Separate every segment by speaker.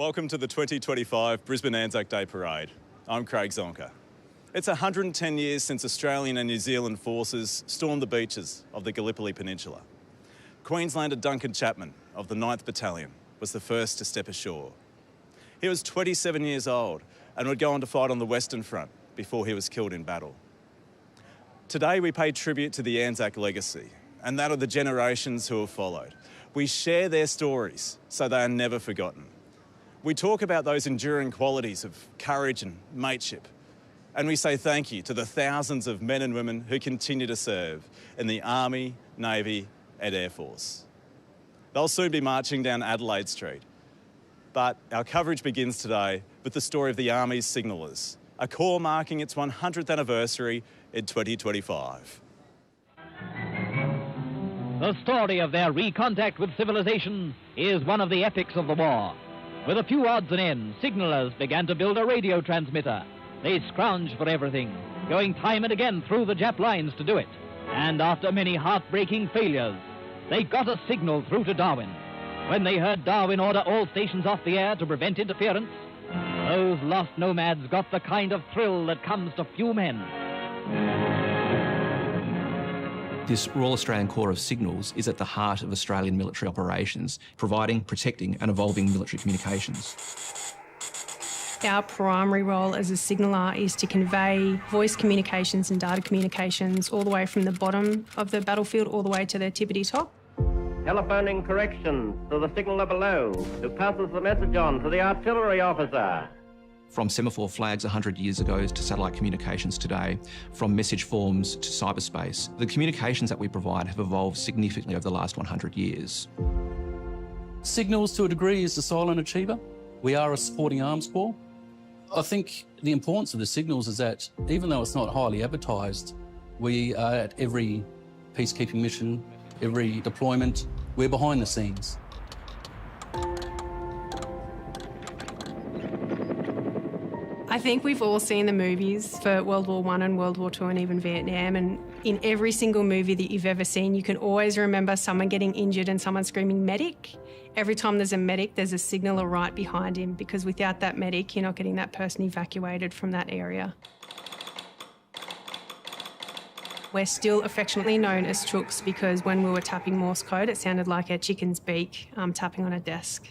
Speaker 1: Welcome to the 2025 Brisbane Anzac Day Parade. I'm Craig Zonka. It's 110 years since Australian and New Zealand forces stormed the beaches of the Gallipoli Peninsula. Queenslander Duncan Chapman of the 9th Battalion was the first to step ashore. He was 27 years old and would go on to fight on the Western Front before he was killed in battle. Today we pay tribute to the Anzac legacy and that of the generations who have followed. We share their stories so they are never forgotten. We talk about those enduring qualities of courage and mateship, and we say thank you to the thousands of men and women who continue to serve in the Army, Navy and Air Force. They'll soon be marching down Adelaide Street, but our coverage begins today with the story of the Army's signallers, a corps marking its 100th anniversary in 2025.
Speaker 2: The story of their recontact with civilization is one of the epics of the war. With a few odds and ends, signallers began to build a radio transmitter. They scrounged for everything, going time and again through the Jap lines to do it. And after many heartbreaking failures, they got a signal through to Darwin. When they heard Darwin order all stations off the air to prevent interference, those lost nomads got the kind of thrill that comes to few men.
Speaker 3: This Royal Australian Corps of Signals is at the heart of Australian military operations, providing, protecting and evolving military communications.
Speaker 4: Our primary role as a signaller is to convey voice communications and data communications all the way from the bottom of the battlefield all the way to the tippity top.
Speaker 5: Telephoning corrections to the signaller below, who passes the message on to the artillery officer.
Speaker 3: From semaphore flags 100 years ago to satellite communications today, from message forms to cyberspace, the communications that we provide have evolved significantly over the last 100 years.
Speaker 6: Signals, to a degree, is the silent achiever. We are a supporting arms corps. I think the importance of the signals is that even though it's not highly advertised, we are at every peacekeeping mission, every deployment, we're behind the scenes.
Speaker 4: I think we've all seen the movies for World War I and World War II and even Vietnam, and in every single movie that you've ever seen, you can always remember someone getting injured and someone screaming medic. Every time there's a medic, there's a signaller right behind him, because without that medic, you're not getting that person evacuated from that area. We're still affectionately known as chooks because when we were tapping Morse code, it sounded like a chicken's beak tapping on a desk.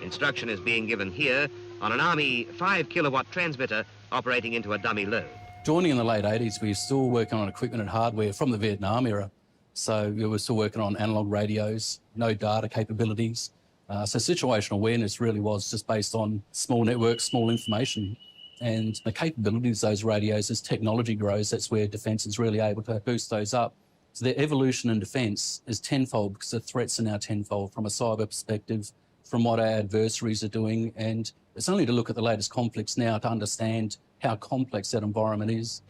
Speaker 7: Instruction is being given here on an Army 5-kilowatt transmitter operating into a dummy load.
Speaker 6: Joining in the late 80s, we were still working on equipment and hardware from the Vietnam era. So we were still working on analogue radios, no data capabilities. So situational awareness really was just based on small networks, small information. And the capabilities of those radios, as technology grows, that's where defence is really able to boost those up. So their evolution in defence is tenfold because the threats are now tenfold from a cyber perspective, from what our adversaries are doing, and it's only to look at the latest conflicts now to understand how complex that environment is.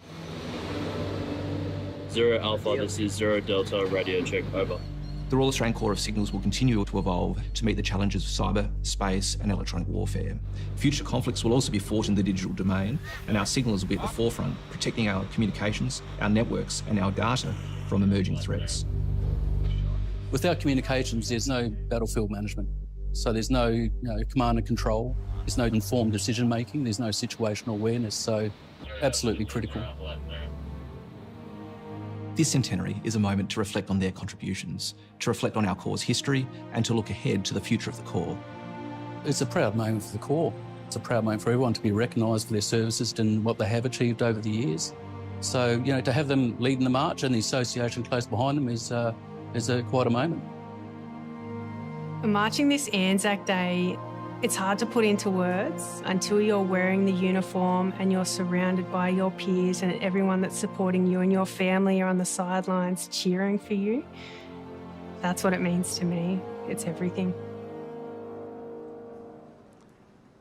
Speaker 8: 0 Alpha, this is 0 Delta, radio check, over.
Speaker 3: The Royal Australian Corps of Signals will continue to evolve to meet the challenges of cyber, space and electronic warfare. Future conflicts will also be fought in the digital domain, and our signallers will be at the forefront, protecting our communications, our networks and our data from emerging threats.
Speaker 6: Without communications, there's no battlefield management. So there's no command and control, there's no informed decision-making, there's no situational awareness, so absolutely critical.
Speaker 3: This centenary is a moment to reflect on their contributions, to reflect on our Corps' history and to look ahead to the future of the Corps.
Speaker 6: It's a proud moment for the Corps. It's a proud moment for everyone to be recognised for their services and what they have achieved over the years. So, to have them leading the march and the association close behind them is quite a moment.
Speaker 4: Marching this Anzac Day, it's hard to put into words until you're wearing the uniform and you're surrounded by your peers and everyone that's supporting you, and your family are on the sidelines cheering for you. That's what it means to me. It's everything.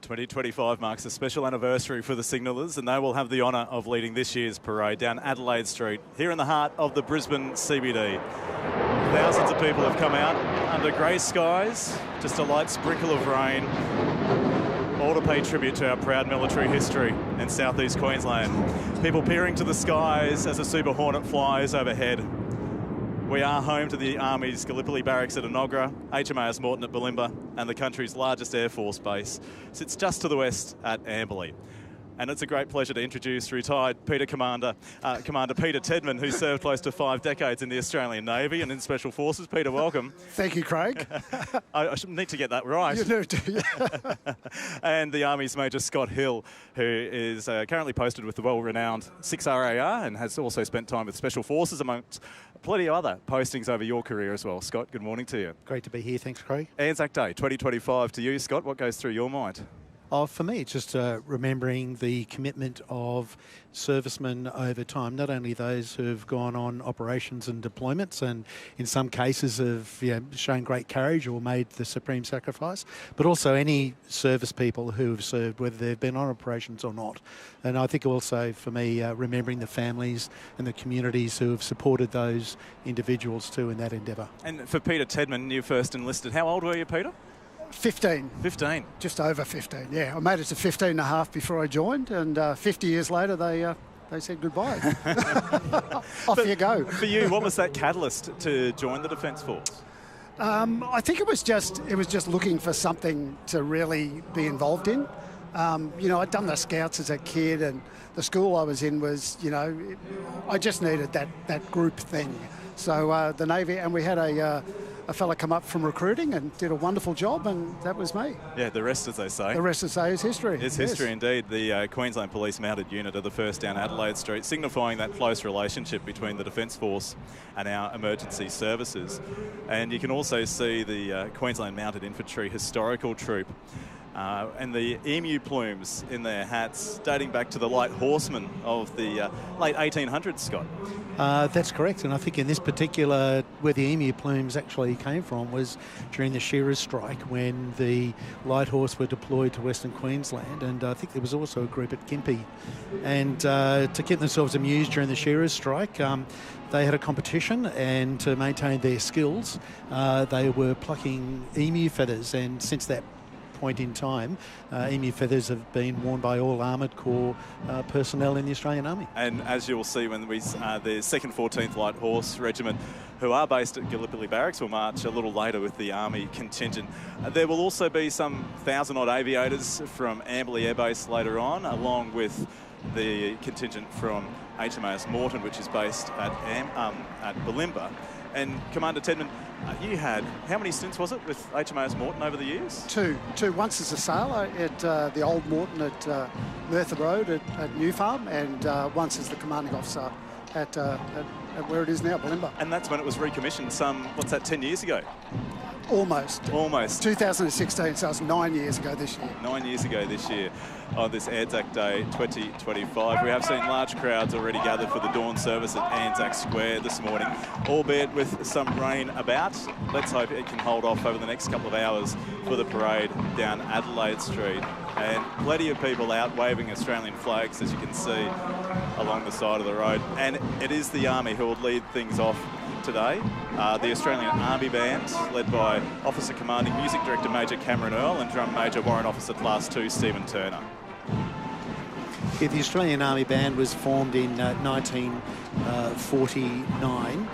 Speaker 1: 2025 marks a special anniversary for the signallers, and they will have the honour of leading this year's parade down Adelaide Street, here in the heart of the Brisbane CBD. Thousands of people have come out under grey skies, just a light sprinkle of rain, all to pay tribute to our proud military history in southeast Queensland. People peering to the skies as a Super Hornet flies overhead. We are home to the Army's Gallipoli barracks at Enoggera, HMAS Morton at Bulimba, and the country's largest Air Force base sits just to the west at Amberley. And it's a great pleasure to introduce retired Commander Peter Tedman, who served close to 5 decades in the Australian Navy and in Special Forces. Peter, welcome.
Speaker 9: Thank you, Craig.
Speaker 1: I need to get that right.
Speaker 9: You do, yeah.
Speaker 1: And the Army's Major Scott Hill, who is currently posted with the well-renowned 6 RAR and has also spent time with Special Forces amongst plenty of other postings over your career as well. Scott, good morning to you.
Speaker 9: Great to be here. Thanks, Craig.
Speaker 1: Anzac Day 2025 to you, Scott. What goes through your mind?
Speaker 9: For me, it's just remembering the commitment of servicemen over time, not only those who have gone on operations and deployments and in some cases have shown great courage or made the supreme sacrifice, but also any service people who have served, whether they've been on operations or not. And I think also, for me, remembering the families and the communities who have supported those individuals too in that endeavour.
Speaker 1: And for Peter Tedman, you first enlisted. How old were you, Peter?
Speaker 9: 15.
Speaker 1: 15?
Speaker 9: Just over 15, yeah. I made it to 15 and a half before I joined, and 50 years later they said goodbye. Off you go.
Speaker 1: For you, what was that catalyst to join the Defence Force?
Speaker 9: I think it was just looking for something to really be involved in. I'd done the Scouts as a kid, and the school I was in was, I just needed that group thing. So the Navy, and we had a fella come up from recruiting and did a wonderful job, and that was me.
Speaker 1: Yeah, the rest, as they say.
Speaker 9: The rest, as they say, is history.
Speaker 1: It's history indeed. The Queensland Police Mounted Unit are the first down Adelaide Street, signifying that close relationship between the Defence Force and our emergency services. And you can also see the Queensland Mounted Infantry Historical Troop and the emu plumes in their hats, dating back to the light horsemen of the late 1800s, Scott.
Speaker 9: That's correct, and I think in this particular, where the emu plumes actually came from was during the shearers' strike when the light horse were deployed to Western Queensland, and I think there was also a group at Gympie. And to keep themselves amused during the shearers' strike, they had a competition, and to maintain their skills, they were plucking emu feathers, and since that point in time, emu feathers have been worn by all Armoured Corps personnel in the Australian Army.
Speaker 1: And as you'll see when we, the 2nd 14th Light Horse Regiment, who are based at Gallipoli Barracks, will march a little later with the Army contingent. There will also be some 1,000-odd aviators from Amberley Air Base later on, along with the contingent from HMAS Morton, which is based at Bulimba. And Commander Tedman, you had, how many stints was it with HMAS Morton over the years?
Speaker 9: Two. Once as a sailor at the old Morton at Merthyr Road at New Farm, and once as the commanding officer at where it is now, Bulimba.
Speaker 1: And that's when it was recommissioned some, what's that, 10 years ago?
Speaker 9: Almost.
Speaker 1: 2016,
Speaker 9: so it's 9 years ago this year.
Speaker 1: 9 years ago this year, on this Anzac Day 2025. We have seen large crowds already gathered for the dawn service at Anzac Square this morning, albeit with some rain about. Let's hope it can hold off over the next couple of hours for the parade down Adelaide Street. And plenty of people out waving Australian flags, as you can see, along the side of the road. And it is the Army who will lead things off today. The Australian Army Band, led by Officer Commanding Music Director Major Cameron Earl and Drum Major Warrant Officer Class 2 Stephen Turner.
Speaker 9: Yeah, the Australian Army Band was formed in 1949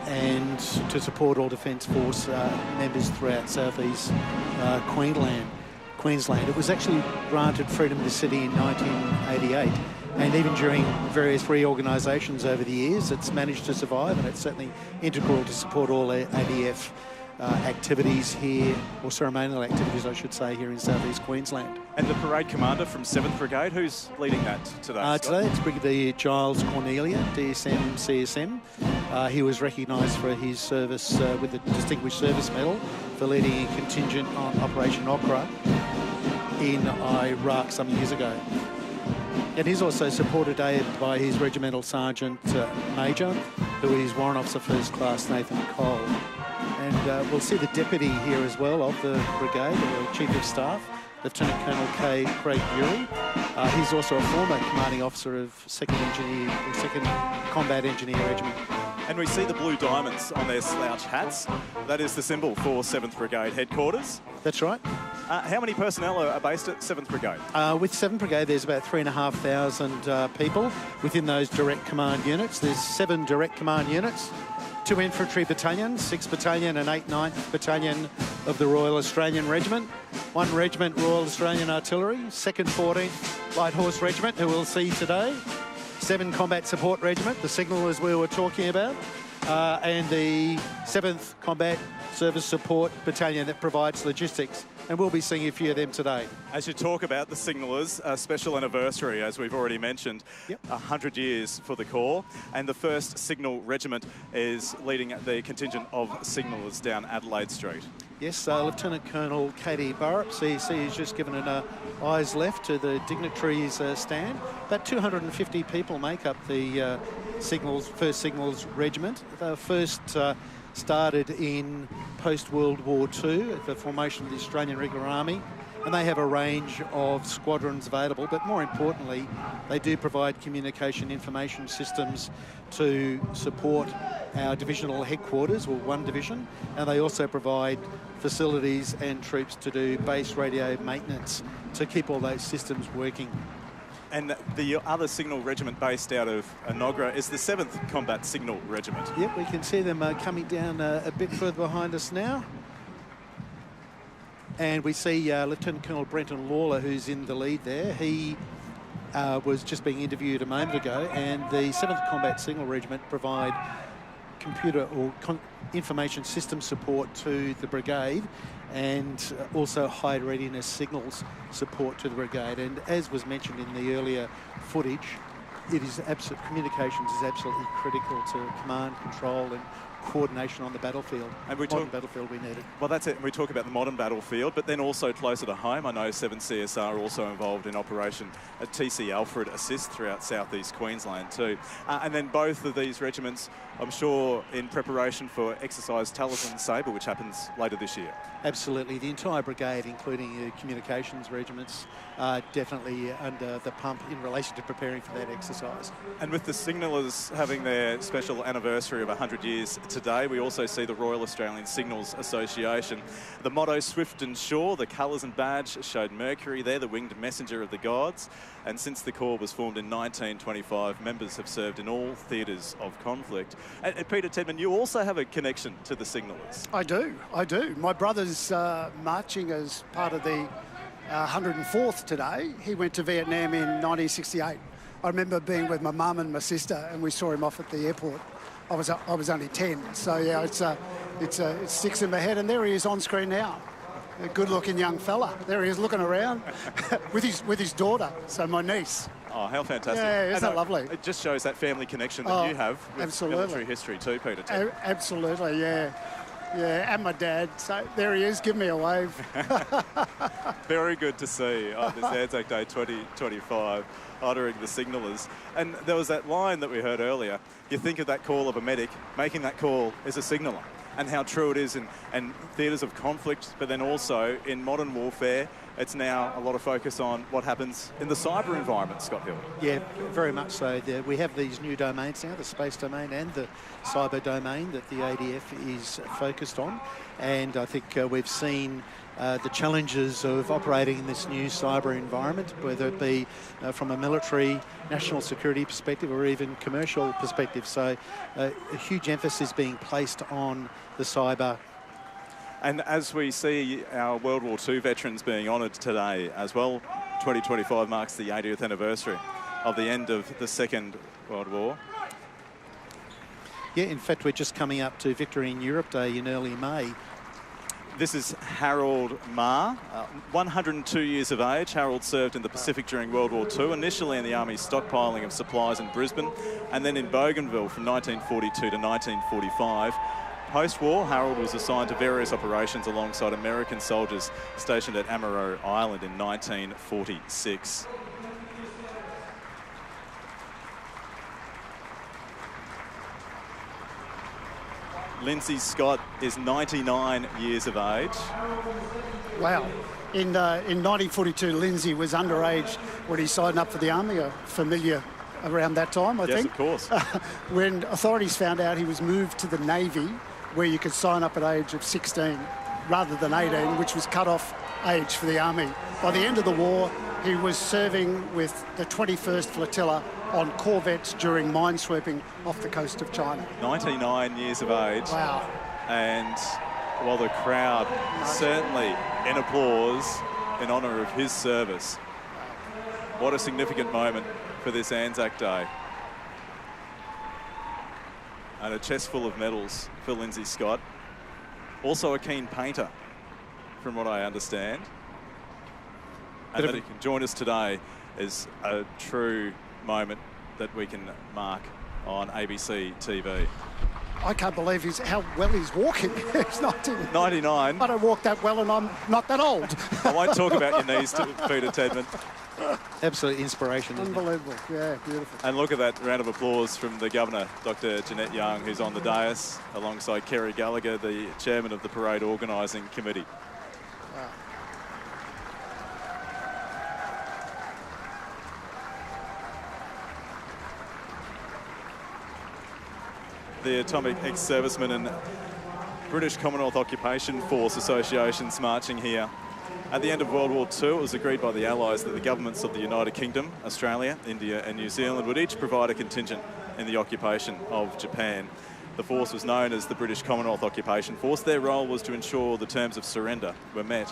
Speaker 9: and to support all Defence Force members throughout southeast Queensland. It was actually granted freedom of the city in 1988. And even during various reorganisations over the years, it's managed to survive, and it's certainly integral to support all ADF activities here, or ceremonial activities, I should say, here in southeast Queensland.
Speaker 1: And the parade commander from 7th Brigade, who's leading that today?
Speaker 9: Today it's Brigadier Giles Cornelia, DSM CSM. He was recognised for his service with the Distinguished Service Medal for leading a contingent on Operation Okra in Iraq some years ago. And he's also supported by his Regimental Sergeant Major, who is Warrant Officer First Class Nathan Cole. And we'll see the Deputy here as well of the Brigade, the Chief of Staff, Lieutenant Colonel Craig Urey. He's also a former Commanding Officer of 2nd Combat Engineer Regiment.
Speaker 1: And we see the blue diamonds on their slouch hats. That is the symbol for 7th Brigade headquarters.
Speaker 9: That's right.
Speaker 1: How many personnel are based at 7th Brigade?
Speaker 9: With 7th Brigade, there's about 3,500 people within those direct command units. There's 7 direct command units, 2 infantry battalions, 6th Battalion and 8th 9th Battalion of the Royal Australian Regiment, 1 Regiment Royal Australian Artillery, 2nd 14th Light Horse Regiment, who we'll see today, 7 Combat Support Regiment, the signallers we were talking about, and the 7th Combat Service Support Battalion that provides logistics. And we'll be seeing a few of them today.
Speaker 1: As you talk about the signallers, a special anniversary, as we've already mentioned, 100 years for the Corps, and the 1st Signal Regiment is leading the contingent of signallers down Adelaide Street.
Speaker 9: Yes, Lieutenant Colonel Katie Burrup, CEC, has just given an eyes left to the dignitaries stand. About 250 people make up the 1st Signals Regiment. They were first started in post-World War II at the formation of the Australian Regular Army, and they have a range of squadrons available, but more importantly, they do provide communication information systems to support our divisional headquarters, or 1 division, and they also provide facilities and troops to do base radio maintenance to keep all those systems working.
Speaker 1: And the other signal regiment based out of Enoggera is the 7th Combat Signal Regiment.
Speaker 9: Yep, we can see them coming down a bit further behind us now. And we see Lieutenant Colonel Brenton Lawler, who's in the lead there. He was just being interviewed a moment ago, and the 7th Combat Signal Regiment provide computer or information system support to the brigade, and also high readiness signals support to the brigade. And as was mentioned in the earlier footage, it is communications is absolutely critical to command, control and coordination on the battlefield. And modern battlefield we needed.
Speaker 1: Well, that's it. We talk about the modern battlefield, but then also closer to home. I know 7CSR are also involved in Operation TC Alfred Assist throughout southeast Queensland too. And then both of these regiments, I'm sure, in preparation for exercise Talisman Sabre, which happens later this year.
Speaker 9: Absolutely. The entire brigade, including communications regiments, are definitely under the pump in relation to preparing for that exercise.
Speaker 1: And with the signallers having their special anniversary of 100 years today, we also see the Royal Australian Signals Association. The motto, Swift and Sure, the colours and badge showed Mercury there, the winged messenger of the gods. And since the Corps was formed in 1925, members have served in all theatres of conflict. And Peter Tedman, you also have a connection to the signallers.
Speaker 10: I do. My brother's marching as part of the 104th today. He went to Vietnam in 1968. I remember being with my mum and my sister, and we saw him off at the airport. I was only 10, so yeah, it sticks in my head. And there he is on screen now, a good-looking young fella. There he is looking around with his daughter, so my niece.
Speaker 1: Oh, how fantastic.
Speaker 10: Yeah, isn't that lovely?
Speaker 1: It just shows that family connection that you have with
Speaker 10: absolutely.
Speaker 1: military history too, Peter Tedman.
Speaker 10: Absolutely, yeah. Yeah, and my dad. So there he is, give me a wave.
Speaker 1: Very good to see on this Anzac Day 2025, honouring the signallers. And there was that line that we heard earlier. You think of that call of a medic, making that call is a signaller, and how true it is in theatres of conflict, but then also in modern warfare. It's now a lot of focus on what happens in the cyber environment, Scott Hill.
Speaker 9: Yeah, very much so. We have these new domains now, the space domain and the cyber domain that the ADF is focused on. And I think we've seen the challenges of operating in this new cyber environment, whether it be from a military, national security perspective or even commercial perspective. So a huge emphasis being placed on the cyber.
Speaker 1: And as we see our World War II veterans being honoured today as well, 2025 marks the 80th anniversary of the end of the Second World War.
Speaker 9: Yeah, in fact, we're just coming up to Victory in Europe Day in early May.
Speaker 1: This is Harold Marr, 102 years of age. Harold served in the Pacific during World War II, initially in the Army's stockpiling of supplies in Brisbane, and then in Bougainville from 1942 to 1945. Post-war, Harold was assigned to various operations alongside American soldiers stationed at Amaro Island in 1946. Lindsay Scott is 99 years of age.
Speaker 10: Wow. In 1942, Lindsay was underage when he signed up for the Army, familiar around that time, I think.
Speaker 1: Yes, of course.
Speaker 10: When authorities found out he was moved to the Navy, where you could sign up at age of 16 rather than 18, which was cut-off age for the Army. By the end of the war, he was serving with the 21st Flotilla on corvettes during minesweeping off the coast of China.
Speaker 1: 99 years of age.
Speaker 10: Wow.
Speaker 1: And while the crowd certainly in applause in honour of his service. What a significant moment for this Anzac Day. And a chest full of medals for Lindsay Scott. Also a keen painter, from what I understand. And that he can join us today is a true moment that we can mark on ABC TV.
Speaker 10: I can't believe how well he's walking. He's
Speaker 1: 99.
Speaker 10: I don't walk that well, and I'm not that old.
Speaker 1: I won't talk about your knees to Peter Tedman.
Speaker 9: Absolute inspiration.
Speaker 10: Unbelievable. Yeah, beautiful.
Speaker 1: And look at that round of applause from the Governor, Dr. Jeanette Young, who's on the dais, alongside Kerry Gallagher, the chairman of the Parade Organising Committee.
Speaker 10: Wow.
Speaker 1: The Atomic Ex-Servicemen and British Commonwealth Occupation Force associations marching here. At the end of World War II, it was agreed by the Allies that the governments of the United Kingdom, Australia, India and New Zealand would each provide a contingent in the occupation of Japan. The force was known as the British Commonwealth Occupation Force. Their role was to ensure the terms of surrender were met.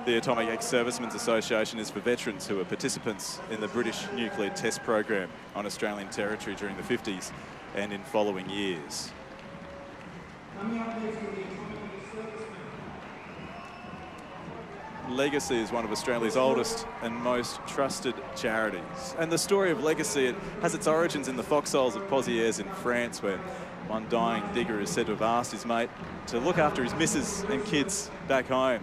Speaker 1: The Atomic Ex-Servicemen's Association is for veterans who were participants in the British nuclear test program on Australian territory during the 50s and in following years. Legacy is one of Australia's oldest and most trusted charities. And the story of Legacy, it has its origins in the foxholes of Pozières in France, where one dying digger is said to have asked his mate to look after his missus and kids back home.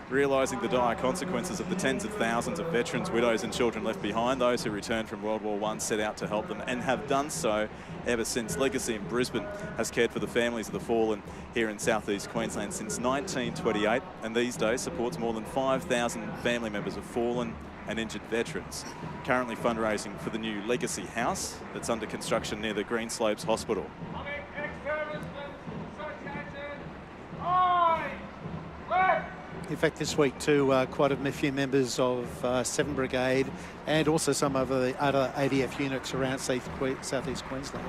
Speaker 1: Realising the dire consequences of the tens of thousands of veterans, widows and children left behind, those who returned from World War I set out to help them and have done so ever since. Legacy in Brisbane has cared for the families of the fallen here in southeast Queensland since 1928, and these days supports more than 5,000 family members of fallen and injured veterans. Currently fundraising for the new Legacy House that's under construction near the Greenslopes Hospital.
Speaker 9: In fact, this week too, quite a few members of 7 Brigade and also some of the other ADF units around southeast Queensland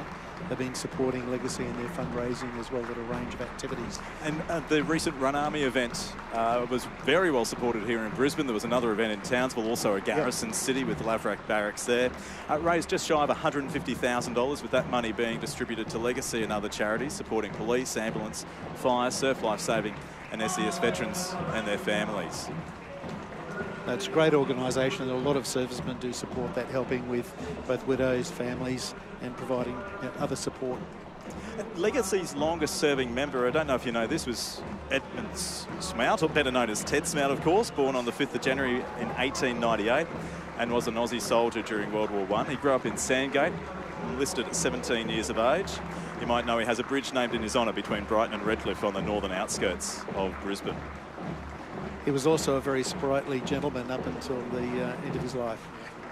Speaker 9: have been supporting Legacy in their fundraising as well as a range of activities.
Speaker 1: And the recent Run Army event was very well supported here in Brisbane. There was another event in Townsville, also a garrison city with Laverack Barracks there. Raised just shy of $150,000, with that money being distributed to Legacy and other charities supporting police, ambulance, fire, surf lifesaving and SES veterans and their families.
Speaker 9: It's a great organisation, and a lot of servicemen do support that, helping with both widows, families and providing other support.
Speaker 1: Legacy's longest serving member, I don't know if you know this, was Edmund Smout, or better known as Ted Smout, of course, born on the 5th of January in 1898 and was an Aussie soldier during World War I. He grew up in Sandgate, enlisted at 17 years of age. You might know he has a bridge named in his honour between Brighton and Redcliffe on the northern outskirts of Brisbane.
Speaker 9: He was also a very sprightly gentleman up until the end of his life.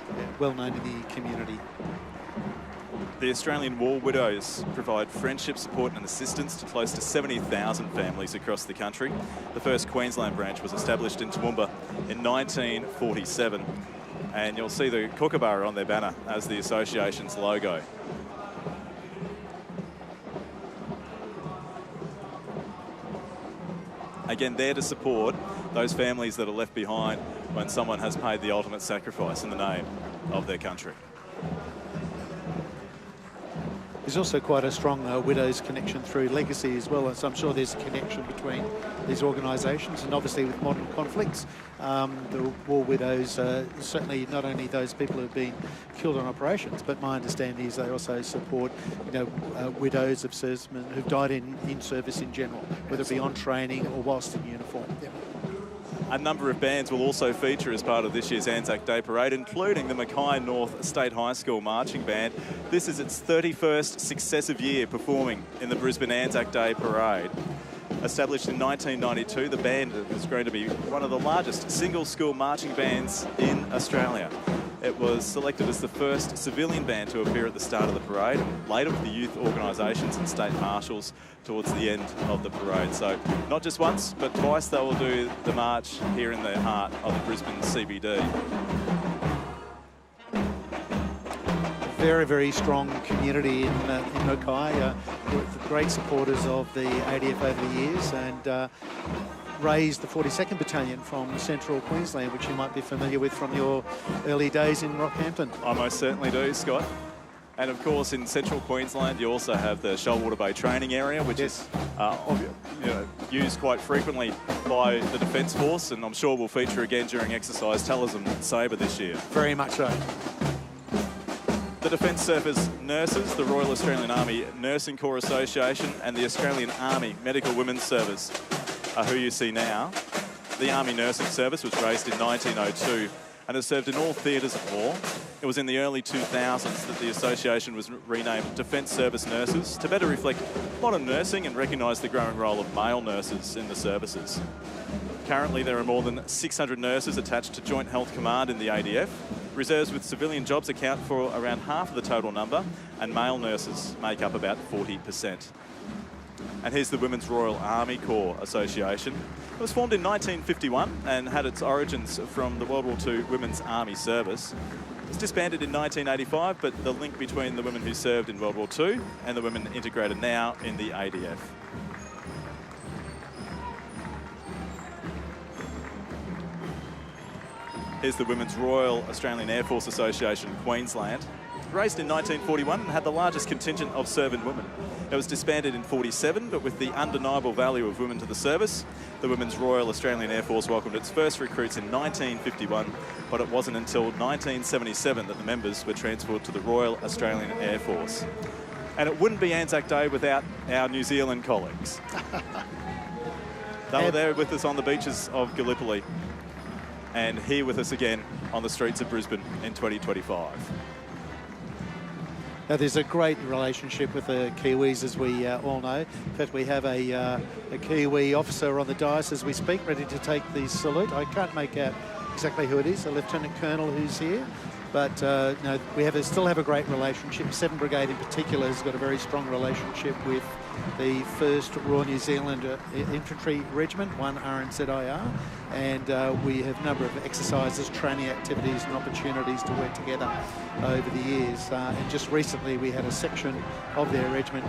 Speaker 9: Yeah, well known in the community.
Speaker 1: The Australian War Widows provide friendship, support and assistance to close to 70,000 families across the country. The first Queensland branch was established in Toowoomba in 1947, and you'll see the kookaburra on their banner as the association's logo. Again, there to support those families that are left behind when someone has paid the ultimate sacrifice in the name of their country.
Speaker 9: There's also quite a strong widows connection through Legacy as well, and so I'm sure there's a connection between these organisations. And obviously with modern conflicts, the war widows, certainly not only those people who have been killed on operations, but my understanding is they also support, widows of servicemen who've died in service in general, whether it be on training or whilst in uniform.
Speaker 10: Yep.
Speaker 1: A number of bands will also feature as part of this year's Anzac Day Parade, including the Mackay North State High School Marching Band. This is its 31st successive year performing in the Brisbane Anzac Day Parade. Established in 1992, the band is going to be one of the largest single school marching bands in Australia. It was selected as the first civilian band to appear at the start of the parade, later with the youth organisations and state marshals towards the end of the parade. So not just once, but twice they will do the march here in the heart of the Brisbane CBD.
Speaker 9: very, very strong community in Mackay. We're great supporters of the ADF over the years, and raised the 42nd Battalion from Central Queensland, which you might be familiar with from your early days in Rockhampton.
Speaker 1: I most certainly do, Scott. And of course, in Central Queensland, you also have the Shoalwater Bay training area, which is used quite frequently by the Defence Force, and I'm sure will feature again during exercise Talisman and Sabre this year.
Speaker 9: Very much so.
Speaker 1: The Defence Service Nurses, the Royal Australian Army Nursing Corps Association, and the Australian Army Medical Women's Service are who you see now. The Army Nursing Service was raised in 1902 and has served in all theatres of war. It was in the early 2000s that the association was renamed Defence Service Nurses to better reflect modern nursing and recognise the growing role of male nurses in the services. Currently, there are more than 600 nurses attached to Joint Health Command in the ADF. Reserves with civilian jobs account for around half of the total number, and male nurses make up about 40%. And here's the Women's Royal Army Corps Association. It was formed in 1951 and had its origins from the World War II Women's Army Service. It was disbanded in 1985, but the link between the women who served in World War II and the women integrated now in the ADF. Here's the Women's Royal Australian Air Force Association, Queensland. Raised in 1941 and had the largest contingent of serving women. It was disbanded in 47, but with the undeniable value of women to the service, the Women's Royal Australian Air Force welcomed its first recruits in 1951, but it wasn't until 1977 that the members were transferred to the Royal Australian Air Force. And it wouldn't be Anzac Day without our New Zealand colleagues. They were there with us on the beaches of Gallipoli and here with us again on the streets of Brisbane in 2025.
Speaker 9: Now, there's a great relationship with the Kiwis, as we all know. In fact, we have a Kiwi officer on the dais as we speak, ready to take the salute. I can't make out exactly who it is, a Lieutenant Colonel who's here. But no, we still have a great relationship. 7th Brigade in particular has got a very strong relationship with the 1st Royal New Zealand Infantry Regiment, 1 RNZIR, and we have a number of exercises, training activities and opportunities to work together over the years. And just recently we had a section of their regiment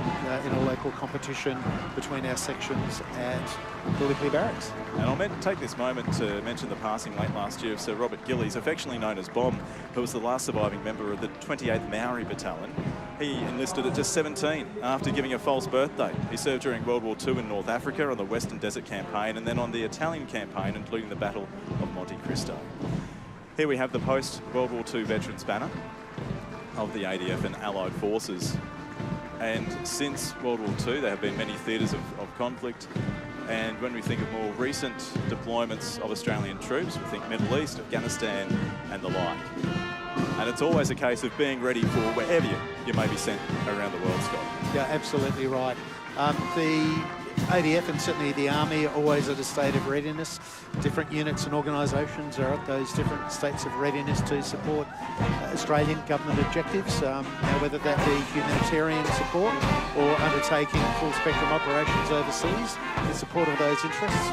Speaker 9: in a local competition between our sections at Gallipoli Barracks.
Speaker 1: And I'll take this moment to mention the passing late last year of Sir Robert Gillies, affectionately known as Bomb, who was the last surviving member of the 28th Maori Battalion. He enlisted at just 17 after giving a false birthday. He served during World War II in North Africa on the Western Desert Campaign and then on the Italian campaign, including the Battle of Monte Cristo. Here we have the post-World War II Veterans Banner of the ADF and Allied forces. And since World War II, there have been many theatres of conflict. And when we think of more recent deployments of Australian troops, we think Middle East, Afghanistan and the like. And it's always a case of being ready for wherever you may be sent around the world, Scott.
Speaker 9: Yeah, absolutely right. The ADF and certainly the Army are always at a state of readiness. Different units and organisations are at those different states of readiness to support Australian government objectives, whether that be humanitarian support or undertaking full spectrum operations overseas in support of those interests.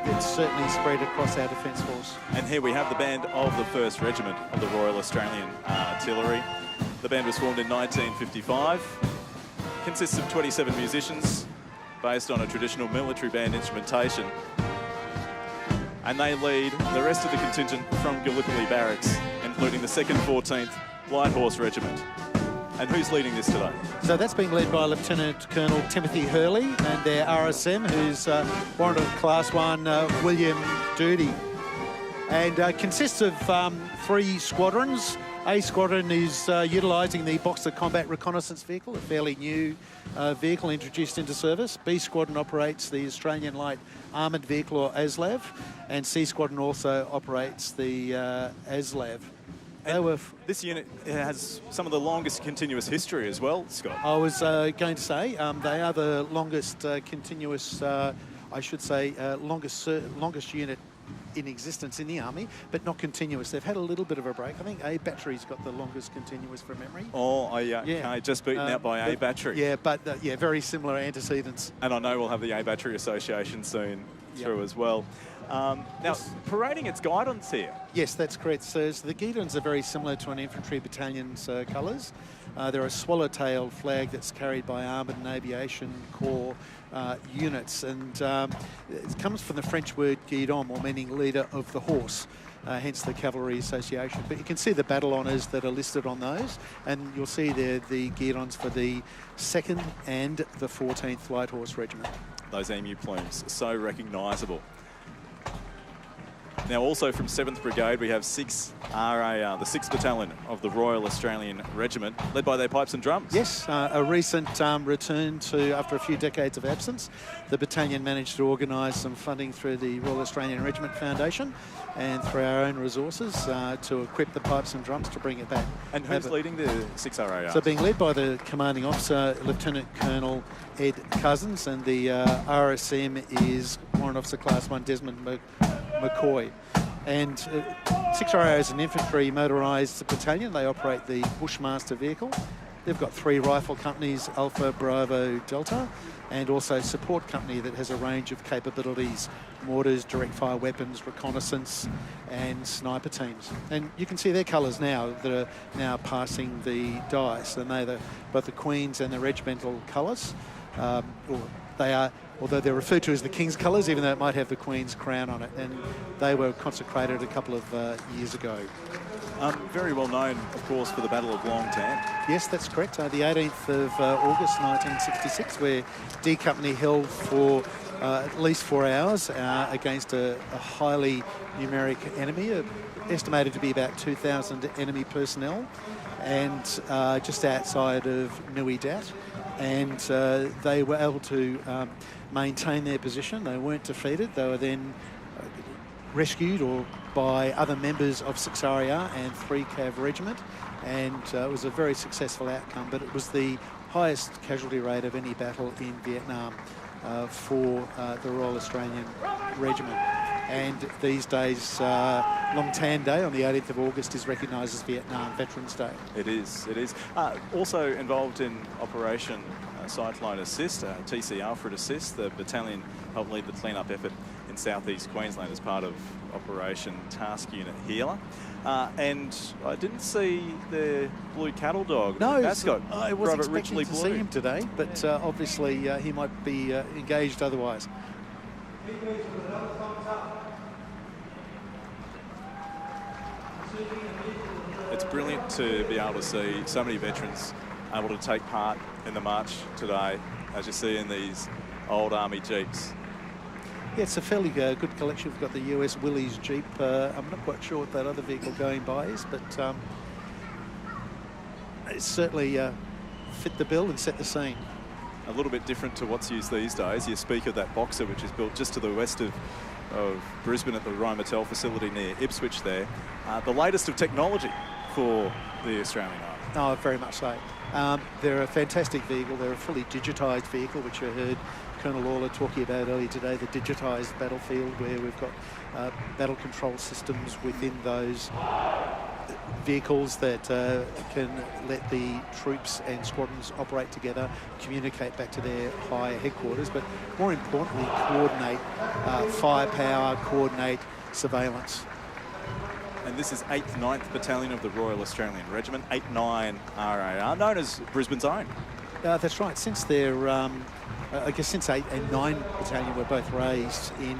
Speaker 9: It's certainly spread across our Defence Force.
Speaker 1: And here we have the band of the 1st Regiment of the Royal Australian Artillery. The band was formed in 1955, consists of 27 musicians, based on a traditional military band instrumentation. And they lead the rest of the contingent from Gallipoli Barracks, including the 2nd 14th Light Horse Regiment. And who's leading this today?
Speaker 9: So that's being led by Lieutenant Colonel Timothy Hurley and their RSM, who's Warrant of Class 1 William Doody. And consists of 3 squadrons. A squadron is utilising the Boxer Combat Reconnaissance Vehicle, a fairly new vehicle introduced into service. B Squadron operates the Australian Light Armoured Vehicle, or ASLAV, and C Squadron also operates the ASLAV.
Speaker 1: This unit has some of the longest continuous history as well, Scott.
Speaker 9: I was going to say they are the longest continuous, I should say, longest unit in existence in the Army, but not continuous. They've had a little bit of a break. I think A Battery's got the longest continuous from memory.
Speaker 1: Oh, yeah. Okay, just beaten out by A Battery.
Speaker 9: Yeah, but very similar antecedents.
Speaker 1: And I know we'll have the A Battery Association soon through as well. Now, parading its guidons here.
Speaker 9: Yes, that's correct. So the guidons are very similar to an infantry battalion's colours. They're a swallowtail flag that's carried by armoured and aviation corps units, and it comes from the French word guidon, or meaning leader of the horse. Hence the Cavalry Association. But you can see the battle honours that are listed on those, and you'll see there the guidons for the 2nd and the 14th Light Horse Regiment.
Speaker 1: Those emu plumes, so recognisable. Now, also from 7th Brigade, we have 6 RAR, the 6th Battalion of the Royal Australian Regiment, led by their pipes and drums.
Speaker 9: Yes, a recent return to, after a few decades of absence. The battalion managed to organise some funding through the Royal Australian Regiment Foundation and through our own resources to equip the pipes and drums to bring it back.
Speaker 1: And who's leading the 6 RAR?
Speaker 9: So being led by the commanding officer, Lieutenant Colonel Ed Cousins, and the RSM is Warrant Officer Class 1 Desmond McCoy. And 6 RAR is an infantry motorised battalion. They operate the Bushmaster vehicle. They've got 3 rifle companies, Alpha, Bravo, Delta, and also support company that has a range of capabilities: mortars, direct fire weapons, reconnaissance, and sniper teams. And you can see their colours now that are now passing the dice, and they're both the Queen's and the regimental colours. Although they're referred to as the King's colours, even though it might have the Queen's crown on it, and they were consecrated a couple of years ago.
Speaker 1: Very well known, of course, for the Battle of Long Tan.
Speaker 9: Yes, that's correct. The 18th of August 1966, where D Company held for at least 4 hours against a highly numeric enemy, estimated to be about 2,000 enemy personnel, and just outside of Nui Dat. And they were able to maintain their position. They weren't defeated. They were then rescued by other members of 6 RAR and 3 Cav Regiment, and it was a very successful outcome, but it was the highest casualty rate of any battle in Vietnam for the Royal Australian Regiment. And these days, Long Tan Day on the 18th of August is recognised as Vietnam Veterans Day.
Speaker 1: It is, it is. Also involved in Operation Cyclone Assist, TC Alfred Assist. The battalion helped lead the clean-up effort in southeast Queensland as part of Operation Task Unit Healer. And I didn't see the blue cattle dog, mascot.
Speaker 9: I was expecting to see him today, but obviously he might be engaged otherwise.
Speaker 1: It's brilliant to be able to see so many veterans able to take part in the march today, as you see in these old Army Jeeps.
Speaker 9: Yeah, it's a fairly good collection. We've got the US Willys Jeep. I'm not quite sure what that other vehicle going by is, but it's certainly fit the bill and set the scene.
Speaker 1: A little bit different to what's used these days. You speak of that Boxer, which is built just to the west of Brisbane at the Rhinometall facility near Ipswich there. The latest of technology for the Australian Army.
Speaker 9: Oh, very much so. They're a fantastic vehicle. They're a fully digitised vehicle, which you heard Colonel Lawler talking about earlier today, the digitised battlefield, where we've got battle control systems within those vehicles that can let the troops and squadrons operate together, communicate back to their higher headquarters, but more importantly, coordinate firepower, coordinate surveillance.
Speaker 1: And this is 8th, 9th Battalion of the Royal Australian Regiment, 8-9 RAR, known as Brisbane's own.
Speaker 9: That's right. Since they're, I guess since 8 and 9 Battalion were both raised in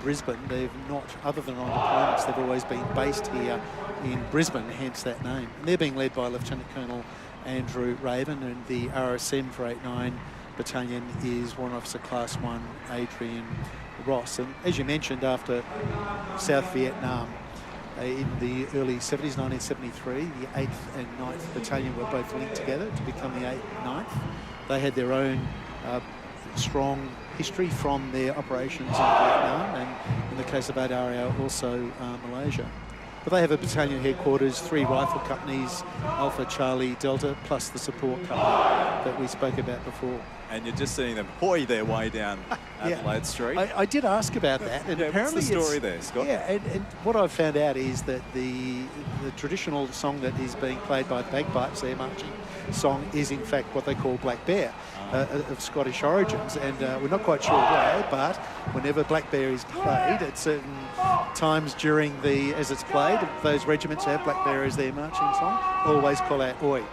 Speaker 9: Brisbane, they've not, other than on deployments, they've always been based here in Brisbane, hence that name. And they're being led by Lieutenant Colonel Andrew Raven, and the RSM for 8-9 Battalion is Warrant Officer Class 1 Adrian Ross. And as you mentioned, after South Vietnam, in the early 70s, 1973, the 8th and 9th Battalion were both linked together to become the 8th and 9th. They had their own strong history from their operations in Vietnam, and in the case of 8 RAR, also Malaysia. But they have a battalion headquarters, 3 rifle companies, Alpha, Charlie, Delta, plus the support company that we spoke about before.
Speaker 1: And you're just seeing them hoy their way down Adelaide Street.
Speaker 9: I did ask about that, and apparently
Speaker 1: what's the story there, Scott?
Speaker 9: Yeah, and what I've found out is that the traditional song that is being played by the bagpipes, their marching song, is in fact what they call Black Bear, of Scottish origins, and we're not quite sure why, but whenever Black Bear is played at certain times during as it's played, those regiments have Black Bear as their marching song, always call out oi.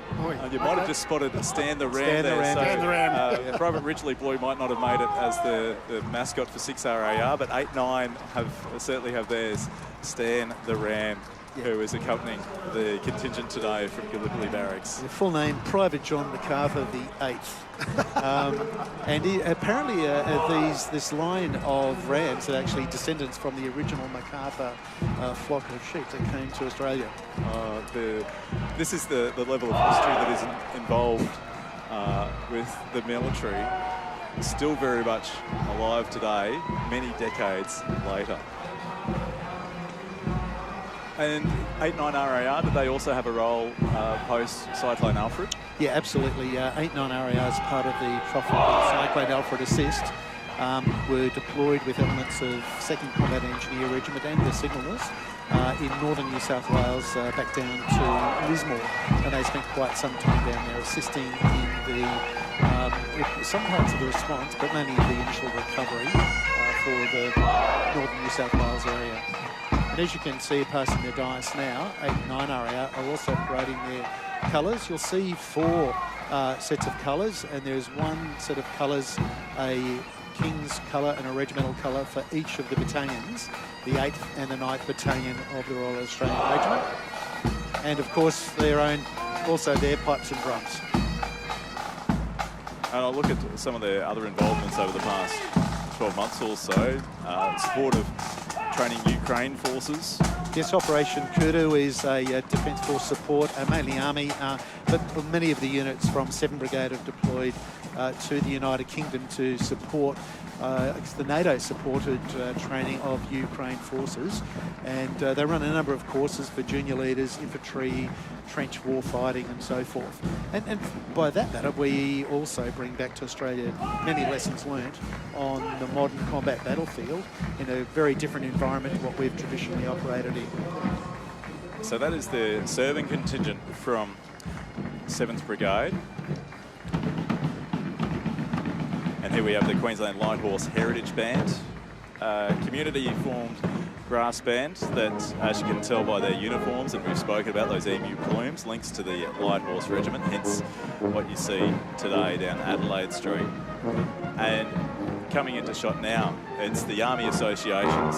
Speaker 1: You might have just spotted Stand the Ram
Speaker 9: Stand the
Speaker 1: there.
Speaker 9: Ram.
Speaker 1: So,
Speaker 9: Stand the Ram.
Speaker 1: Private Ridgely Blue might not have made it as the mascot for 6 RAR, but 8-9 certainly have theirs, Stand the Ram, who is accompanying the contingent today from Gallipoli Barracks.
Speaker 9: The full name, Private John MacArthur the 8th. And apparently this line of rams are actually descendants from the original MacArthur flock of sheep that came to Australia.
Speaker 1: This is the level of history that is involved with the military, still very much alive today, many decades later. And 8-9 RAR, did they also have a role post-Cyclone Alfred?
Speaker 9: Yeah, absolutely. 8-9 RAR is part of the profitable Cyclone Alfred assist. Were deployed with elements of 2nd Combat Engineer Regiment and the signallers in northern New South Wales back down to Lismore. And they spent quite some time down there assisting in some parts of the response, but mainly the initial recovery for the northern New South Wales area. And as you can see, passing the dais now, 8-9 RAR are also parading their colours. You'll see 4 sets of colours, and there's one set of colours, a King's colour and a regimental colour for each of the battalions, the 8th and the 9th Battalion of the Royal Australian Regiment. And of course, also their pipes and drums.
Speaker 1: And I'll look at some of their other involvements over the past 12 months or so. Support of training Ukraine forces.
Speaker 9: Yes, Operation Kudu is a Defence Force support, mainly Army, but many of the units from 7th Brigade have deployed to the United Kingdom to support the NATO-supported training of Ukraine forces. And they run a number of courses for junior leaders, infantry, trench war fighting and so forth. And by that matter, we also bring back to Australia many lessons learnt on the modern combat battlefield in a very different environment to what we've traditionally operated in.
Speaker 1: So that is the serving contingent from 7th Brigade. And here we have the Queensland Light Horse Heritage Band, community-formed brass band that, as you can tell by their uniforms, and we've spoken about those emu plumes, links to the Light Horse Regiment, hence what you see today down Adelaide Street. And coming into shot now, it's the Army Associations,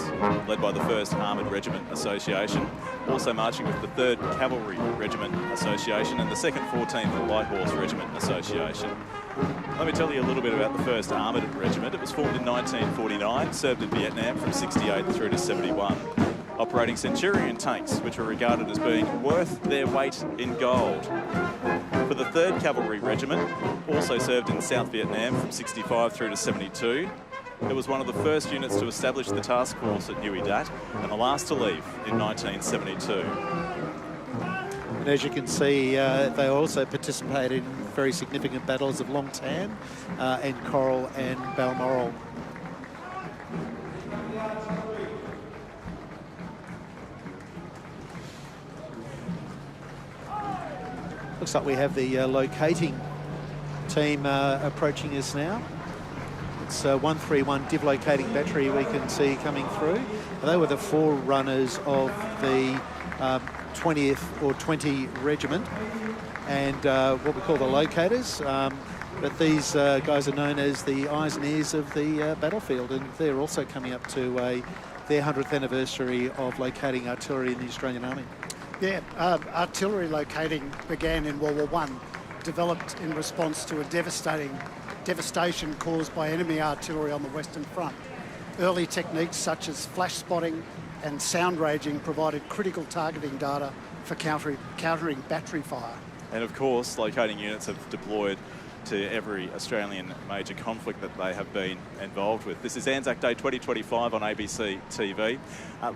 Speaker 1: led by the 1st Armoured Regiment Association, also marching with the 3rd Cavalry Regiment Association and the 2nd 14th Light Horse Regiment Association. Let me tell you a little bit about the 1st Armoured Regiment. It was formed in 1949, served in Vietnam from 68 through to 71, operating Centurion tanks, which were regarded as being worth their weight in gold. For the 3rd Cavalry Regiment, also served in South Vietnam from 65 through to 72. It was one of the first units to establish the task force at Nui Dat and the last to leave in 1972.
Speaker 9: And as you can see, they also participated in very significant battles of Long Tan and Coral and Balmoral. Looks like we have the locating team approaching us now. It's 131 Div Locating Battery we can see coming through. They were the forerunners of the 20th or 20 Regiment and what we call the locators. But these guys are known as the eyes and ears of the battlefield, and they're also coming up to their 100th anniversary of locating artillery in the Australian Army.
Speaker 10: Yeah, artillery locating began in World War I, developed in response to a devastation caused by enemy artillery on the Western Front. Early techniques such as flash spotting and sound ranging provided critical targeting data for countering battery fire.
Speaker 1: And of course, locating units have deployed to every Australian major conflict that they have been involved with. This is Anzac Day 2025 on ABC TV.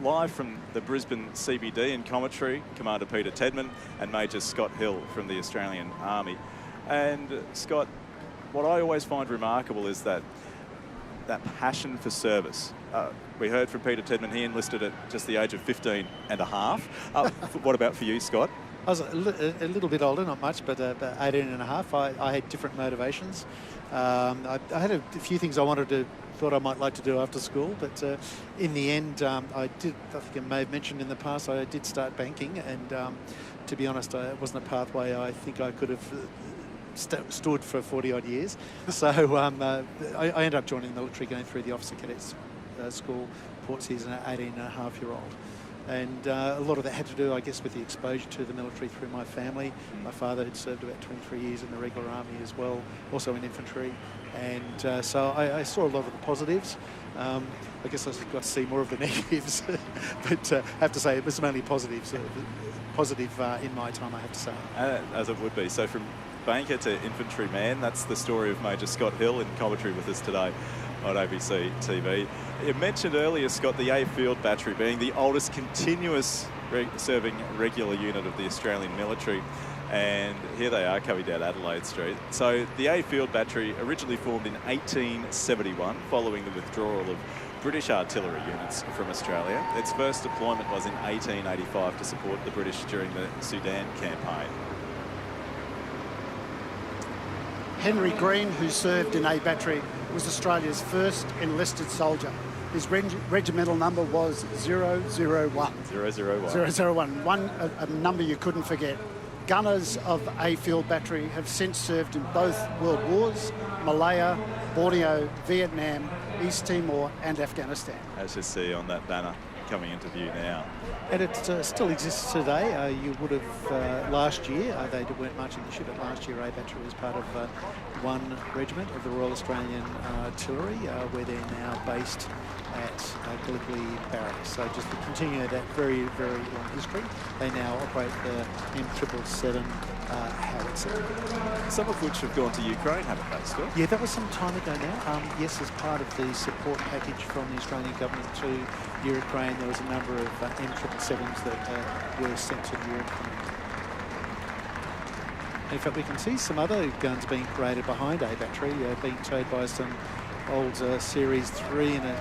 Speaker 1: Live from the Brisbane CBD in commentary, Commander Peter Tedman and Major Scott Hill from the Australian Army. And Scott, what I always find remarkable is that passion for service. We heard from Peter Tedman, he enlisted at just the age of 15 and a half. What about for you, Scott?
Speaker 9: I was a little bit older, not much, but about 18 and a half. I had different motivations. I had a few things I thought I might like to do after school, but in the end, I think I may have mentioned in the past, I did start banking, and to be honest, it wasn't a pathway I think I could have stood for 40 odd years. So I ended up joining the military, going through the officer cadets school, Port Season at 18 and a half year old. And a lot of that had to do, I guess, with the exposure to the military through my family. My father had served about 23 years in the regular army as well, also in infantry. And so I saw a lot of the positives. I guess I got to see more of the negatives. But I have to say, it was mainly positives. Positive in my time, I have to say.
Speaker 1: As it would be. So from banker to infantryman, that's the story of Major Scott Hill in commentary with us today on ABC TV. You mentioned earlier, Scott, the A Field Battery being the oldest continuous serving regular unit of the Australian military. And here they are coming down Adelaide Street. So the A Field Battery originally formed in 1871 following the withdrawal of British artillery units from Australia. Its first deployment was in 1885 to support the British during the Sudan campaign.
Speaker 10: Henry Green, who served in A Battery, was Australia's first enlisted soldier. His regimental number was 001. 001, a number you couldn't forget. Gunners of A Field Battery have since served in both World Wars, Malaya, Borneo, Vietnam, East Timor and Afghanistan.
Speaker 1: As you see on that banner coming into view now.
Speaker 9: And it still exists today. You would have last year, they weren't marching the ship, but last year A Battery was part of one regiment of the Royal Australian Artillery, where they're now based at Gallipoli Barracks. So just to continue that very, very long history, they now operate the M777 howitzer.
Speaker 1: Some of which have gone to Ukraine, haven't they, Scott?
Speaker 9: Yeah, that was some time ago now. Yes, as part of the support package from the Australian government to Ukraine, there was a number of M777s that were sent to Ukraine. In fact, we can see some other guns being paraded behind A Battery, being towed by some old Series 3 in a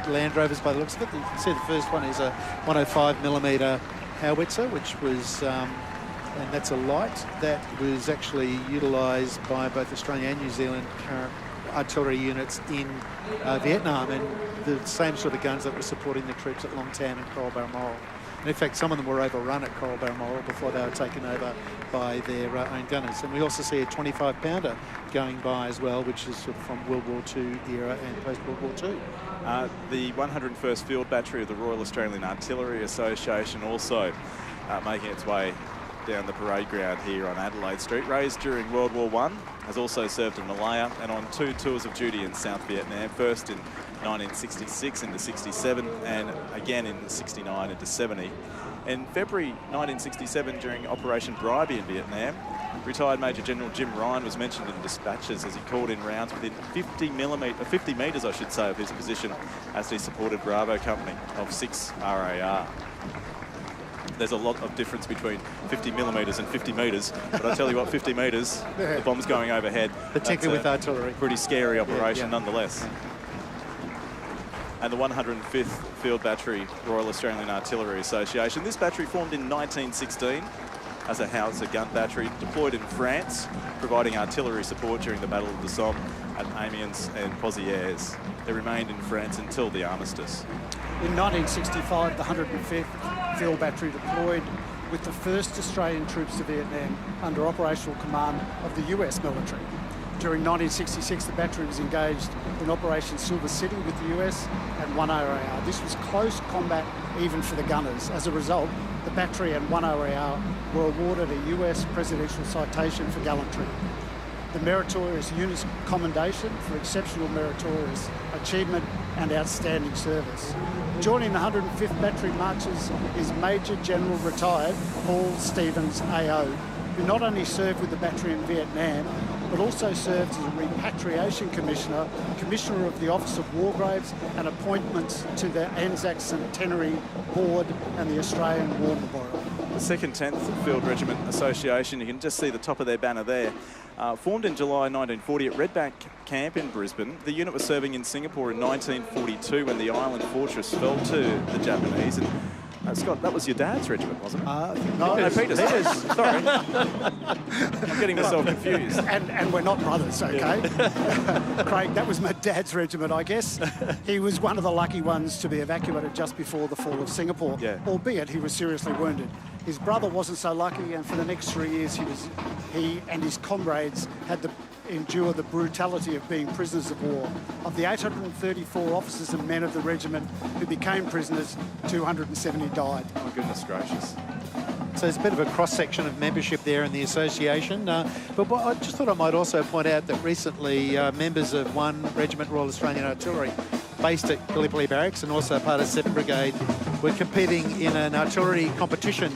Speaker 9: Land Rovers by the looks of it. You can see the first one is a 105mm howitzer, which was, and that's a light that was actually utilised by both Australian and New Zealand artillery units in Vietnam, and the same sort of guns that were supporting the troops at Long Tan and Coral Balmoral. And in fact, some of them were overrun at Coral Balmoral before they were taken over by their own gunners. And we also see a 25-pounder going by as well, which is sort of from World War II era and post-World War II.
Speaker 1: The 101st Field Battery of the Royal Australian Artillery Association also making its way down the parade ground here on Adelaide Street. Raised during World War I, has also served in Malaya and on 2 tours of duty in South Vietnam, first in 1966 into 67 and again in 69 into 70. In February 1967, during Operation Bribey in Vietnam, retired Major General Jim Ryan was mentioned in dispatches as he called in rounds within 50 metres, I should say, of his position as he supported Bravo Company of 6 RAR. There's a lot of difference between 50mm and 50 metres, but I tell you what, 50 metres, the bomb's going overhead.
Speaker 9: Particularly with artillery.
Speaker 1: Pretty scary operation nonetheless. And the 105th Field Battery, Royal Australian Artillery Association. This battery formed in 1916 as a howitzer gun battery, deployed in France, providing artillery support during the Battle of the Somme at Amiens and Pozières. They remained in France until the armistice.
Speaker 10: In 1965, the 105th Field Battery deployed with the first Australian troops to Vietnam under operational command of the US military. During 1966, the battery was engaged in Operation Silver City with the US and 1 RAR. This was close combat even for the gunners. As a result, the battery and 1 RAR were awarded a US presidential citation for gallantry. The Meritorious Units Commendation for exceptional meritorious achievement and outstanding service. Joining the 105th Battery marches is Major General Retired Paul Stevens AO, who not only served with the battery in Vietnam, but also served as a repatriation commissioner, commissioner of the Office of War Graves, and appointments to the Anzac Centenary Board and the Australian War Memorial.
Speaker 1: the 2nd 10th Field Regiment Association. You can just see the top of their banner there. Formed in July 1940 at Redback Camp in Brisbane. The unit was serving in Singapore in 1942 when the island fortress fell to the Japanese. And Scott, that was your dad's regiment, wasn't it?
Speaker 10: No,
Speaker 1: Peter's. Sorry. I'm getting myself confused.
Speaker 10: And we're not brothers, okay? Craig, that was my dad's regiment, I guess. He was one of the lucky ones to be evacuated just before the fall of Singapore, albeit he was seriously wounded. His brother wasn't so lucky, and for the next 3 years he and his comrades had to endure the brutality of being prisoners of war. Of the 834 officers and men of the regiment who became prisoners, 270 died.
Speaker 1: Oh, goodness gracious.
Speaker 11: So there's a bit of a cross-section of membership there in the association. But I just thought I might also point out that recently members of 1 Regiment Royal Australian Artillery based at Gallipoli Barracks and also part of 7th Brigade were competing in an artillery competition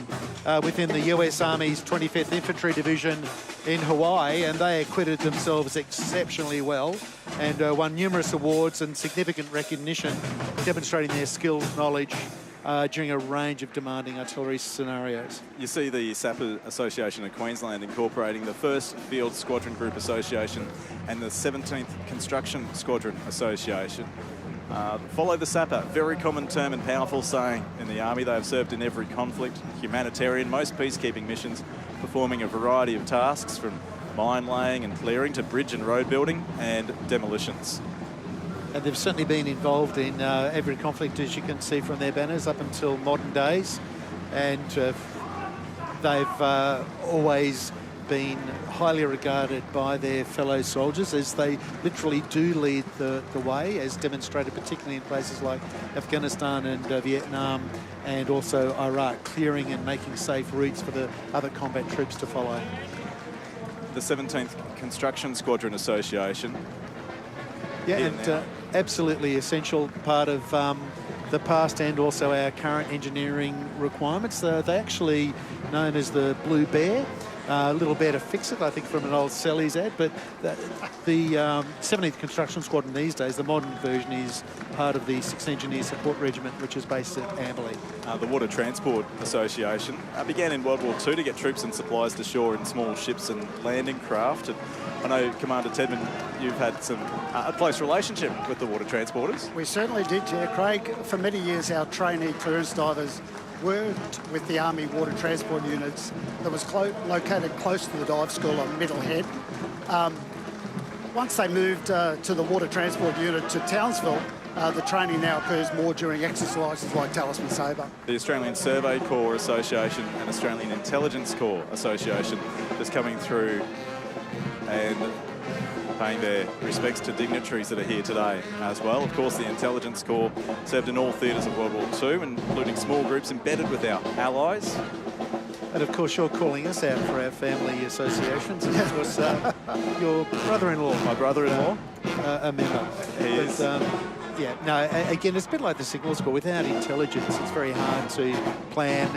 Speaker 11: within the US Army's 25th Infantry Division in Hawaii, and they acquitted themselves exceptionally well and won numerous awards and significant recognition, demonstrating their skills, knowledge during a range of demanding artillery scenarios.
Speaker 1: You see the Sappers Association of Queensland incorporating the 1st Field Squadron Group Association and the 17th Construction Squadron Association. Follow the sapper, very common term and powerful saying in the Army. They have served in every conflict, humanitarian, most peacekeeping missions, performing a variety of tasks from mine laying and clearing to bridge and road building and demolitions.
Speaker 11: And they've certainly been involved in every conflict, as you can see from their banners, up until modern days. And they've always been highly regarded by their fellow soldiers, as they literally do lead the way, as demonstrated particularly in places like Afghanistan and Vietnam, and also Iraq, clearing and making safe routes for the other combat troops to follow.
Speaker 1: The 17th Construction Squadron Association.
Speaker 11: Yeah, and absolutely essential part of the past and also our current engineering requirements. They're actually known as the Blue Bear. A little better fix it, I think, from an old Sally's ad, but the 17th Construction Squadron these days, the modern version, is part of the 6th Engineer Support Regiment, which is based at Amberley.
Speaker 1: The Water Transport Association began in World War II to get troops and supplies to shore in small ships and landing craft. And I know, Commander Tedman, you've had a close relationship with the water transporters.
Speaker 10: We certainly did, Craig. For many years, our trainee clearance divers worked with the Army water transport units that was located close to the dive school on Middle Head. Once they moved to the water transport unit to Townsville, the training now occurs more during exercises like Talisman Sabre.
Speaker 1: The Australian Survey Corps Association and Australian Intelligence Corps Association just coming through and paying their respects to dignitaries that are here today as well. Of course, the Intelligence Corps served in all theatres of World War II, including small groups embedded with our allies.
Speaker 11: And of course, you're calling us out for our family associations. And of course, your brother-in-law.
Speaker 1: My brother-in-law.
Speaker 11: A member.
Speaker 1: He is.
Speaker 11: Yeah, no, again, it's a bit like the Signals Corps. Without intelligence, it's very hard to plan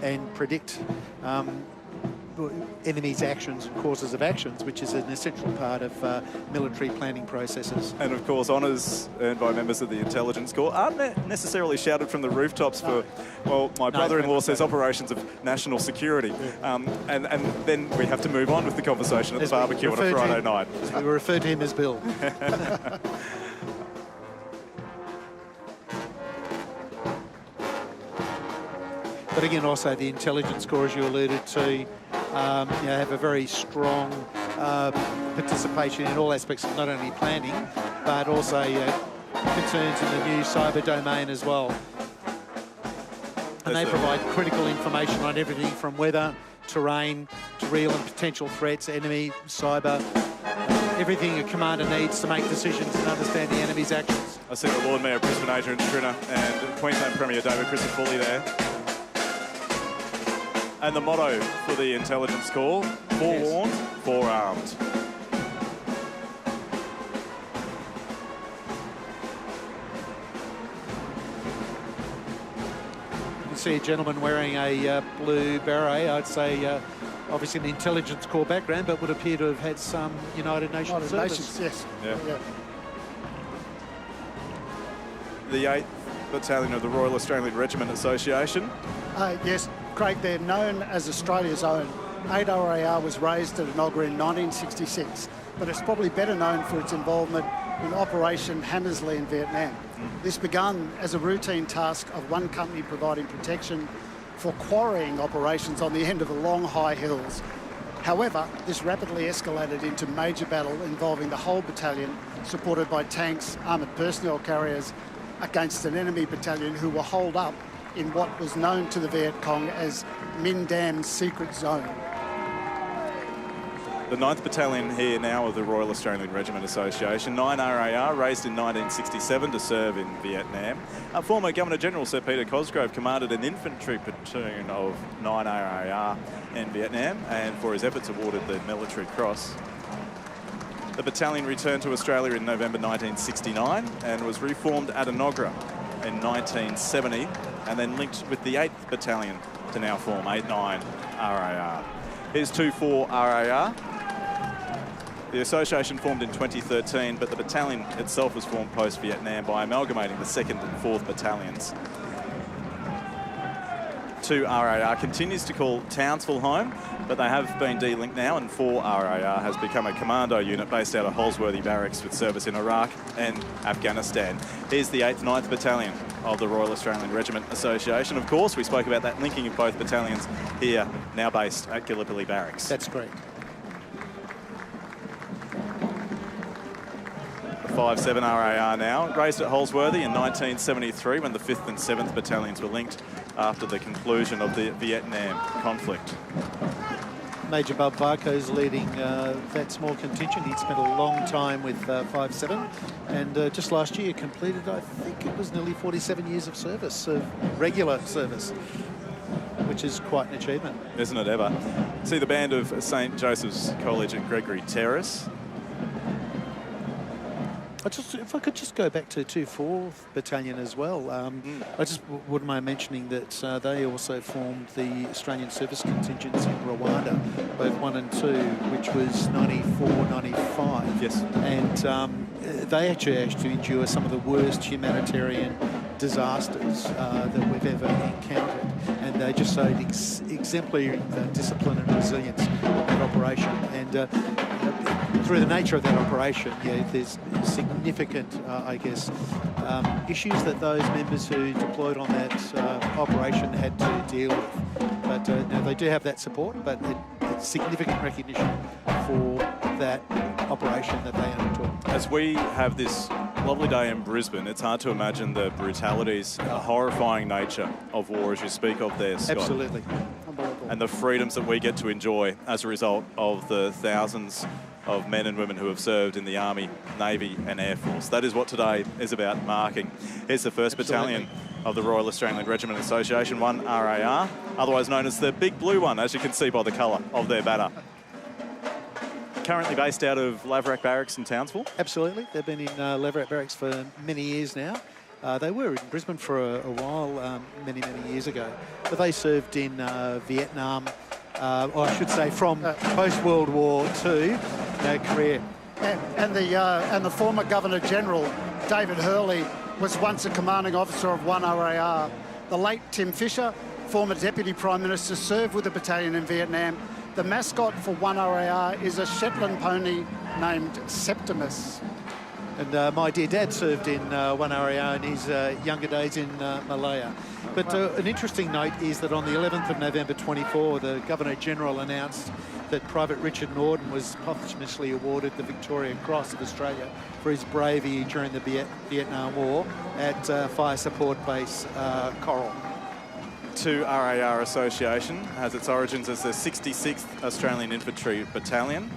Speaker 11: and predict enemies' actions and courses of actions, which is an essential part of military planning processes.
Speaker 1: And of course, honours earned by members of the Intelligence Corps aren't necessarily shouted from the rooftops for, well, my brother-in-law says operations of national security. And then we have to move on with the conversation at the barbecue on a Friday night.
Speaker 11: We refer to him as Bill. But again, also the Intelligence Corps, as you alluded to, have a very strong participation in all aspects of not only planning, but also concerns in the new cyber domain as well. And they provide critical information on everything from weather, terrain, to real and potential threats, enemy, cyber, everything a commander needs to make decisions and understand the enemy's actions.
Speaker 1: I see the Lord Mayor of Brisbane, Adrian Stringer, and Queensland Premier David Christopherly there. And the motto for the Intelligence Corps, forewarned, forearmed.
Speaker 11: You can see a gentleman wearing a blue beret. I'd say obviously an Intelligence Corps background, but would appear to have had some United Nations service.
Speaker 10: Yes.
Speaker 1: Yeah. The 8th Battalion of the Royal Australian Regiment Association.
Speaker 10: Yes. Craig, they're known as Australia's own. 8 RAR was raised at Enoggera in 1966, but it's probably better known for its involvement in Operation Hammersley in Vietnam. This began as a routine task of one company providing protection for quarrying operations on the end of the long, high hills. However, this rapidly escalated into major battle involving the whole battalion, supported by tanks, armoured personnel carriers, against an enemy battalion who were holed up in what was known to the Viet Cong as Minh Dam's secret zone.
Speaker 1: The 9th Battalion here now of the Royal Australian Regiment Association, 9 RAR, raised in 1967 to serve in Vietnam. Former Governor-General Sir Peter Cosgrove commanded an infantry platoon of 9 RAR in Vietnam and for his efforts awarded the Military Cross. The battalion returned to Australia in November 1969 and was reformed at Enoggera in 1970 and then linked with the 8th Battalion to now form 8-9 RAR. Here's 2-4 RAR. The association formed in 2013, but the battalion itself was formed post-Vietnam by amalgamating the 2nd and 4th battalions. 2 RAR continues to call Townsville home, but they have been de-linked now, and 4 RAR has become a commando unit based out of Holsworthy Barracks with service in Iraq and Afghanistan. Here's the 8th 9th Battalion of the Royal Australian Regiment Association. Of course, we spoke about that linking of both battalions here, now based at Gallipoli Barracks.
Speaker 11: That's correct.
Speaker 1: 5-7 RAR now, raised at Holsworthy in 1973 when the 5th and 7th Battalions were linked after the conclusion of the Vietnam conflict.
Speaker 11: Major Bob Varco's leading that small contingent. He'd spent a long time with 5-7 and just last year completed, I think it was nearly 47 years of service, regular service, which is quite an achievement.
Speaker 1: Isn't it ever? See the band of St Joseph's College at Gregory Terrace.
Speaker 11: If I could just go back to 2-4th Battalion as well, I just wouldn't mind mentioning that they also formed the Australian service contingents in Rwanda, both 1 and 2, which was 94, 95.
Speaker 1: Yes.
Speaker 11: And they actually had to endure some of the worst humanitarian disasters that we've ever encountered, and they just showed exemplary discipline and resilience in that operation. And through the nature of that operation, there's significant, issues that those members who deployed on that operation had to deal with. But now they do have that support, but it's significant recognition for that operation that they undertook.
Speaker 1: As we have this lovely day in Brisbane, it's hard to imagine the brutalities, the horrifying nature of war as you speak of there, Scott.
Speaker 11: Absolutely.
Speaker 1: And the freedoms that we get to enjoy as a result of the thousands of men and women who have served in the Army, Navy and Air Force. That is what today is about marking. Here's the 1st Battalion of the Royal Australian Regiment Association, 1 RAR, otherwise known as the Big Blue One, as you can see by the colour of their banner. Currently based out of Laverack Barracks in Townsville?
Speaker 11: Absolutely. They've been in Laverack Barracks for many years now. They were in Brisbane for a while, many years ago. But they served in Vietnam, or I should say from post-World War II career.
Speaker 10: And the former Governor-General, David Hurley, was once a commanding officer of 1 RAR. The late Tim Fisher, former Deputy Prime Minister, served with the battalion in Vietnam. The mascot for 1 RAR is a Shetland pony named Septimus.
Speaker 11: And my dear dad served in 1 RAR in his younger days in Malaya. But an interesting note is that on the 11th of November 24, the Governor-General announced that Private Richard Morton was posthumously awarded the Victoria Cross of Australia for his bravery during the Vietnam War at Fire Support Base Coral.
Speaker 1: 2 RAR Association has its origins as the 66th Australian Infantry Battalion.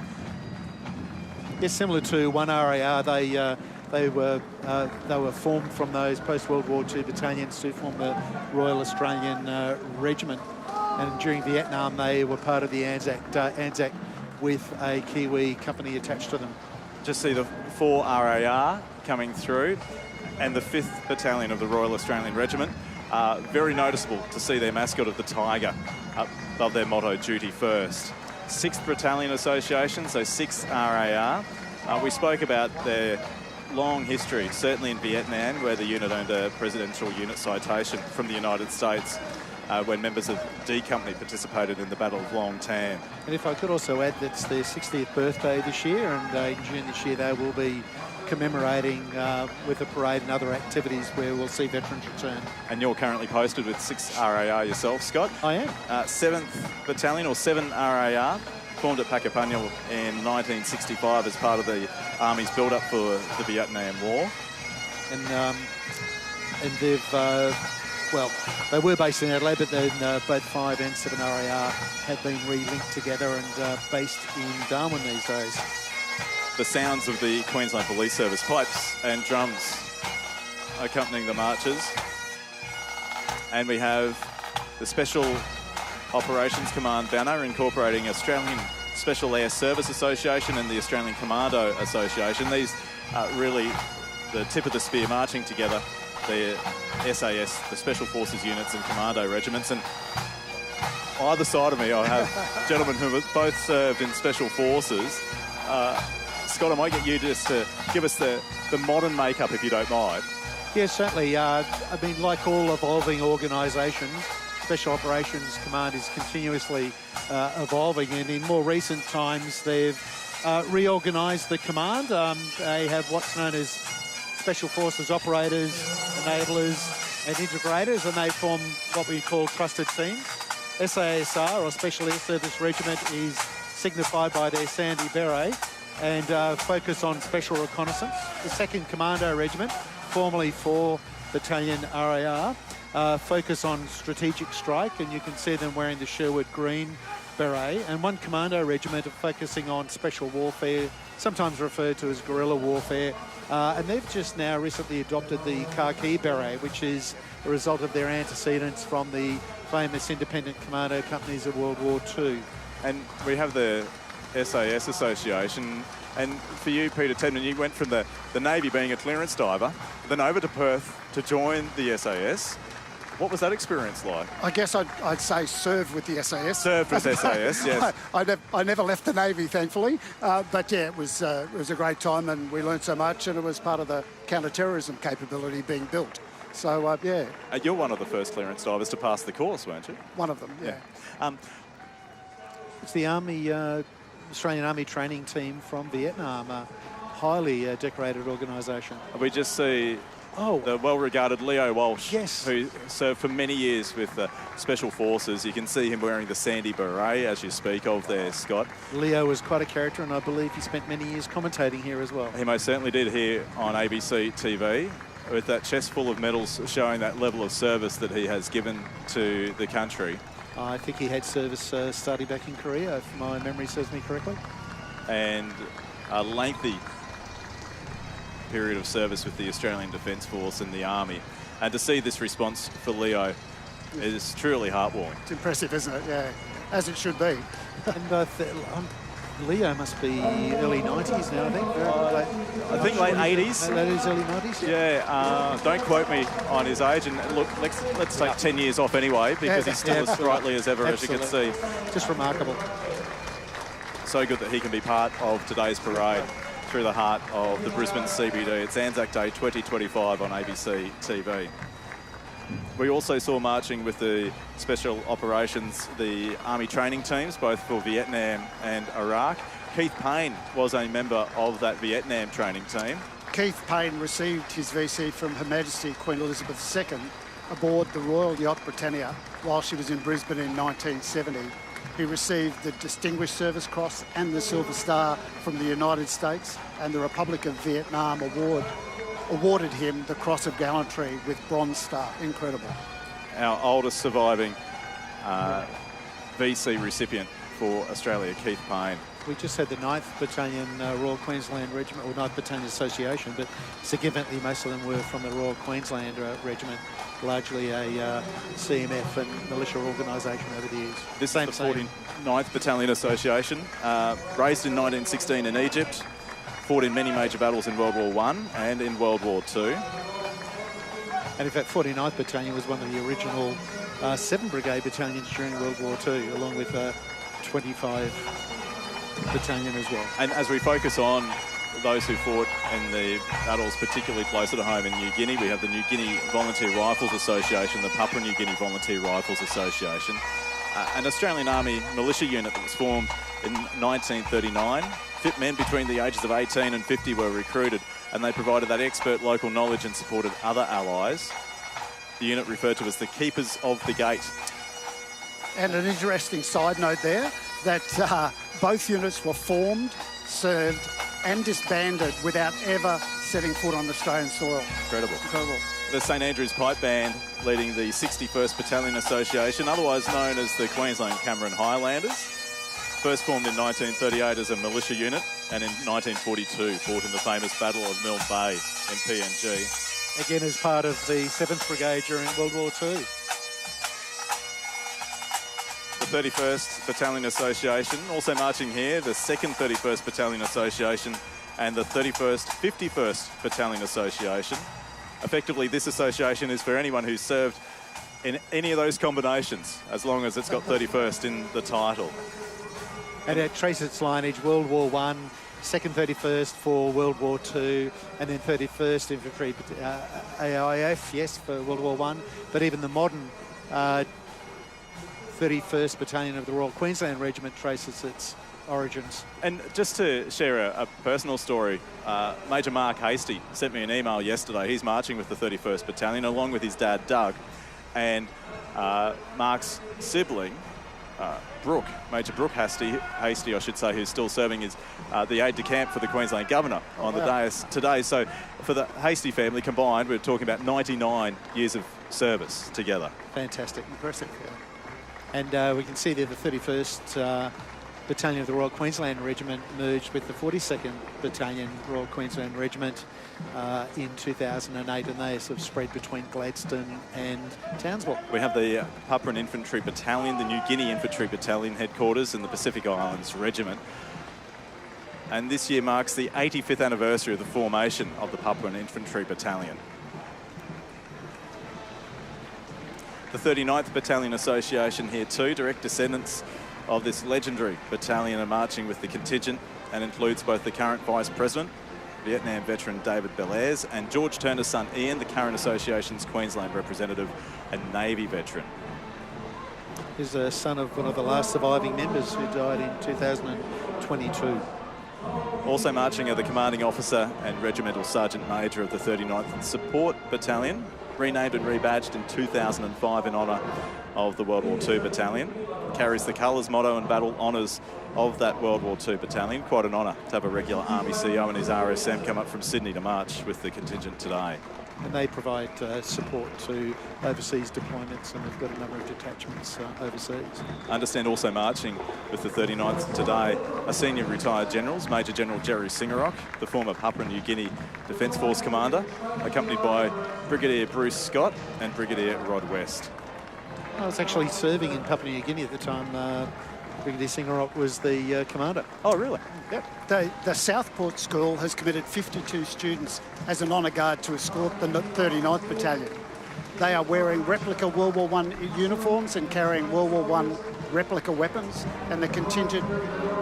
Speaker 11: Yes, similar to 1 RAR, they were formed from those post-World War II battalions to form the Royal Australian Regiment. And during Vietnam, they were part of the Anzac with a Kiwi company attached to them.
Speaker 1: Just see the 4 RAR coming through and the 5th Battalion of the Royal Australian Regiment. Very noticeable to see their mascot of the tiger up above their motto, duty first. 6th Battalion Association, so 6 RAR. We spoke about their long history, certainly in Vietnam, where the unit earned a Presidential Unit Citation from the United States. when members of D Company participated in the Battle of Long Tan.
Speaker 11: And if I could also add, that's their 60th birthday this year, and in June this year they will be commemorating with a parade and other activities where we'll see veterans return.
Speaker 1: And you're currently posted with 6 RAR yourself, Scott.
Speaker 11: I am.
Speaker 1: 7th Battalion, or 7 RAR, formed at Papua New Guinea in 1965 as part of the Army's build-up for the Vietnam War.
Speaker 11: And they've, well, they were based in Adelaide, but then both 5 and 7 RAR have been re-linked together and based in Darwin these days.
Speaker 1: The sounds of the Queensland Police Service pipes and drums accompanying the marches. And we have the Special Operations Command banner incorporating Australian Special Air Service Association and the Australian Commando Association. These are really the tip of the spear marching together, the SAS, the Special Forces units and Commando regiments. And either side of me, I have gentlemen who have both served in Special Forces. Scott, I might get you just to give us the modern makeup, if you don't mind.
Speaker 11: Yes, certainly. I mean, like all evolving organisations, Special Operations Command is continuously evolving, and in more recent times they've reorganised the command. They have what's known as Special Forces operators, enablers and integrators, and they form what we call trusted teams. SASR, or Special Air Service Regiment, is signified by their sandy beret and focus on special reconnaissance. The 2nd Commando Regiment, formerly 4 Battalion RAR, focus on strategic strike, and you can see them wearing the Sherwood green beret, and 1 Commando Regiment are focusing on special warfare, sometimes referred to as guerrilla warfare, and they've just now recently adopted the khaki beret, which is a result of their antecedents from the famous independent commando companies of World War II.
Speaker 1: And we have the SAS Association, and for you, Peter Tedman, you went from the Navy being a clearance diver, then over to Perth to join the SAS. What was that experience like?
Speaker 10: I guess I'd say serve with the SAS.
Speaker 1: Serve with SAS, yes.
Speaker 10: I never left the Navy, thankfully, but yeah, it was a great time, and we learned so much, and it was part of the counter-terrorism capability being built. So, yeah.
Speaker 1: You're one of the first clearance divers to pass the course, weren't you?
Speaker 10: One of them, yeah.
Speaker 11: It's the Australian Army training team from Vietnam, a highly decorated organisation.
Speaker 1: We just see the well-regarded Leo Walsh, who served for many years with the Special Forces. You can see him wearing the sandy beret, as you speak of there, Scott.
Speaker 11: Leo was quite a character, and I believe he spent many years commentating here as well.
Speaker 1: He most certainly did here on ABC TV, with that chest full of medals showing that level of service that he has given to the country.
Speaker 11: I think he had service study back in Korea, if my memory serves me correctly.
Speaker 1: And a lengthy period of service with the Australian Defence Force and the Army. And to see this response for Leo is truly heartwarming.
Speaker 10: It's impressive, isn't it? Yeah, as it should be.
Speaker 11: And Leo must be early 90s now, I think.
Speaker 1: I think late 80s.
Speaker 11: That is early 90s?
Speaker 1: Yeah, don't quote me on his age. And look, let's take 10 years off anyway, because he's still as sprightly as ever, as you can see.
Speaker 11: Just remarkable.
Speaker 1: So good that he can be part of today's parade through the heart of the Brisbane CBD. It's Anzac Day 2025 on ABC TV. We also saw marching with the Special Operations, the Army training teams, both for Vietnam and Iraq. Keith Payne was a member of that Vietnam training team.
Speaker 10: Keith Payne received his VC from Her Majesty Queen Elizabeth II aboard the Royal Yacht Britannia while she was in Brisbane in 1970. He received the Distinguished Service Cross and the Silver Star from the United States, and the Republic of Vietnam awarded him the Cross of Gallantry with Bronze Star. Incredible.
Speaker 1: Our oldest surviving VC recipient for Australia, Keith Payne.
Speaker 11: We just had the 9th Battalion Royal Queensland Regiment, or 9th Battalion Association, but significantly most of them were from the Royal Queensland Regiment, largely a CMF and militia organisation over the years.
Speaker 1: This is the 49th Battalion Association, raised in 1916 in Egypt, fought in many major battles in World War I and in World War II.
Speaker 11: And in fact, 49th Battalion was one of the original 7 Brigade battalions during World War II, along with 25 Battalion as well.
Speaker 1: And as we focus on those who fought in the battles particularly closer to home in New Guinea. We have the New Guinea Volunteer Rifles Association, the Papua New Guinea Volunteer Rifles Association, an Australian Army militia unit that was formed in 1939. Fit men between the ages of 18 and 50 were recruited, and they provided that expert local knowledge and supported other allies. The unit referred to as the Keepers of the Gate.
Speaker 10: And an interesting side note there, that both units were formed, served and disbanded without ever setting foot on Australian soil.
Speaker 1: Incredible.
Speaker 10: Incredible.
Speaker 1: The St Andrews Pipe Band leading the 61st Battalion Association, otherwise known as the Queensland Cameron Highlanders. First formed in 1938 as a militia unit, and in 1942 fought in the famous Battle of Milne Bay in PNG.
Speaker 11: Again, as part of the 7th Brigade during World War II.
Speaker 1: The 31st Battalion Association, also marching here, the 2nd 31st Battalion Association and the 31st 51st Battalion Association. Effectively, this association is for anyone who's served in any of those combinations, as long as it's got 31st in the title.
Speaker 11: And it traces its lineage, World War I, 2nd 31st for World War II, and then 31st Infantry, AIF, yes, for World War I, but even the modern 31st Battalion of the Royal Queensland Regiment traces its origins.
Speaker 1: And just to share a personal story, Major Mark Hasty sent me an email yesterday. He's marching with the 31st Battalion along with his dad, Doug, and Mark's sibling, Brooke, Major Brooke Hasty, I should say, who's still serving as the aide-de-camp for the Queensland Governor on the dais today. So for the Hasty family combined, we're talking about 99 years of service together.
Speaker 11: Fantastic, impressive. And we can see there the 31st Battalion of the Royal Queensland Regiment merged with the 42nd Battalion Royal Queensland Regiment in 2008, and they sort of spread between Gladstone and Townsville.
Speaker 1: We have the Papua Infantry Battalion, the New Guinea Infantry Battalion headquarters in the Pacific Islands Regiment. And this year marks the 85th anniversary of the formation of the Papua Infantry Battalion. The 39th Battalion Association here too, direct descendants of this legendary battalion, are marching with the contingent, and includes both the current Vice President, Vietnam veteran David Belair's, and George Turner's son Ian, the current association's Queensland representative and Navy veteran.
Speaker 11: He's a son of one of the last surviving members who died in 2022.
Speaker 1: Also marching are the commanding officer and regimental sergeant major of the 39th Support Battalion, renamed and rebadged in 2005 in honour of the World War II Battalion. Carries the colours, motto and battle honours of that World War II Battalion. Quite an honour to have a regular Army CO and his RSM come up from Sydney to march with the contingent today.
Speaker 11: And they provide support to overseas deployments, and we've got a number of detachments overseas.
Speaker 1: I understand also marching with the 39th today are senior retired generals, Major General Jerry Singarock, the former Papua New Guinea Defence Force Commander, accompanied by Brigadier Bruce Scott and Brigadier Rod West.
Speaker 11: I was actually serving in Papua New Guinea at the time. Brigadier Singarock was the commander.
Speaker 1: Oh, really?
Speaker 10: Yep. The Southport School has committed 52 students as an honour guard to escort the 39th Battalion. They are wearing replica World War I uniforms and carrying World War I replica weapons, and the contingent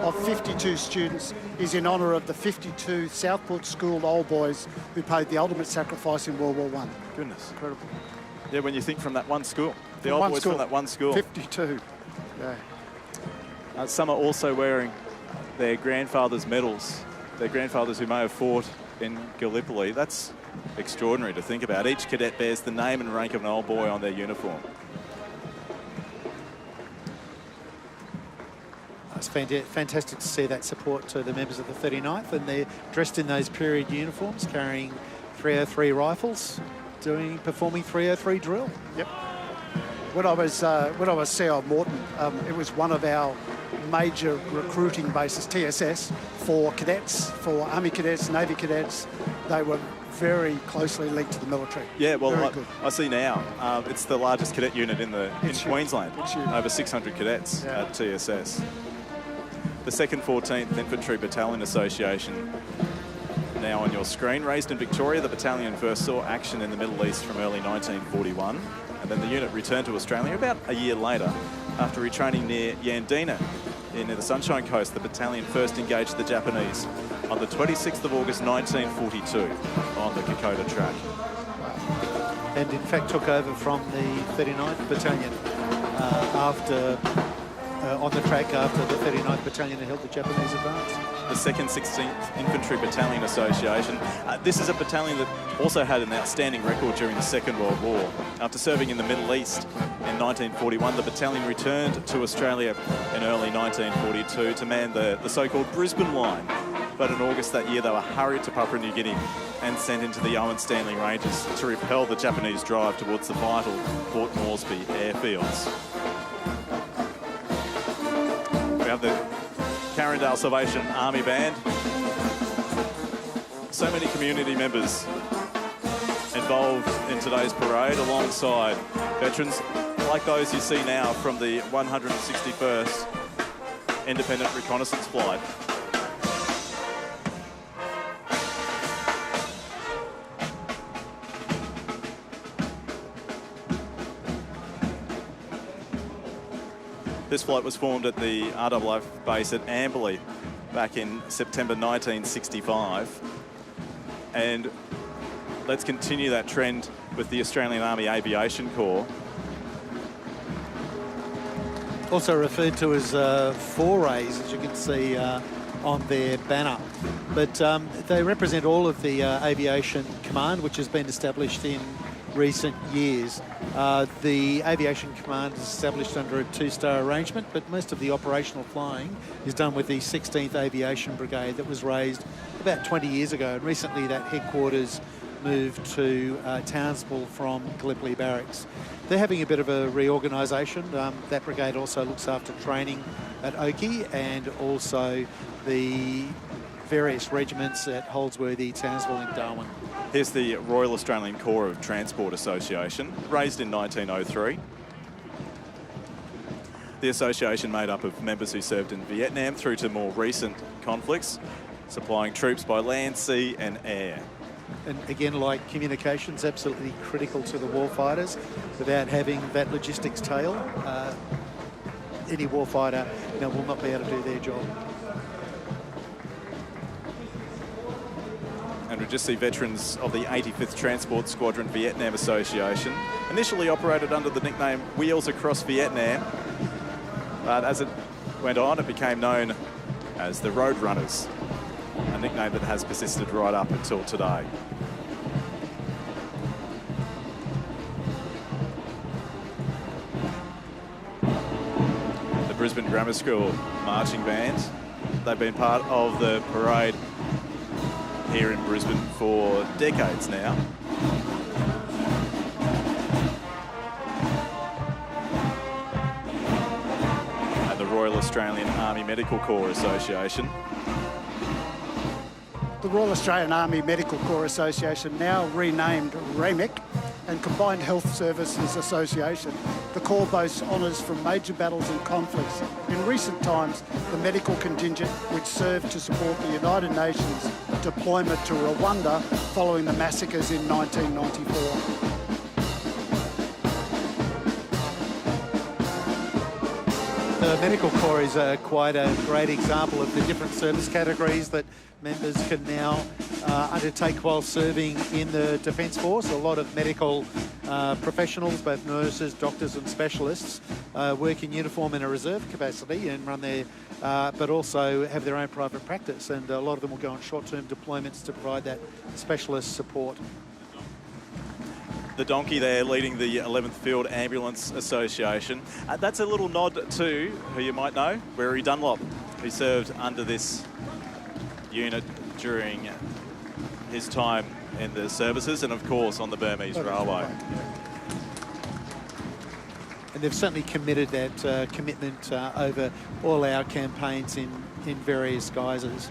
Speaker 10: of 52 students is in honour of the 52 Southport School old boys who paid the ultimate sacrifice in World War I.
Speaker 1: Goodness.
Speaker 10: Incredible.
Speaker 1: Yeah, when you think from that one school. The old boys from that one school.
Speaker 10: 52. Yeah.
Speaker 1: Some are also wearing their grandfather's medals, their grandfathers who may have fought in Gallipoli. That's extraordinary to think about. Each cadet bears the name and rank of an old boy on their uniform.
Speaker 11: It's fantastic to see that support to the members of the 39th, and they're dressed in those period uniforms, carrying 303 rifles, performing 303 drill.
Speaker 10: Yep. When I was CO Morton, it was one of our major recruiting bases, TSS, for cadets, for Army cadets, Navy cadets. They were very closely linked to the military.
Speaker 1: Yeah, well, I see now it's the largest cadet unit in Queensland.
Speaker 10: It's huge.
Speaker 1: Over 600 cadets at TSS. The 2nd 14th Infantry Battalion Association now on your screen. Raised in Victoria, the battalion first saw action in the Middle East from early 1941, and then the unit returned to Australia about a year later after retraining near Yandina in the Sunshine Coast, the battalion first engaged the Japanese on the 26th of August 1942 on the Kokoda track.
Speaker 11: And in fact took over from the 39th Battalion on the track after the 39th Battalion had held the Japanese advance.
Speaker 1: The 2nd 16th Infantry Battalion Association. This is a battalion that also had an outstanding record during the Second World War. After serving in the Middle East in 1941, the battalion returned to Australia in early 1942 to man the so-called Brisbane line. But in August that year, they were hurried to Papua New Guinea and sent into the Owen Stanley Ranges to repel the Japanese drive towards the vital Port Moresby airfields. We have the Carindale Salvation Army Band. So many community members involved in today's parade alongside veterans like those you see now from the 161st Independent Reconnaissance Flight. This flight was formed at the RAAF base at Amberley back in September 1965. And let's continue that trend with the Australian Army Aviation Corps.
Speaker 11: Also referred to as forays, as you can see on their banner. But they represent all of the Aviation Command, which has been established in recent years. The Aviation Command is established under a two-star arrangement, but most of the operational flying is done with the 16th Aviation Brigade that was raised about 20 years ago. And recently that headquarters moved to Townsville from Gallipoli Barracks. They're having a bit of a reorganisation. That brigade also looks after training at Oki and also the various regiments at Holdsworthy, Townsville and Darwin.
Speaker 1: Here's the Royal Australian Corps of Transport Association, raised in 1903. The association made up of members who served in Vietnam through to more recent conflicts, supplying troops by land, sea and air.
Speaker 11: And again, like communications, absolutely critical to the warfighters. Without having that logistics tail, any warfighter will not be able to do their job.
Speaker 1: And we just see veterans of the 85th Transport Squadron Vietnam Association, initially operated under the nickname Wheels Across Vietnam, but as it went on, it became known as the Road Runners, a nickname that has persisted right up until today. The Brisbane Grammar School Marching Band, they've been part of the parade here in Brisbane for decades now. And the Royal Australian Army Medical Corps Association.
Speaker 10: The Royal Australian Army Medical Corps Association, now renamed RAMEC, and Combined Health Services Association. The Corps boasts honours from major battles and conflicts. In recent times, the medical contingent, which served to support the United Nations deployment to Rwanda following the massacres in 1994.
Speaker 11: The Medical Corps is quite a great example of the different service categories that members can now undertake while serving in the Defence Force. A lot of medical professionals, both nurses, doctors and specialists, work in uniform in a reserve capacity and run their, but also have their own private practice. And a lot of them will go on short-term deployments to provide that specialist support.
Speaker 1: The donkey there leading the 11th Field Ambulance Association. That's a little nod to who you might know, Weary Dunlop, who served under this unit during his time in the services and of course on the Burmese Railway.
Speaker 11: And they've certainly committed that commitment over all our campaigns in various guises.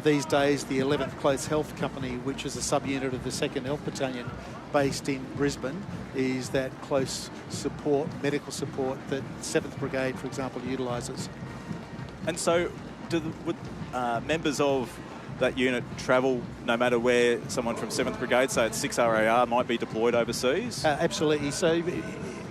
Speaker 11: These days, the 11th Close Health Company, which is a subunit of the 2nd Health Battalion based in Brisbane, is that close support, medical support that 7th Brigade, for example, utilises.
Speaker 1: And so would members of that unit travel no matter where someone from 7th Brigade, say it's 6 RAR, might be deployed overseas?
Speaker 11: Absolutely. So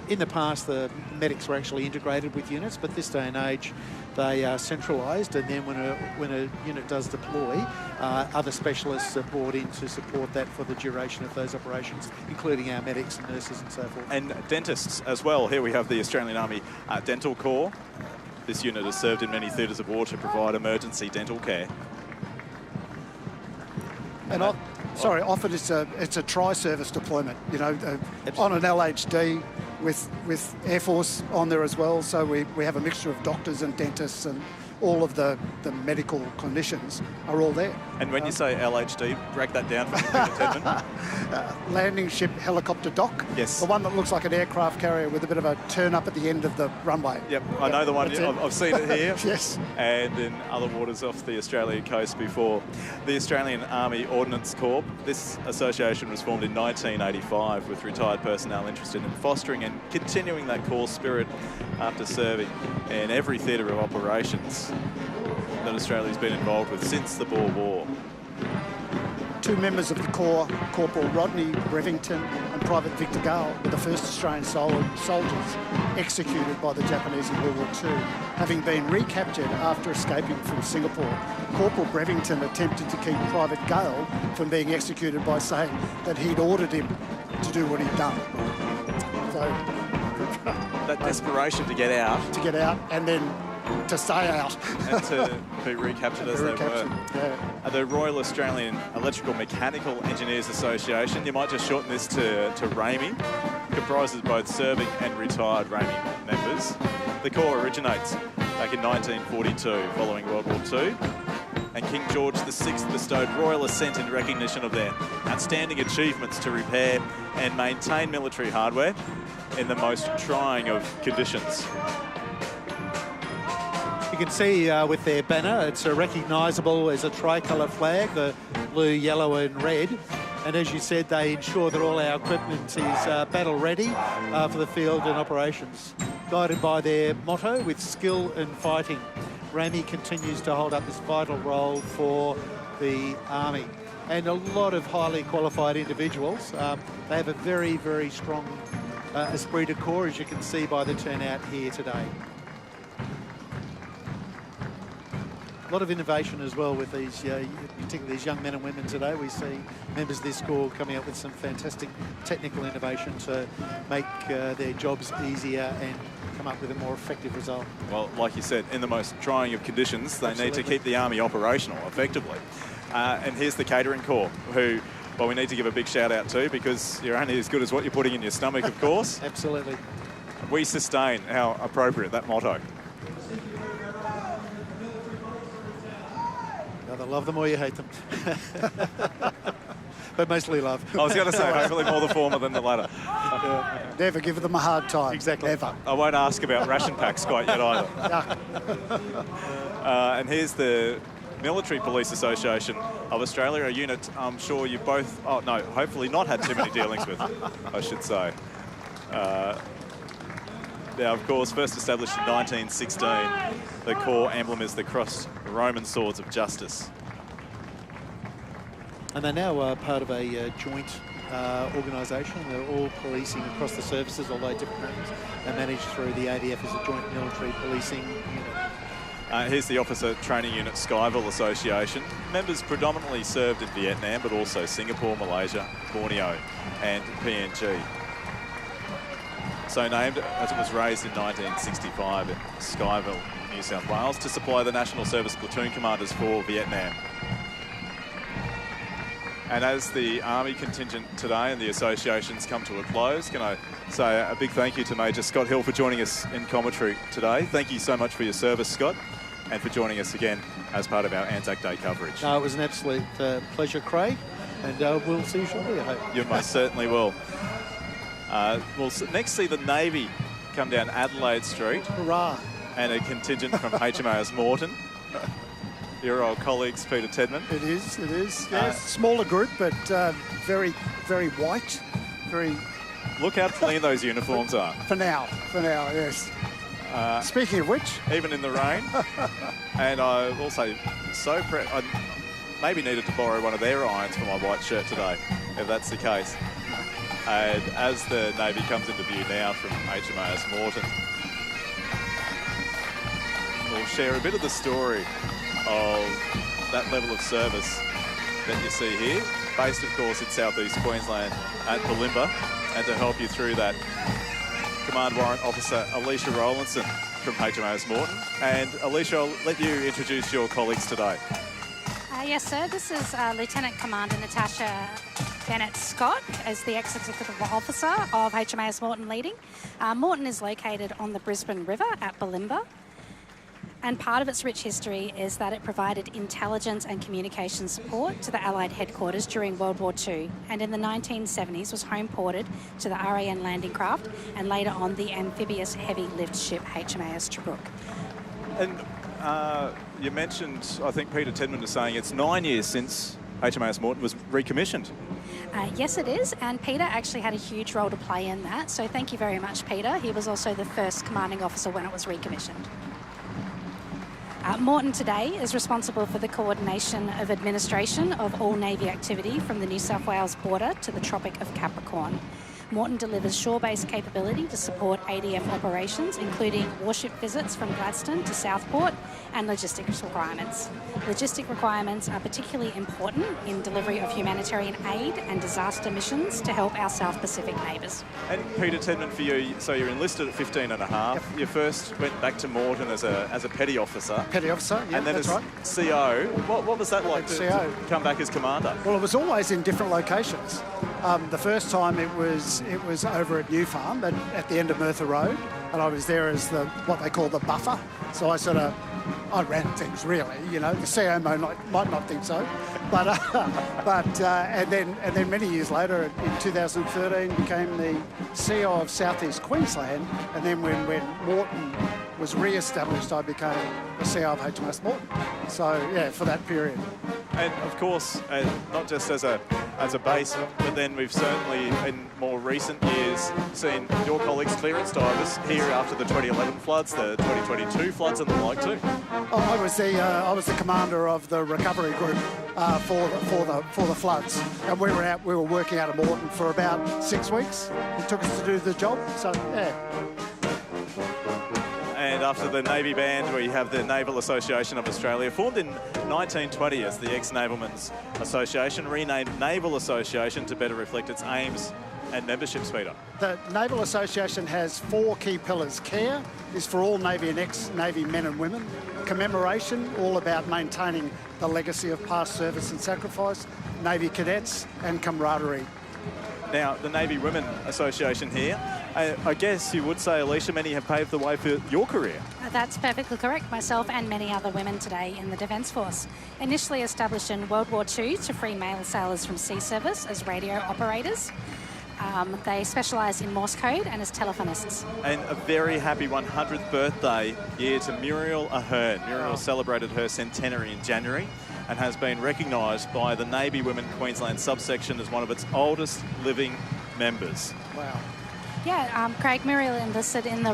Speaker 11: in the past, the medics were actually integrated with units, but this day and age, they are centralised, and then when a unit does deploy, other specialists are brought in to support that for the duration of those operations, including our medics and nurses and so forth.
Speaker 1: And dentists as well. Here we have the Australian Army Dental Corps. This unit has served in many theatres of war to provide emergency dental care.
Speaker 10: And often it's a tri-service deployment, you know, on an LHD with Air Force on there as well. So we have a mixture of doctors and dentists, and all of the medical clinicians are all there.
Speaker 1: And when you say LHD, break that down for me, Peter Tedman.
Speaker 10: Landing ship helicopter dock.
Speaker 1: Yes.
Speaker 10: The one that looks like an aircraft carrier with a bit of a turn up at the end of the runway.
Speaker 1: Yep, I know the one. I've seen it here.
Speaker 10: Yes.
Speaker 1: And in other waters off the Australian coast before. The Australian Army Ordnance Corps. This association was formed in 1985 with retired personnel interested in fostering and continuing that Corps spirit after serving in every theatre of operations that Australia's been involved with since the Boer War.
Speaker 10: Two members of the Corps, Corporal Rodney Brevington and Private Victor Gale, were the first Australian soldiers executed by the Japanese in World War II, having been recaptured after escaping from Singapore. Corporal Brevington attempted to keep Private Gale from being executed by saying that he'd ordered him to do what he'd done. So
Speaker 1: that desperation to get out.
Speaker 10: And then to stay out.
Speaker 1: And to be recaptured as they were.
Speaker 10: Yeah.
Speaker 1: The Royal Australian Electrical Mechanical Engineers Association, you might just shorten this to RAME, comprises both serving and retired RAME members. The Corps originates back in 1942 following World War II, and King George VI bestowed royal assent in recognition of their outstanding achievements to repair and maintain military hardware in the most trying of conditions.
Speaker 11: You can see with their banner, it's recognisable as a tricolour flag, the blue, yellow and red. And as you said, they ensure that all our equipment is battle ready for the field and operations. Guided by their motto, with skill and fighting, RAME continues to hold up this vital role for the Army. And a lot of highly qualified individuals. They have a very, very strong esprit de corps, as you can see by the turnout here today. A lot of innovation as well with these, particularly these young men and women today. We see members of this corps coming up with some fantastic technical innovation to make their jobs easier and come up with a more effective result.
Speaker 1: Well, like you said, in the most trying of conditions, they need to keep the Army operational effectively. And here's the Catering Corps, who, well, we need to give a big shout out to, because you're only as good as what you're putting in your stomach, of course.
Speaker 11: Absolutely.
Speaker 1: We sustain, how appropriate that motto.
Speaker 11: Either love them or you hate them. But mostly love.
Speaker 1: I was going to say, hopefully more the former than the latter.
Speaker 10: Never give them a hard time.
Speaker 11: Exactly.
Speaker 10: Ever.
Speaker 1: I won't ask about ration packs quite yet either. And here's the Military Police Association of Australia, a unit I'm sure you both, hopefully not had too many dealings with, I should say. Now, of course, first established in 1916, the Corps emblem is the crossed Roman swords of justice.
Speaker 11: And they're now part of a joint organisation. They're all policing across the services, although different names. They're managed through the ADF as a joint military policing unit.
Speaker 1: Here's the Officer Training Unit Skyville Association. Members predominantly served in Vietnam, but also Singapore, Malaysia, Borneo and PNG. So named as it was raised in 1965 in Skyville, New South Wales, to supply the National Service Platoon Commanders for Vietnam. And as the Army contingent today and the associations come to a close, can I say a big thank you to Major Scott Hill for joining us in commentary today. Thank you so much for your service, Scott, and for joining us again as part of our Anzac Day coverage.
Speaker 11: No, it was an absolute pleasure, Craig, and we'll see you shortly, I hope.
Speaker 1: You most certainly will. We'll next see the Navy come down Adelaide Street.
Speaker 10: Hurrah.
Speaker 1: And a contingent from HMAS Morton. Your old colleagues, Peter Tedman.
Speaker 10: It is. Yes. Smaller group, but very, very white. Very.
Speaker 1: Look how clean those uniforms are.
Speaker 10: For now, yes. Speaking of which.
Speaker 1: Even in the rain. And I will say, maybe needed to borrow one of their irons for my white shirt today, if that's the case. And as the Navy comes into view now from HMAS Morton, we'll share a bit of the story of that level of service that you see here, based, of course, in southeast Queensland at Bulimba. And to help you through that, Command Warrant Officer Alicia Rowlandson from HMAS Morton. And Alicia, I'll let you introduce your colleagues today.
Speaker 12: Yes, sir. This is Lieutenant Commander Natasha Bennett Scott as the Ex-Executive Officer of HMAS Morton leading. Morton is located on the Brisbane River at Bulimba. And part of its rich history is that it provided intelligence and communication support to the Allied headquarters during World War II, and in the 1970s was home ported to the RAN landing craft and later on the amphibious heavy lift ship HMAS Tobruk.
Speaker 1: And you mentioned, I think Peter Tedman was saying it's 9 years since HMAS Morton was recommissioned.
Speaker 12: Yes, it is, and Peter actually had a huge role to play in that, so thank you very much, Peter. He was also the first commanding officer when it was recommissioned. Morton today is responsible for the coordination of administration of all Navy activity from the New South Wales border to the Tropic of Capricorn. Morton delivers shore-based capability to support ADF operations, including warship visits from Gladstone to Southport and logistics requirements. Logistic requirements are particularly important in delivery of humanitarian aid and disaster missions to help our South Pacific neighbours.
Speaker 1: And Peter Tedman, for you, so you're enlisted at 15 and a half. Yep. You first went back to Morton as a petty officer.
Speaker 10: Petty officer, yeah,
Speaker 1: and then
Speaker 10: that's
Speaker 1: as
Speaker 10: right.
Speaker 1: CO. What was that like to come back as commander?
Speaker 10: Well, it was always in different locations. The first time it was over at New Farm at the end of Merthyr Road, and I was there as what they call the buffer. So I ran things really, you know. The CO might not think so, but and then many years later, in 2013, became the CO of Southeast Queensland, and then when Morton was re-established, I became the CO of HMAS Morton. So yeah, for that period.
Speaker 1: And of course, not just as a base, but then we've certainly in more recent years seen your colleagues, clearance divers, here after the 2011 floods, the 2022 floods, and the like too.
Speaker 10: I was the commander of the recovery group for the floods, and we were working out of Morton for about 6 weeks. It took us to do the job, so yeah.
Speaker 1: And after the Navy band, we have the Naval Association of Australia, formed in 1920 as the Ex-Navalmen's Association, renamed Naval Association to better reflect its aims and membership, Peter.
Speaker 10: The Naval Association has 4 key pillars. Care is for all Navy and ex-Navy men and women. Commemoration, all about maintaining the legacy of past service and sacrifice. Navy cadets, and camaraderie.
Speaker 1: Now, the Navy Women Association here, I guess you would say, Alicia, many have paved the way for your career.
Speaker 12: That's perfectly correct. Myself and many other women today in the Defence Force. Initially established in World War II to free male sailors from sea service as radio operators. They specialise in Morse code and as telephonists.
Speaker 1: And a very happy 100th birthday year to Muriel Ahern. Muriel celebrated her centenary in January and has been recognised by the Navy Women Queensland subsection as one of its oldest living members.
Speaker 10: Wow.
Speaker 12: Yeah, Craig, Muriel enlisted in the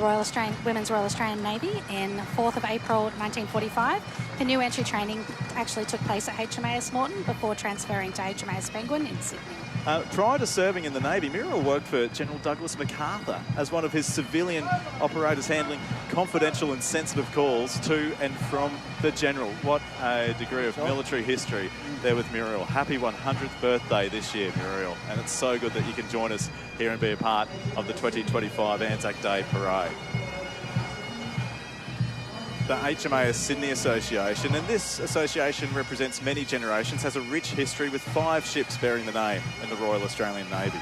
Speaker 12: Women's Royal Australian Navy in 4th of April 1945. Her new entry training actually took place at HMAS Morton before transferring to HMAS Penguin in Sydney.
Speaker 1: Prior to serving in the Navy, Muriel worked for General Douglas MacArthur as one of his civilian operators handling confidential and sensitive calls to and from the General. What a degree of military history there with Muriel. Happy 100th birthday this year, Muriel. And it's so good that you can join us here and be a part of the 2025 Anzac Day Parade. The HMAS Sydney Association, and this association represents many generations, has a rich history with 5 ships bearing the name in the Royal Australian Navy.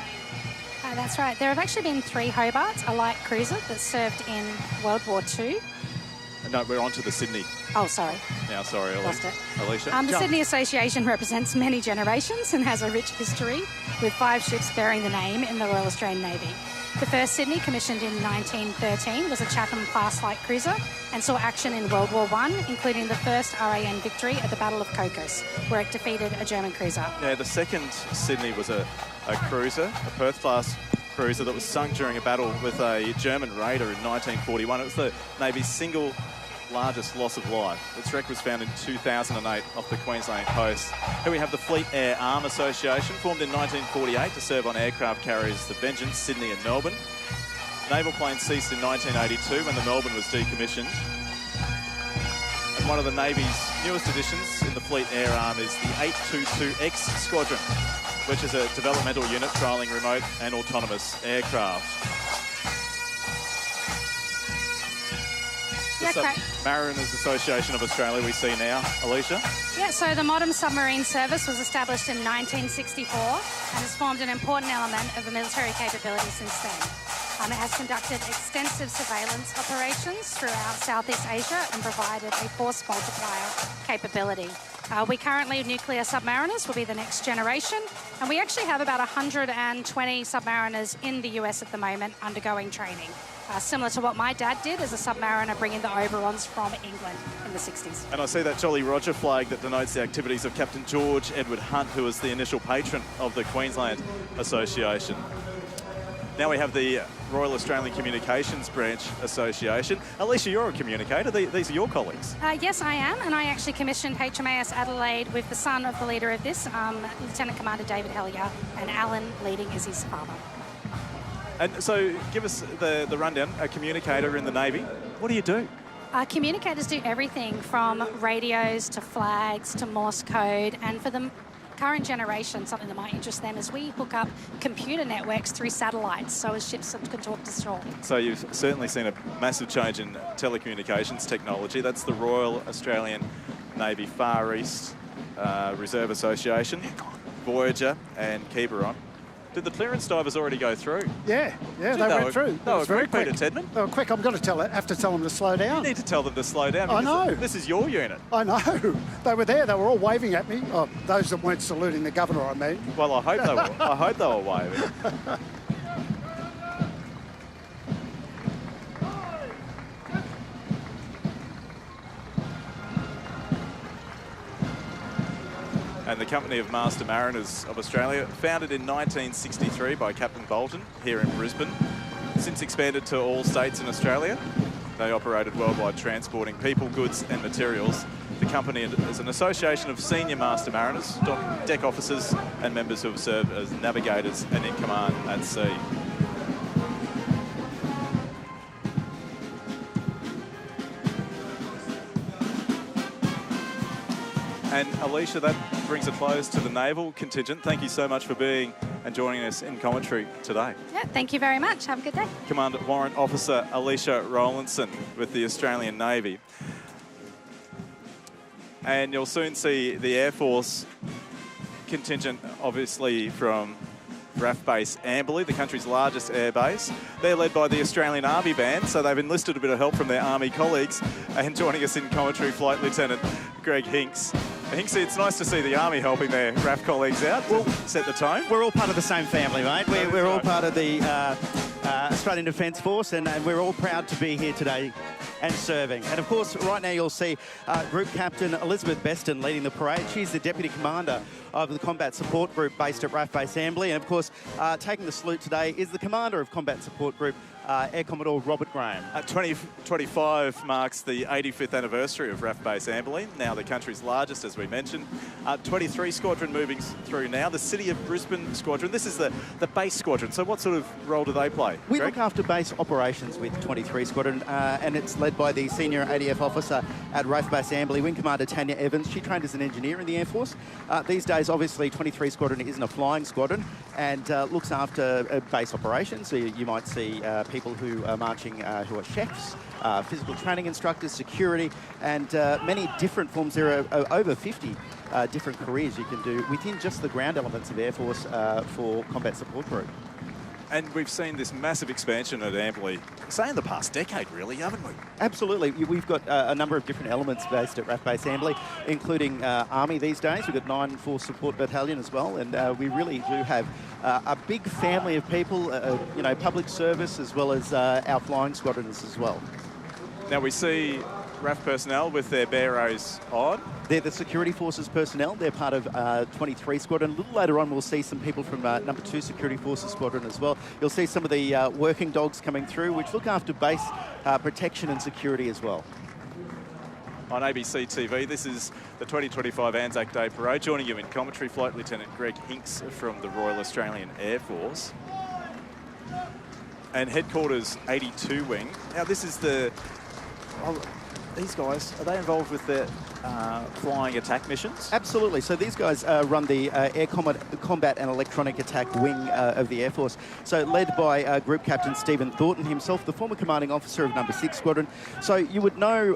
Speaker 12: That's right. There have actually been 3 Hobarts, a light cruiser that served in World War II.
Speaker 1: No, we're on to the Sydney.
Speaker 12: Oh, sorry.
Speaker 1: Now, sorry,
Speaker 12: Lost it.
Speaker 1: Alicia.
Speaker 12: The Sydney Association represents many generations and has a rich history with 5 ships bearing the name in the Royal Australian Navy. The first Sydney, commissioned in 1913, was a Chatham-class light cruiser and saw action in World War I, including the first RAN victory at the Battle of Cocos, where it defeated a German cruiser.
Speaker 1: Yeah, the second Sydney was a cruiser, a Perth-class cruiser that was sunk during a battle with a German raider in 1941. It was the Navy's single largest loss of life. Its wreck was found in 2008 off the Queensland coast. Here we have the Fleet Air Arm Association, formed in 1948 to serve on aircraft carriers the Vengeance, Sydney and Melbourne. Naval planes ceased in 1982 when the Melbourne was decommissioned. And one of the Navy's newest additions in the Fleet Air Arm is the 822X Squadron, which is a developmental unit trialling remote and autonomous aircraft. Mariners Association of Australia we see now. Alicia?
Speaker 12: Yeah, so the Modern Submarine Service was established in 1964 and has formed an important element of the military capability since then. It has conducted extensive surveillance operations throughout Southeast Asia and provided a force multiplier capability. We currently, nuclear submariners will be the next generation, and we actually have about 120 submariners in the US at the moment undergoing training. Similar to what my dad did as a submariner bringing the Oberons from England in the 60s.
Speaker 1: And I see that Jolly Roger flag that denotes the activities of Captain George Edward Hunt, who was the initial patron of the Queensland Association. Now we have the Royal Australian Communications Branch Association. Alicia, you're a communicator. These are your colleagues.
Speaker 12: Yes, I am, and I actually commissioned HMAS Adelaide with the son of the leader of this, Lieutenant Commander David Hellier, and Alan leading as his father.
Speaker 1: And so give us the rundown. A communicator in the Navy, what do you do?
Speaker 12: Communicators do everything from radios to flags to Morse code, and for the current generation, something that might interest them is we hook up computer networks through satellites so as ships can talk to shore. So
Speaker 1: you've certainly seen a massive change in telecommunications technology. That's the Royal Australian Navy Far East Reserve Association, Voyager and Quiberon. Did the clearance divers already go through?
Speaker 10: Yeah, they went through.
Speaker 1: They were quick, Peter Tedman.
Speaker 10: They were quick. I'm going to have to tell them to slow down.
Speaker 1: You need to tell them to slow down.
Speaker 10: I know.
Speaker 1: This is your unit.
Speaker 10: I know. They were there. They were all waving at me. Oh, those that weren't saluting the governor, I mean.
Speaker 1: Well, I hope they were. I hope they were waving. And the Company of Master Mariners of Australia, founded in 1963 by Captain Bolton here in Brisbane, since expanded to all states in Australia. They operated worldwide, transporting people, goods and materials. The company is an association of senior master mariners, deck officers and members who have served as navigators and in command at sea. And Alicia, that brings a close to the Naval contingent. Thank you so much for being and joining us in commentary today.
Speaker 12: Yeah, thank you very much. Have a good day.
Speaker 1: Commander Warrant Officer Alicia Rowlandson with the Australian Navy. And you'll soon see the Air Force contingent, obviously from RAF Base Amberley, the country's largest air base. They're led by the Australian Army Band, so they've enlisted a bit of help from their Army colleagues. And joining us in commentary, Flight Lieutenant Greg Hinks. Hinksy, it's nice to see the Army helping their RAF colleagues out to set the tone.
Speaker 13: We're all part of the same family, mate. We're all part of the Australian Defence Force, and we're all proud to be here today and serving. And of course, right now you'll see Group Captain Elizabeth Beston leading the parade. She's the Deputy Commander of the Combat Support Group based at RAF Base Amberley. And of course, taking the salute today is the Commander of Combat Support Group, Air Commodore Robert Graham.
Speaker 1: 2025 marks the 85th anniversary of RAF Base Amberley, now the country's largest, as we mentioned. 23 Squadron moving through now. The City of Brisbane Squadron, this is the base squadron. So what sort of role do they play?
Speaker 13: We
Speaker 1: Greg?
Speaker 13: look after base operations with 23 Squadron, and it's led by the Senior ADF Officer at RAF Base Amberley, Wing Commander Tanya Evans. She trained as an engineer in the Air Force. These days, obviously, 23 Squadron isn't a flying squadron and looks after base operations. So you might see people who are marching, who are chefs, physical training instructors, security, and many different forms. There are over 50 different careers you can do within just the ground elements of Air Force for Combat Support Group.
Speaker 1: And we've seen this massive expansion at Amberley, say in the past decade, really, haven't we?
Speaker 13: Absolutely. We've got a number of different elements based at RAF Base Amberley, including Army these days. We've got 9 Force Support Battalion as well, and we really do have a big family of people, you know, public service as well as our flying squadrons as well.
Speaker 1: Now we see RAF personnel with their berets on.
Speaker 13: They're the Security Forces personnel. They're part of 23 Squadron. A little later on, we'll see some people from number 2 Security Forces Squadron as well. You'll see some of the working dogs coming through, which look after base protection and security as well.
Speaker 1: on ABC TV. This is the 2025 Anzac Day Parade. Joining you in commentary, Flight Lieutenant Greg Hinks from the Royal Australian Air Force. And Headquarters 82 Wing. Now this is the... these guys, are they involved with the flying attack missions?
Speaker 13: Absolutely. So these guys run the Air Combat and Electronic Attack Wing of the Air Force. So led by Group Captain Stephen Thornton himself, the former commanding officer of Number 6 Squadron. So you would know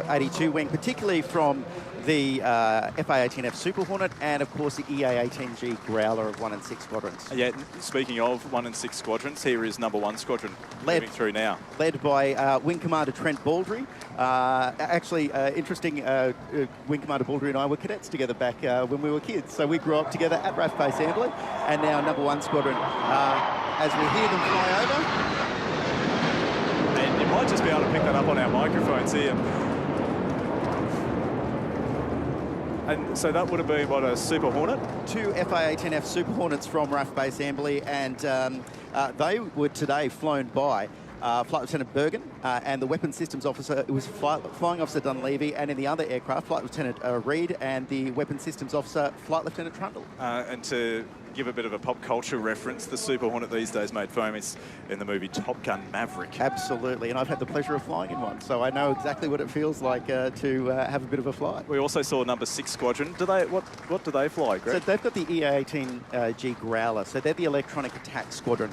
Speaker 13: 82 Wing, particularly from the FA-18F Super Hornet and, of course, the EA-18G Growler of 1 and 6 Squadrons.
Speaker 1: Yeah, speaking of 1 and 6 Squadrons, here is Number 1 Squadron moving through now.
Speaker 13: Led by Wing Commander Trent Baldry. Actually, interesting, Wing Commander Baldry and I were cadets together back when we were kids. So we grew up together at RAF Base Amberley, and now Number 1 Squadron, as we hear them fly over.
Speaker 1: And you might just be able to pick that up on our microphones here. And so that would have been, what, a Super Hornet? 2
Speaker 13: FA-18F Super Hornets from RAF Base Amberley, and they were today flown by Flight Lieutenant Bergen and the Weapons Systems Officer. It was Flying Officer Dunleavy, and in the other aircraft, Flight Lieutenant Reid and the Weapons Systems Officer, Flight Lieutenant Trundle.
Speaker 1: And to give a bit of a pop culture reference, the Super Hornet these days made famous in the movie Top Gun Maverick.
Speaker 13: Absolutely, and I've had the pleasure of flying in one, so I know exactly what it feels like to have a bit of a flight.
Speaker 1: We also saw Number 6 Squadron. What do they fly, Greg?
Speaker 13: So they've got the EA-18G Growler, so they're the Electronic Attack Squadron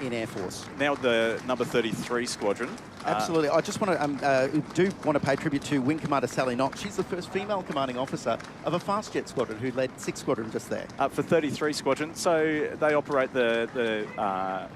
Speaker 13: in Air Force.
Speaker 1: Now the Number 33 Squadron.
Speaker 13: Absolutely. I just want to pay tribute to Wing Commander Sally Knox. She's the first female commanding officer of a fast jet squadron who led 6 Squadron just there.
Speaker 1: For 33 Squadron, so they operate the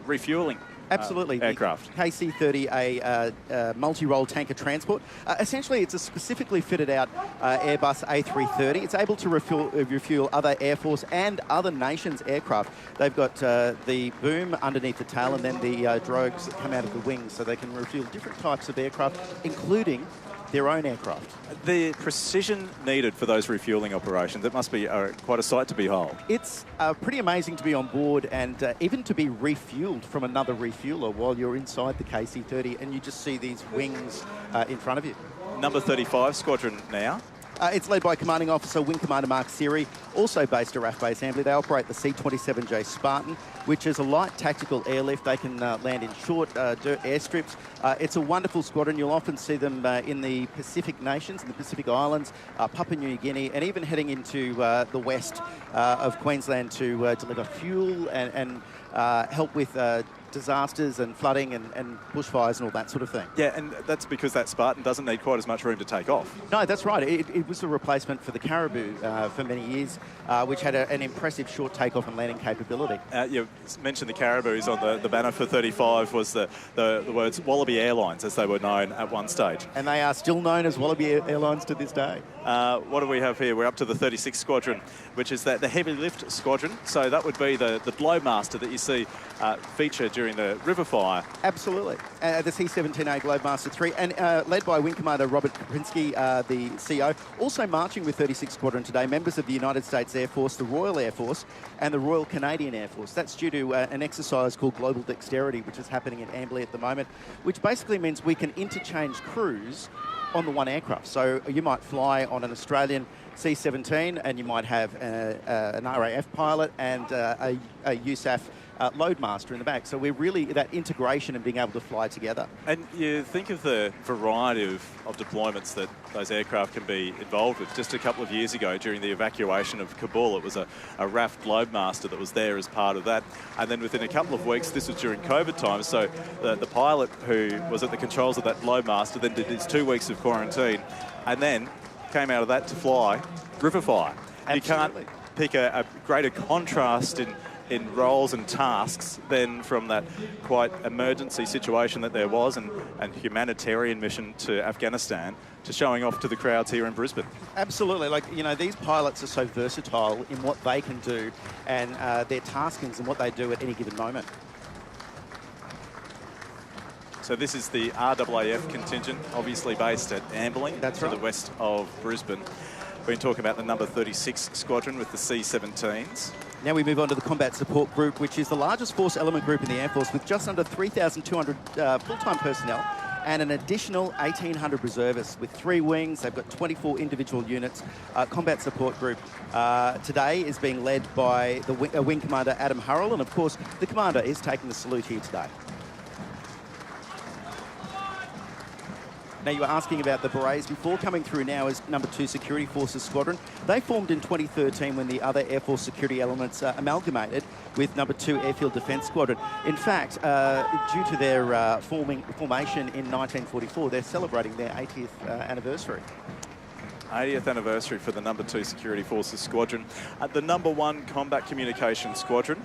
Speaker 1: refueling.
Speaker 13: Absolutely.
Speaker 1: Aircraft.
Speaker 13: The KC-30, a multi-role tanker transport. Essentially, it's a specifically fitted out Airbus A330. It's able to refuel other Air Force and other nations' aircraft. They've got the boom underneath the tail and then the drogues that come out of the wings, so they can refuel different types of aircraft, including their own aircraft.
Speaker 1: The precision needed for those refueling operations, it must be quite a sight to behold.
Speaker 13: It's pretty amazing to be on board and even to be refueled from another refueler while you're inside the KC-30 and you just see these wings in front of you.
Speaker 1: Number 35 Squadron now.
Speaker 13: It's led by Commanding Officer Wing Commander Mark Seary, also based at RAF Base Amberley. They operate the C-27J Spartan, which is a light tactical airlift. They can land in short dirt airstrips. It's a wonderful squadron. You'll often see them in the Pacific nations, in the Pacific Islands, Papua New Guinea, and even heading into the west of Queensland to deliver fuel and help with disasters and flooding and bushfires and all that sort of thing.
Speaker 1: Yeah, and that's because that Spartan doesn't need quite as much room to take off.
Speaker 13: No, that's right. It was a replacement for the Caribou for many years, which had an impressive short takeoff and landing capability.
Speaker 1: You mentioned the Caribous on the banner for 35 was the words Wallaby Airlines, as they were known at one stage.
Speaker 13: And they are still known as Wallaby Airlines to this day.
Speaker 1: What do we have here? We're up to the 36 Squadron, which is the heavy lift squadron. So that would be the Globemaster that you see feature during the river fire.
Speaker 13: Absolutely. The C-17A Globemaster 3, and led by Wing Commander Robert Kaprinski, the CO. Also marching with 36 Squadron today, members of the United States Air Force, the Royal Air Force, and the Royal Canadian Air Force. That's due to an exercise called Global Dexterity, which is happening in Amberley at the moment, which basically means we can interchange crews on the one aircraft. So you might fly on an Australian C-17 and you might have an RAF pilot and a USAF loadmaster in the back. So we're really that integration and being able to fly together.
Speaker 1: And you think of the variety of deployments that those aircraft can be involved with. Just a couple of years ago during the evacuation of Kabul, it was a RAF loadmaster that was there as part of that. And then within a couple of weeks, this was during COVID times, so the pilot who was at the controls of that loadmaster then did his 2 weeks of quarantine and then came out of that to fly river fire.
Speaker 13: Absolutely.
Speaker 1: You can't pick a greater contrast in roles and tasks than from that quite emergency situation that there was and humanitarian mission to Afghanistan to showing off to the crowds here in Brisbane.
Speaker 13: Absolutely. Like, you know, these pilots are so versatile in what they can do and their taskings and what they do at any given moment.
Speaker 1: So this is the RAAF contingent, obviously based at Amberley,
Speaker 13: that's right,
Speaker 1: to the west of Brisbane. We've been talking about the number 36 Squadron with the C-17s.
Speaker 13: Now we move on to the Combat Support Group, which is the largest force element group in the Air Force with just under 3,200 full-time personnel and an additional 1,800 reservists with 3 wings. They've got 24 individual units. Combat Support Group today is being led by the Wing Commander Adam Hurrell, and of course the Commander is taking the salute here today. Now, you were asking about the berets before. Coming through now is number 2 Security Forces Squadron. They formed in 2013 when the other Air Force security elements amalgamated with number 2 Airfield Defence Squadron. In fact, due to their formation in 1944, they're celebrating their 80th anniversary.
Speaker 1: 80th anniversary for the number 2 Security Forces Squadron. The number 1 Combat Communications Squadron.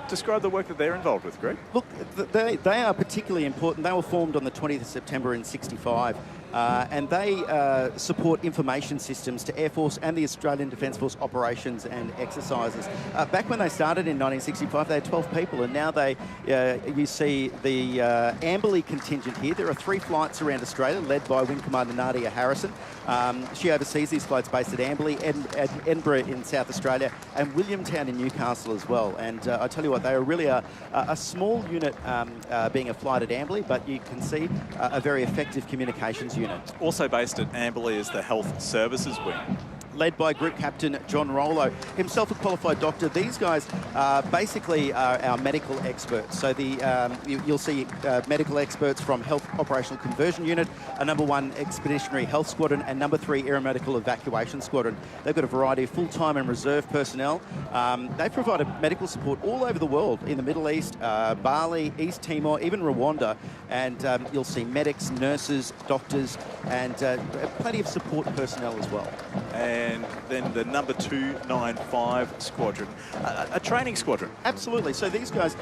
Speaker 1: Describe the work that they're involved with, Greg.
Speaker 13: Look, they are particularly important. They were formed on the 20th of September in '65, and they support information systems to Air Force and the Australian Defence Force operations and exercises. Back when they started in 1965, they had 12 people, and now you see the Amberley contingent here. There are 3 flights around Australia, led by Wing Commander Nadia Harrison. She oversees these flights based at Amberley, Edinburgh in South Australia, and Williamtown in Newcastle as well. And I tell you what, they are really a small unit being a flight at Amberley, but you can see a very effective communications unit.
Speaker 1: Also based at Amberley is the Health Services Wing,
Speaker 13: led by Group Captain John Rollo, himself a qualified doctor. These guys basically are our medical experts. So you'll see medical experts from Health Operational Conversion Unit, a number 1 Expeditionary Health Squadron, and number 3 Aeromedical Evacuation Squadron. They've got a variety of full-time and reserve personnel. They've provided medical support all over the world, in the Middle East, Bali, East Timor, even Rwanda. And you'll see medics, nurses, doctors, and plenty of support personnel as well.
Speaker 1: And then the number 295 Squadron, a training squadron.
Speaker 13: Absolutely. So these guys,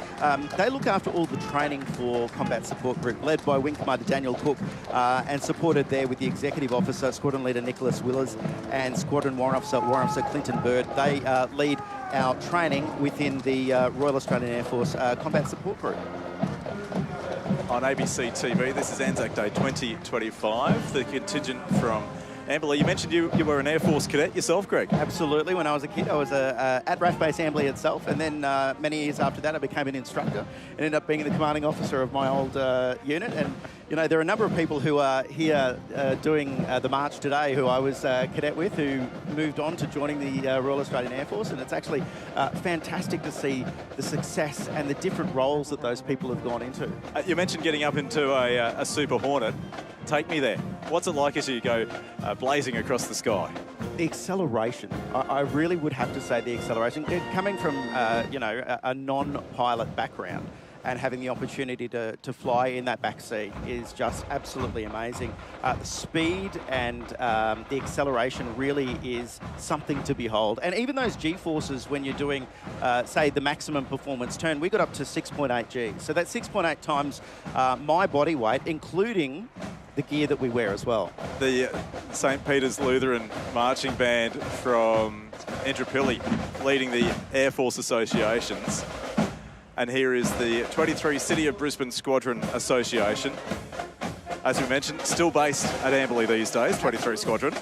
Speaker 13: they look after all the training for Combat Support Group, led by Wing Commander Daniel Cook, and supported there with the Executive Officer, Squadron Leader Nicholas Willers, and Squadron Warrant Officer Clinton Bird. They lead our training within the Royal Australian Air Force Combat Support Group.
Speaker 1: On ABC TV, this is Anzac Day 2025, the contingent from Amberley. You mentioned you were an Air Force cadet yourself, Greg.
Speaker 13: Absolutely. When I was a kid, I was at RAF Base Amberley itself, and then many years after that, I became an instructor and ended up being the commanding officer of my old unit. And you know, there are a number of people who are here doing the march today who I was cadet with, who moved on to joining the Royal Australian Air Force, and it's actually fantastic to see the success and the different roles that those people have gone into.
Speaker 1: You mentioned getting up into a Super Hornet. Take me there. What's it like as you go blazing across the sky?
Speaker 13: The acceleration. I really would have to say the acceleration. Coming from a non-pilot background and having the opportunity to fly in that back seat is just absolutely amazing. The speed and the acceleration really is something to behold. And even those G-forces, when you're doing, say, the maximum performance turn, we got up to 6.8 G. So that's 6.8 times my body weight, including the gear that we wear as well.
Speaker 1: The St. Peter's Lutheran Marching Band from Indooroopilly leading the Air Force Associations. And here is the 23 City of Brisbane Squadron Association. As we mentioned, still based at Amberley these days, 23 Squadron.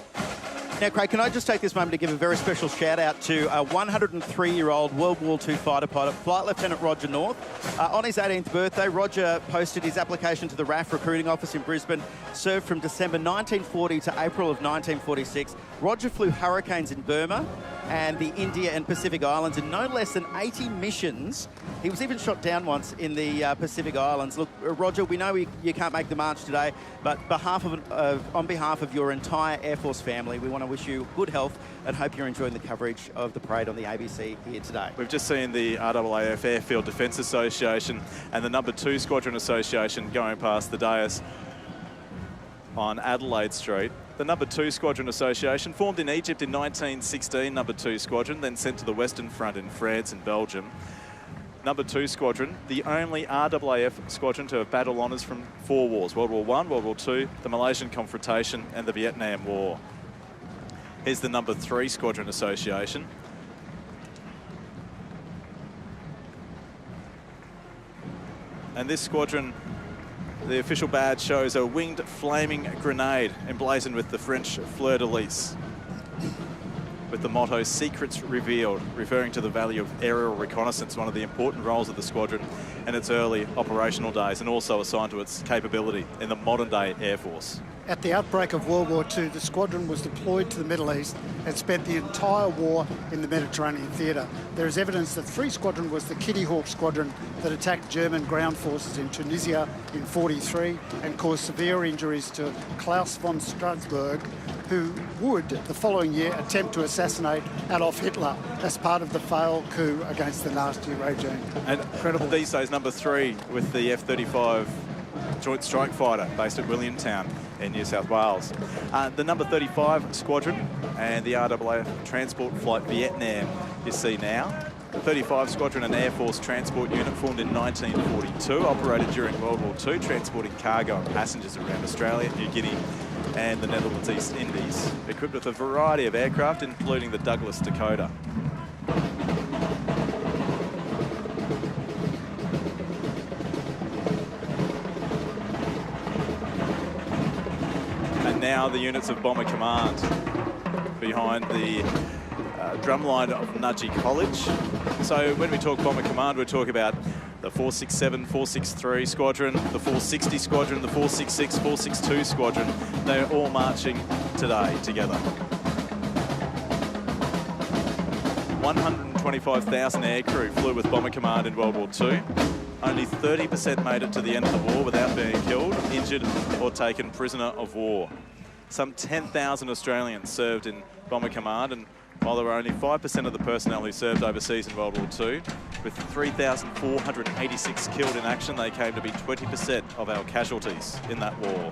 Speaker 13: Now, Craig, can I just take this moment to give a very special shout out to a 103-year-old World War II fighter pilot, Flight Lieutenant Roger North. On his 18th birthday, Roger posted his application to the RAF recruiting office in Brisbane, served from December 1940 to April of 1946. Roger flew Hurricanes in Burma and the India and Pacific Islands in no less than 80 missions. He was even shot down once in the Pacific Islands. Look, Roger, we know you can't make the march today, but on behalf of your entire Air Force family, we want to wish you good health and hope you're enjoying the coverage of the parade on the ABC here today.
Speaker 1: We've just seen the RAAF Airfield Defence Association and the number 2 Squadron Association going past the dais on Adelaide Street. The number 2 Squadron Association, formed in Egypt in 1916, number 2 Squadron, then sent to the Western Front in France and Belgium. Number 2 Squadron, the only RAAF squadron to have battle honours from 4 wars, World War I, World War II, the Malaysian Confrontation and the Vietnam War. Here's the number 3 Squadron Association. And this squadron, the official badge shows a winged flaming grenade emblazoned with the French fleur-de-lis. with the motto "Secrets Revealed," referring to the value of aerial reconnaissance, one of the important roles of the squadron in its early operational days, and also a sign to its capability in the modern-day Air Force.
Speaker 10: At the outbreak of World War II, the squadron was deployed to the Middle East and spent the entire war in the Mediterranean theatre. There is evidence that 3 Squadron was the Kitty Hawk Squadron that attacked German ground forces in Tunisia in '43 and caused severe injuries to Klaus von Strasbourg, who would, the following year, attempt to assassinate Adolf Hitler as part of the failed coup against the Nazi regime.
Speaker 1: And
Speaker 10: incredible.
Speaker 1: These days, number 3 with the F-35 Joint Strike Fighter based at Williamtown in New South Wales. The number 35 Squadron and the RAAF Transport Flight Vietnam you see now. The 35 Squadron, an Air Force transport unit formed in 1942, operated during World War II, transporting cargo and passengers around Australia, New Guinea and the Netherlands East Indies, equipped with a variety of aircraft, including the Douglas Dakota. And now the units of Bomber Command behind the drumline of Nudgee College. So when we talk Bomber Command, we're talking about the 467, 463 Squadron, the 460 Squadron, the 466, 462 Squadron. They're all marching today together. 125,000 aircrew flew with Bomber Command in World War II. Only 30% made it to the end of the war without being killed, injured or taken prisoner of war. Some 10,000 Australians served in Bomber Command, and while there were only 5% of the personnel who served overseas in World War II, with 3,486 killed in action, they came to be 20% of our casualties in that war.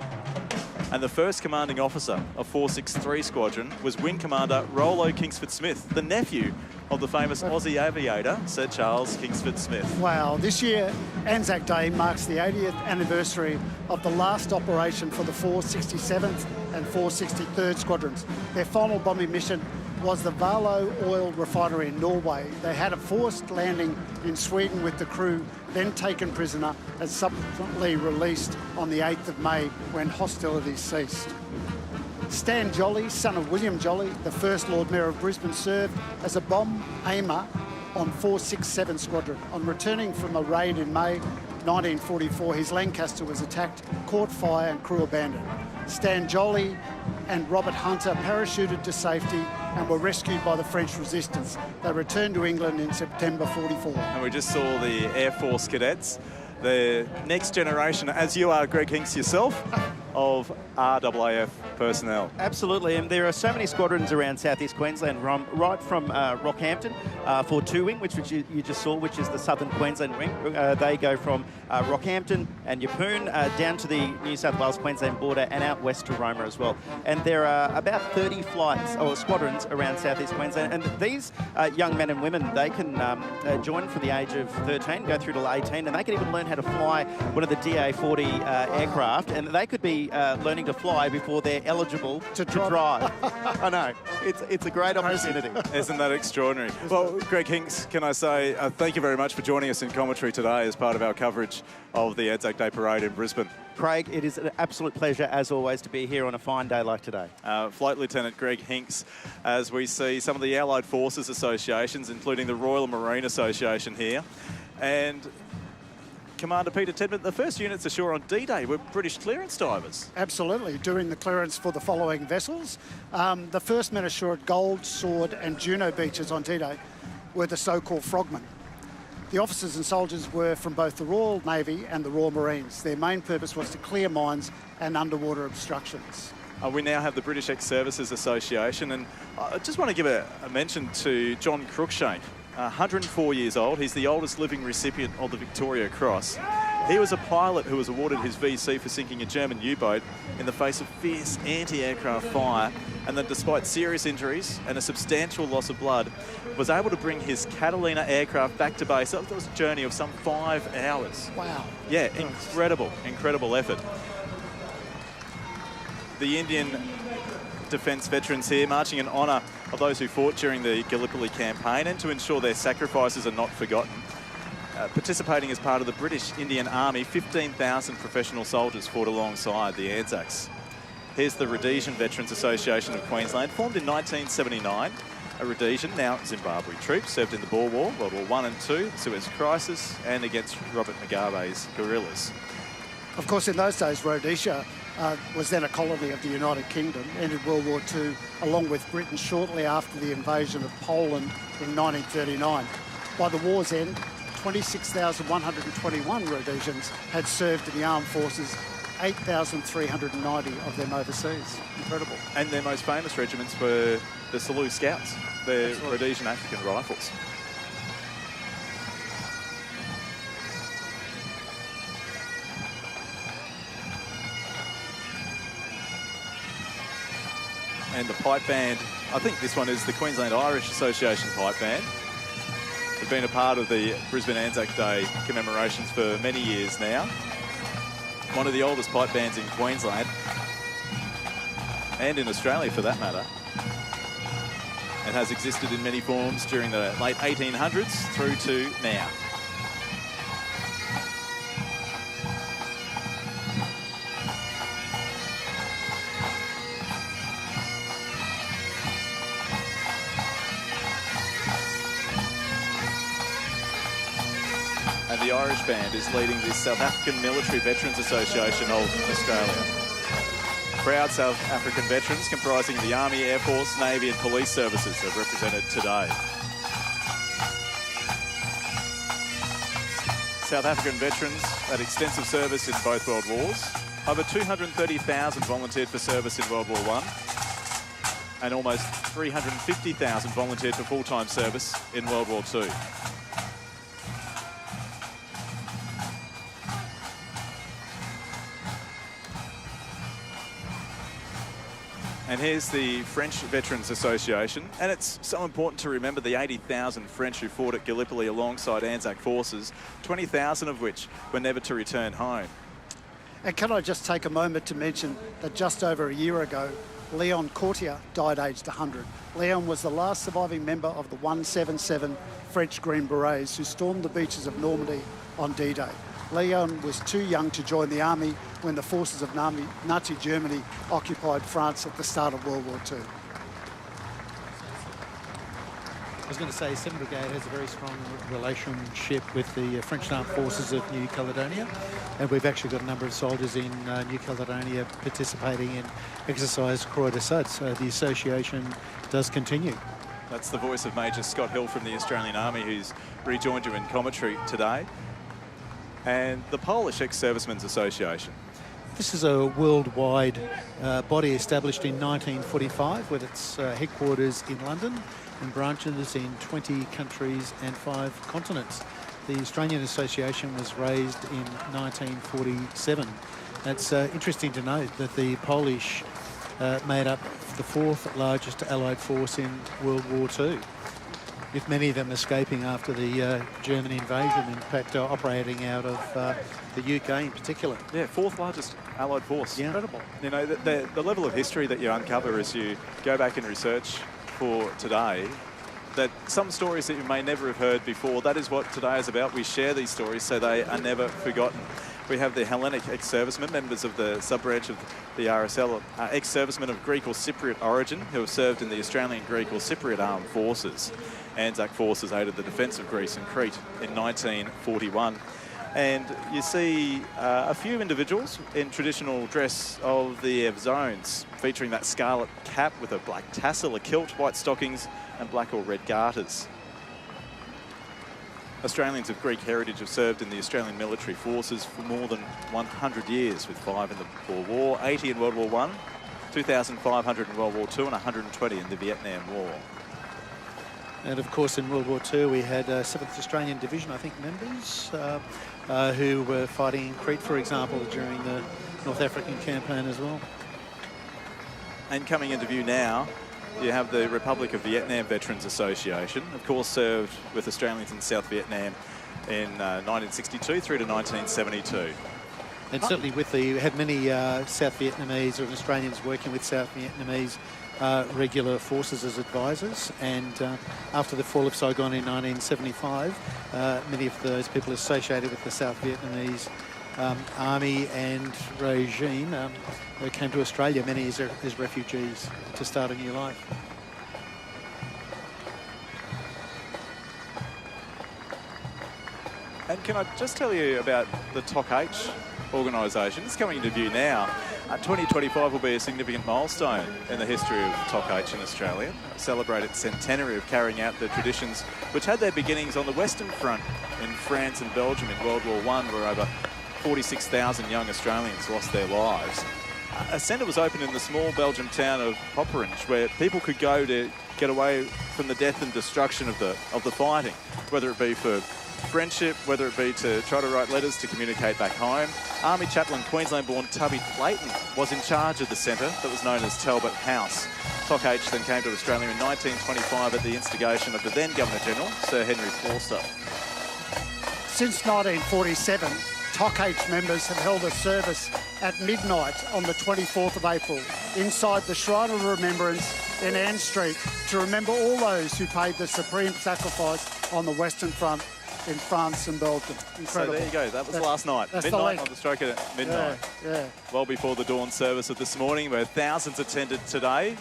Speaker 1: And the first commanding officer of 463 Squadron was Wing Commander Rollo Kingsford Smith, the nephew of the famous Aussie aviator, Sir Charles Kingsford Smith.
Speaker 10: Wow, this year, Anzac Day marks the 80th anniversary of the last operation for the 467th and 463rd Squadrons. Their final bombing mission was the Valo oil refinery in Norway. They had a forced landing in Sweden with the crew then taken prisoner and subsequently released on the 8th of May when hostilities ceased. Stan Jolly, son of William Jolly, the first Lord Mayor of Brisbane, served as a bomb aimer on 467 Squadron. On returning from a raid in May 1944, his Lancaster was attacked, caught fire and crew abandoned. Stan Jolly and Robert Hunter parachuted to safety and were rescued by the French resistance. They returned to England in September '44.
Speaker 1: And we just saw the Air Force cadets, the next generation, as you are, Greg Hinks, yourself, of RAAF personnel.
Speaker 13: Absolutely, and there are so many squadrons around southeast Queensland, right from Rockhampton for 2 Wing, which you just saw, which is the southern Queensland wing. They go from Rockhampton and Yeppoon down to the New South Wales-Queensland border and out west to Roma as well. And there are about 30 flights or squadrons around southeast Queensland, and these young men and women, they can join from the age of 13, go through to 18, and they can even learn how to fly one of the DA-40 aircraft, and they could be learning to fly before they're eligible to drive. I know, it's a great opportunity.
Speaker 1: Isn't that extraordinary? Well, Greg Hinks, can I say thank you very much for joining us in commentary today as part of our coverage of the Anzac Day Parade in Brisbane.
Speaker 13: Craig, it is an absolute pleasure, as always, to be here on a fine day like today.
Speaker 1: Flight Lieutenant Greg Hinks, as we see some of the Allied Forces associations, including the Royal Marine Association here, and Commander Peter Tedman, the first units ashore on D-Day were British clearance divers.
Speaker 10: Absolutely, doing the clearance for the following vessels. The first men ashore at Gold, Sword and Juno beaches on D-Day were the so-called frogmen. The officers and soldiers were from both the Royal Navy and the Royal Marines. Their main purpose was to clear mines and underwater obstructions.
Speaker 1: We now have the British Ex-Services Association, and I just want to give a mention to John Cruikshank, 104 years old. He's the oldest living recipient of the Victoria Cross. He was a pilot who was awarded his VC for sinking a German U-boat in the face of fierce anti-aircraft fire, and then despite serious injuries and a substantial loss of blood, was able to bring his Catalina aircraft back to base. That was a journey of some 5 hours.
Speaker 10: Wow.
Speaker 1: Yeah, incredible effort. The Indian Defence veterans here marching in honour of those who fought during the Gallipoli campaign and to ensure their sacrifices are not forgotten. Participating as part of the British Indian Army, 15,000 professional soldiers fought alongside the Anzacs. Here's the Rhodesian Veterans Association of Queensland, formed in 1979.
Speaker 14: a Rhodesian, now Zimbabwe troop, served in the Boer War, World War I and II, the Suez Crisis, and against Robert Mugabe's guerrillas.
Speaker 10: Of course, in those days, Rhodesia was then a colony of the United Kingdom, ended World War II along with Britain shortly after the invasion of Poland in 1939. By the war's end, 26,121 Rhodesians had served in the armed forces, 8,390 of them overseas. Incredible.
Speaker 14: And their most famous regiments were the Selous Scouts, the Rhodesian African Rifles. And the pipe band, I think this one is the Queensland Irish Association pipe band. They've been a part of the Brisbane Anzac Day commemorations for many years now. One of the oldest pipe bands in Queensland, and in Australia for that matter. It has existed in many forms during the late 1800s through to now. And the Irish Band is leading the South African Military Veterans Association of Australia. Proud South African veterans comprising the Army, Air Force, Navy and Police services are represented today. South African veterans had extensive service in both World Wars. Over 230,000 volunteered for service in World War I, and almost 350,000 volunteered for full-time service in World War II. And here's the French Veterans Association, and it's so important to remember the 80,000 French who fought at Gallipoli alongside Anzac forces, 20,000 of which were never to return home.
Speaker 10: And can I just take a moment to mention that just over a year ago, Leon Courtier died aged 100. Leon was the last surviving member of the 177 French Green Berets who stormed the beaches of Normandy on D-Day. Leon was too young to join the army when the forces of Nazi Germany occupied France at the start of World War II.
Speaker 11: I was going to say, 7 Brigade has a very strong relationship with the French Armed Forces of New Caledonia, and we've actually got a number of soldiers in New Caledonia participating in exercise Croix de Sud, so the association does continue.
Speaker 14: That's the voice of Major Scott Hill from the Australian Army, who's rejoined you in commentary today. And the Polish Ex-Servicemen's Association.
Speaker 11: This is a worldwide body established in 1945 with its headquarters in London and branches in 20 countries and 5 continents. The Australian Association was raised in 1947. It's interesting to note that the Polish made up the 4th largest Allied force in World War II, with many of them escaping after the German invasion, in fact operating out of the UK in particular.
Speaker 14: Yeah, 4th largest Allied force.
Speaker 11: Yeah.
Speaker 14: Incredible. You know, the level of history that you uncover as you go back and research for today, that some stories that you may never have heard before, that is what today is about. We share these stories so they are never forgotten. We have the Hellenic ex-servicemen, members of the sub-branch of the RSL, ex-servicemen of Greek or Cypriot origin who have served in the Australian, Greek or Cypriot armed forces. Anzac forces aided the defence of Greece and Crete in 1941. And you see a few individuals in traditional dress of the EV zones, featuring that scarlet cap with a black tassel, a kilt, white stockings and black or red garters. Australians of Greek heritage have served in the Australian military forces for more than 100 years, with 5 in the Boer War, 80 in World War I, 2,500 in World War II and 120 in the Vietnam War.
Speaker 11: And of course in World War II we had 7th Australian Division, I think, members who were fighting in Crete, for example, during the North African campaign as well.
Speaker 14: And coming into view now, you have the Republic of Vietnam Veterans Association, of course served with Australians in South Vietnam in 1962 through to 1972.
Speaker 11: And certainly we had many South Vietnamese or Australians working with South Vietnamese regular forces as advisors, and after the fall of Saigon in 1975, many of those people associated with the South Vietnamese army and regime came to Australia, many as refugees, to start a new life.
Speaker 14: can I just tell you about the TOK H organisation? It's coming into view now. 2025 will be a significant milestone in the history of TOK H in Australia. Celebrate its centenary of carrying out the traditions which had their beginnings on the Western Front in France and Belgium in World War I, where over 46,000 young Australians lost their lives. A centre was opened in the small Belgian town of Poperinge, where people could go to get away from the death and destruction of the fighting, whether it be for friendship, whether it be to try to write letters to communicate back home. Army chaplain Queensland-born Tubby Clayton was in charge of the centre that was known as Talbot House. TOK H then came to Australia in 1925 at the instigation of the then Governor-General, Sir Henry Forster.
Speaker 10: Since 1947, TOK H members have held a service at midnight on the 24th of April inside the Shrine of Remembrance in Ann Street to remember all those who paid the supreme sacrifice on the Western Front in France and Belgium. Incredible.
Speaker 14: So there you go. That was last night. Midnight on the stroke of midnight.
Speaker 10: Yeah.
Speaker 14: Well before the dawn service of this morning, where thousands attended today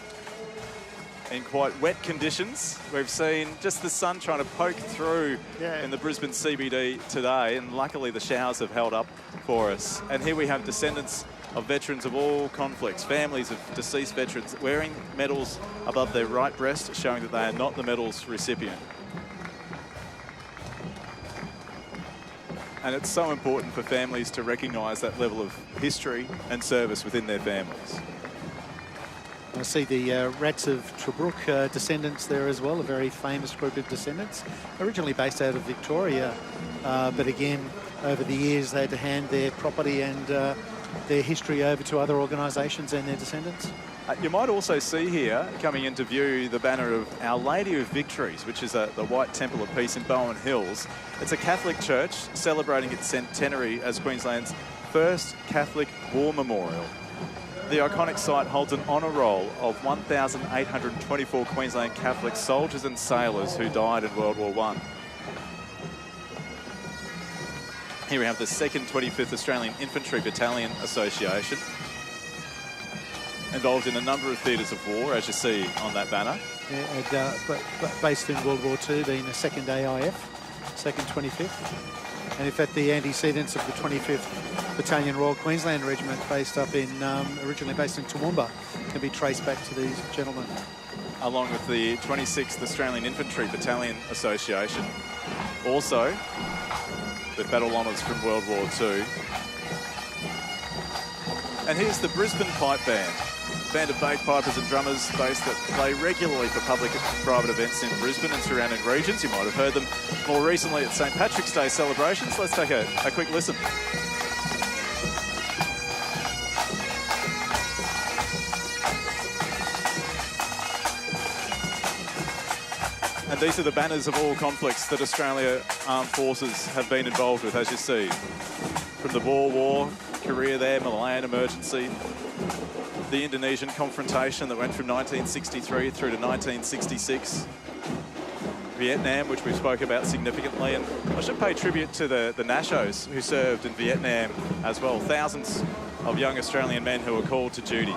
Speaker 14: in quite wet conditions. We've seen just the sun trying to poke through in the Brisbane CBD today, and luckily the showers have held up for us. And here we have descendants of veterans of all conflicts, families of deceased veterans wearing medals above their right breast, showing that they are not the medal's recipient. And it's so important for families to recognise that level of history and service within their families.
Speaker 11: I see the Rats of Tobruk descendants there as well, a very famous group of descendants, originally based out of Victoria, but again, over the years they had to hand their property and their history over to other organisations and their descendants.
Speaker 14: You might also see here, coming into view, the banner of Our Lady of Victories, which is the White Temple of Peace in Bowen Hills. It's a Catholic church celebrating its centenary as Queensland's first Catholic war memorial. The iconic site holds an honour roll of 1,824 Queensland Catholic soldiers and sailors who died in World War I. Here we have the 2nd 25th Australian Infantry Battalion Association, involved in a number of theatres of war, as you see on that banner.
Speaker 11: Yeah, and, based in World War II, being the 2nd AIF, 2nd 25th. And in fact, the antecedents of the 25th Battalion Royal Queensland Regiment, based up in, originally based in Toowoomba, can be traced back to these gentlemen.
Speaker 14: Along with the 26th Australian Infantry Battalion Association, also with battle honours from World War II. And here's the Brisbane Pipe Band. Band of bagpipers and drummers based that play regularly for public and private events in Brisbane and surrounding regions. You might have heard them more recently at St Patrick's Day celebrations. Let's take a quick listen. And these are the banners of all conflicts that Australia Armed Forces have been involved with, as you see. From the Boer War, Korea there, Malayan emergency, the Indonesian confrontation that went from 1963 through to 1966. Vietnam, which we spoke about significantly, and I should pay tribute to the Nashos who served in Vietnam as well. Thousands of young Australian men who were called to duty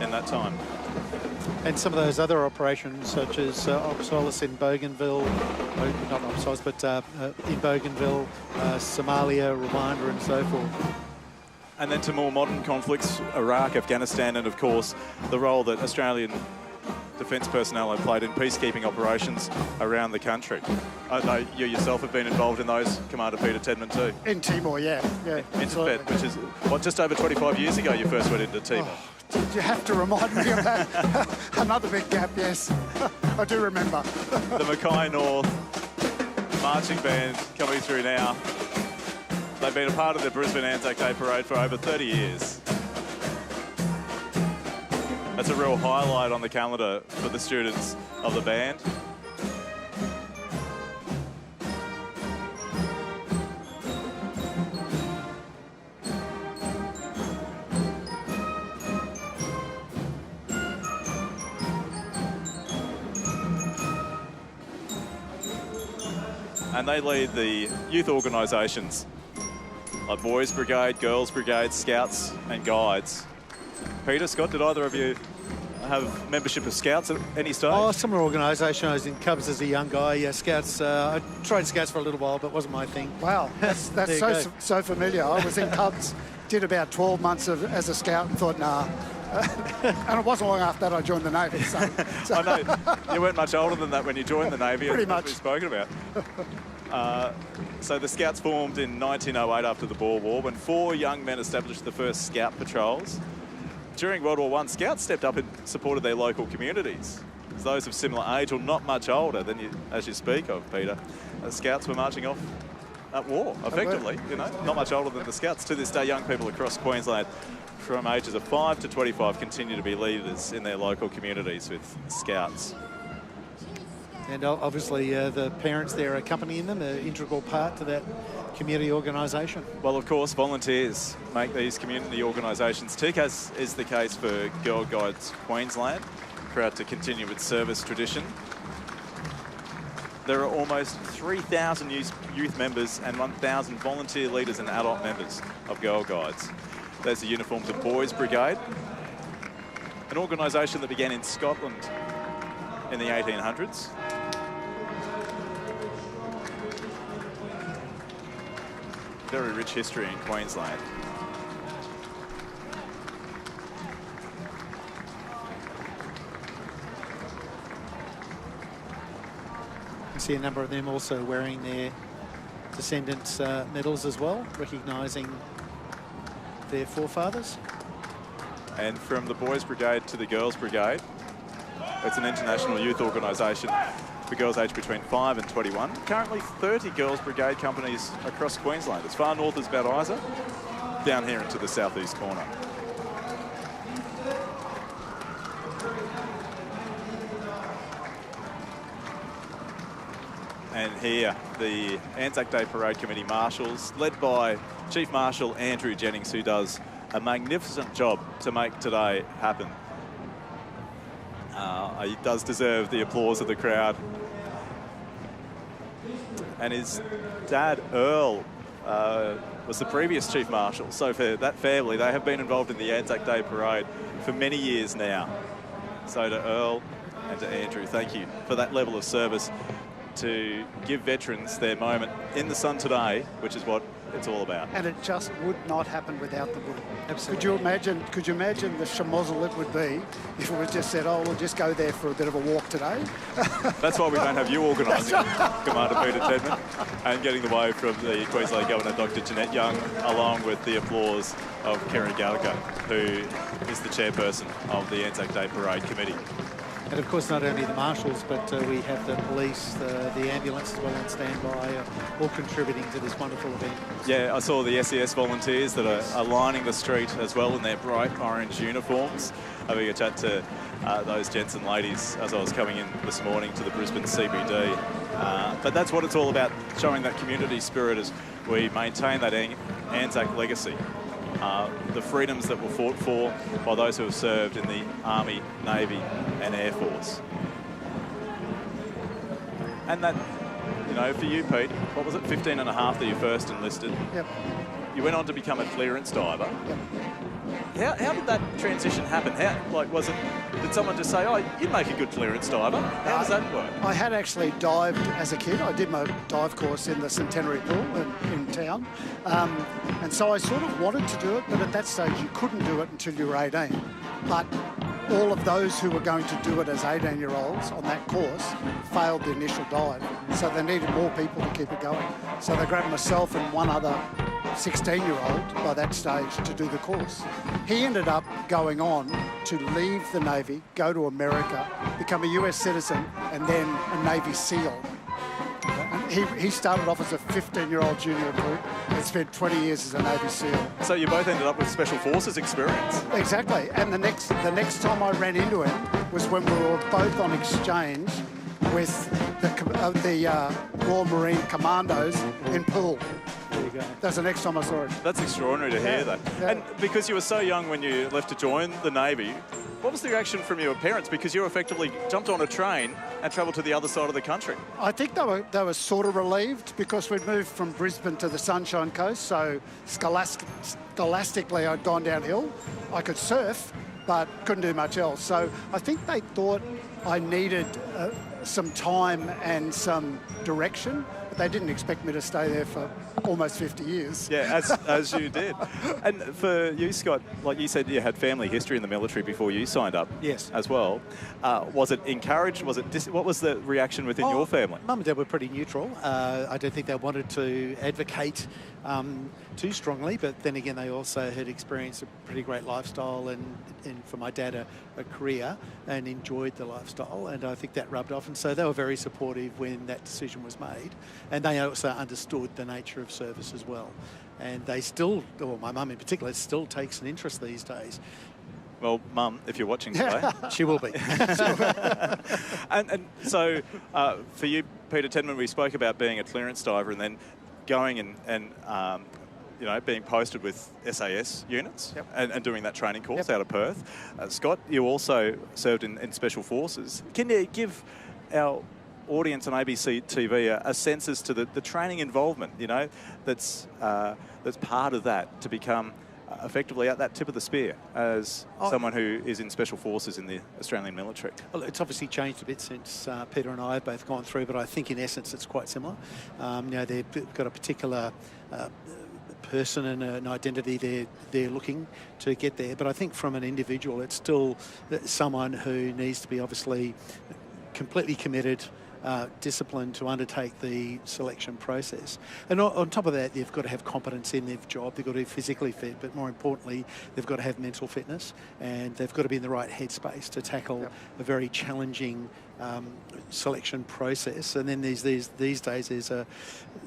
Speaker 14: in that time.
Speaker 11: And some of those other operations, such as Oxalis in Bougainville, not Oxalis, but in Bougainville, Somalia, Rwanda, and so forth.
Speaker 14: And then to more modern conflicts, Iraq, Afghanistan, and of course, the role that Australian defence personnel have played in peacekeeping operations around the country. I know you yourself have been involved in those, Commander Peter Tedman, too.
Speaker 10: In Timor, yeah.
Speaker 14: Interfed, which is, just over 25 years ago you first went into Timor.
Speaker 10: Did you have to remind me of that? Another big gap, yes. I do remember.
Speaker 14: The Mackay North marching band coming through now. They've been a part of the Brisbane Anzac Day Parade for over 30 years. That's a real highlight on the calendar for the students of the band. And they lead the youth organisations like Boys Brigade, Girls Brigade, Scouts and Guides. Peter, Scott, did either of you have membership of Scouts at any stage?
Speaker 11: Oh, similar organisation. I was in Cubs as a young guy. Yeah, Scouts. I tried Scouts for a little while, but it wasn't my thing.
Speaker 10: Wow, that's so familiar. I was in Cubs, did about 12 months as a Scout and thought, nah. And it wasn't long after that I joined the Navy. So.
Speaker 14: I know. You weren't much older than that when you joined the Navy.
Speaker 10: Pretty much.
Speaker 14: As we've spoken about. So the Scouts formed in 1908 after the Boer War, when 4 young men established the first Scout patrols. During World War I, Scouts stepped up and supported their local communities. As those of similar age or not much older than you, as you speak of, Peter, the Scouts were marching off at war, effectively, you know, not much older than the Scouts. To this day, young people across Queensland from ages of 5 to 25 continue to be leaders in their local communities with Scouts.
Speaker 11: And obviously the parents there accompanying them, an integral part to that community organisation.
Speaker 14: Well, of course, volunteers make these community organisations tick, as is the case for Girl Guides Queensland, proud to continue its service tradition. There are almost 3,000 youth members and 1,000 volunteer leaders and adult members of Girl Guides. There's the uniforms of Boys Brigade, an organisation that began in Scotland in the 1800s. Very rich history in Queensland.
Speaker 11: You see a number of them also wearing their descendants' medals as well, recognising their forefathers.
Speaker 14: And from the Boys Brigade to the Girls Brigade, it's an international youth organisation for girls aged between 5 and 21. Currently 30 Girls Brigade companies across Queensland, as far north as Mount Isa, down here into the southeast corner. And here, the Anzac Day Parade Committee Marshals, led by Chief Marshal Andrew Jennings, who does a magnificent job to make today happen. He does deserve the applause of the crowd. And his dad, Earl, was the previous Chief Marshal. So for that family, they have been involved in the Anzac Day Parade for many years now. So to Earl and to Andrew, thank you for that level of service to give veterans their moment in the sun today, which is what it's all about.
Speaker 10: And it just would not happen without the wood.
Speaker 11: Absolutely.
Speaker 10: Could you imagine the schmozzle it would be if it was just said, oh, we'll just go there for a bit of a walk today?
Speaker 14: That's why we don't have you organising, Commander Peter Tedman, and getting the way from the Queensland Governor, Dr. Jeanette Young, along with the applause of Kerry Gallagher, who is the chairperson of the Anzac Day Parade Committee.
Speaker 11: And of course, not only the marshals, but we have the police, the ambulance as well on standby, all contributing to this wonderful event.
Speaker 14: Yeah, I saw the SES volunteers that are lining the street as well in their bright orange uniforms. Having a chat to those gents and ladies as I was coming in this morning to the Brisbane CBD. But that's what it's all about, showing that community spirit as we maintain that Anzac legacy. The freedoms that were fought for by those who have served in the Army, Navy and Air Force. And that, you know, for you, Pete, what was it, 15 and a half that you first enlisted?
Speaker 10: Yep.
Speaker 14: You went on to become a clearance diver.
Speaker 10: Yep.
Speaker 14: How did that transition happen? Did someone just say, oh, you'd make a good clearance diver? How does that work?
Speaker 10: I had actually dived as a kid. I did my dive course in the Centenary pool in town. And so I sort of wanted to do it, but at that stage you couldn't do it until you were 18. But all of those who were going to do it as 18-year-olds on that course failed the initial dive. So they needed more people to keep it going. So they grabbed myself and one other 16-year-old by that stage to do the course. He ended up going on to leave the Navy, go to America, become a US citizen, and then a Navy SEAL. And he started off as a 15-year-old junior recruit and spent 20 years as a Navy SEAL.
Speaker 14: So you both ended up with Special Forces experience.
Speaker 10: Exactly. And the next time I ran into him was when we were both on exchange with the Royal Marine Commandos in Poole.
Speaker 11: There you go.
Speaker 10: That's the next time I saw him.
Speaker 14: That's extraordinary to hear that.
Speaker 10: Yeah.
Speaker 14: And because you were so young when you left to join the Navy, what was the reaction from your parents? Because you effectively jumped on a train and travelled to the other side of the country.
Speaker 10: I think they were sort of relieved because we'd moved from Brisbane to the Sunshine Coast, so scholastically I'd gone downhill. I could surf, but couldn't do much else. So I think they thought I needed some time and some direction, but they didn't expect me to stay there for almost 50 years.
Speaker 14: Yeah, as you did. And for you, Scott, like you said, you had family history in the military before you signed up.
Speaker 9: Yes.
Speaker 14: As well. Was it encouraged? Was it what was the reaction within your family?
Speaker 11: Mum and Dad were pretty neutral. I don't think they wanted to advocate too strongly, but then again, they also had experienced a pretty great lifestyle and for my dad, a career, and enjoyed the lifestyle, and I think that rubbed off, and so they were very supportive when that decision was made, and they also understood the nature of service as well. And they still, well, my mum in particular, still takes an interest these days.
Speaker 14: Well, Mum, if you're watching today.
Speaker 11: She will be.
Speaker 14: and so, for you, Peter Tedman, we spoke about being a clearance diver and then going and you know, being posted with SAS units and doing that training course out of Perth. Scott, you also served in Special Forces. Can you give our audience on ABC TV a sense as to the training involvement, you know, that's part of that to become effectively at that tip of the spear as someone who is in Special Forces in the Australian military?
Speaker 11: Well, it's obviously changed a bit since Peter and I have both gone through, but I think in essence it's quite similar. You know, they've got a particular person and an identity they're looking to get there, but I think from an individual it's still someone who needs to be obviously completely committed, disciplined to undertake the selection process. And on top of that, they've got to have competence in their job, they've got to be physically fit, but more importantly, they've got to have mental fitness, and they've got to be in the right headspace to tackle a very challenging selection process. And then these days there's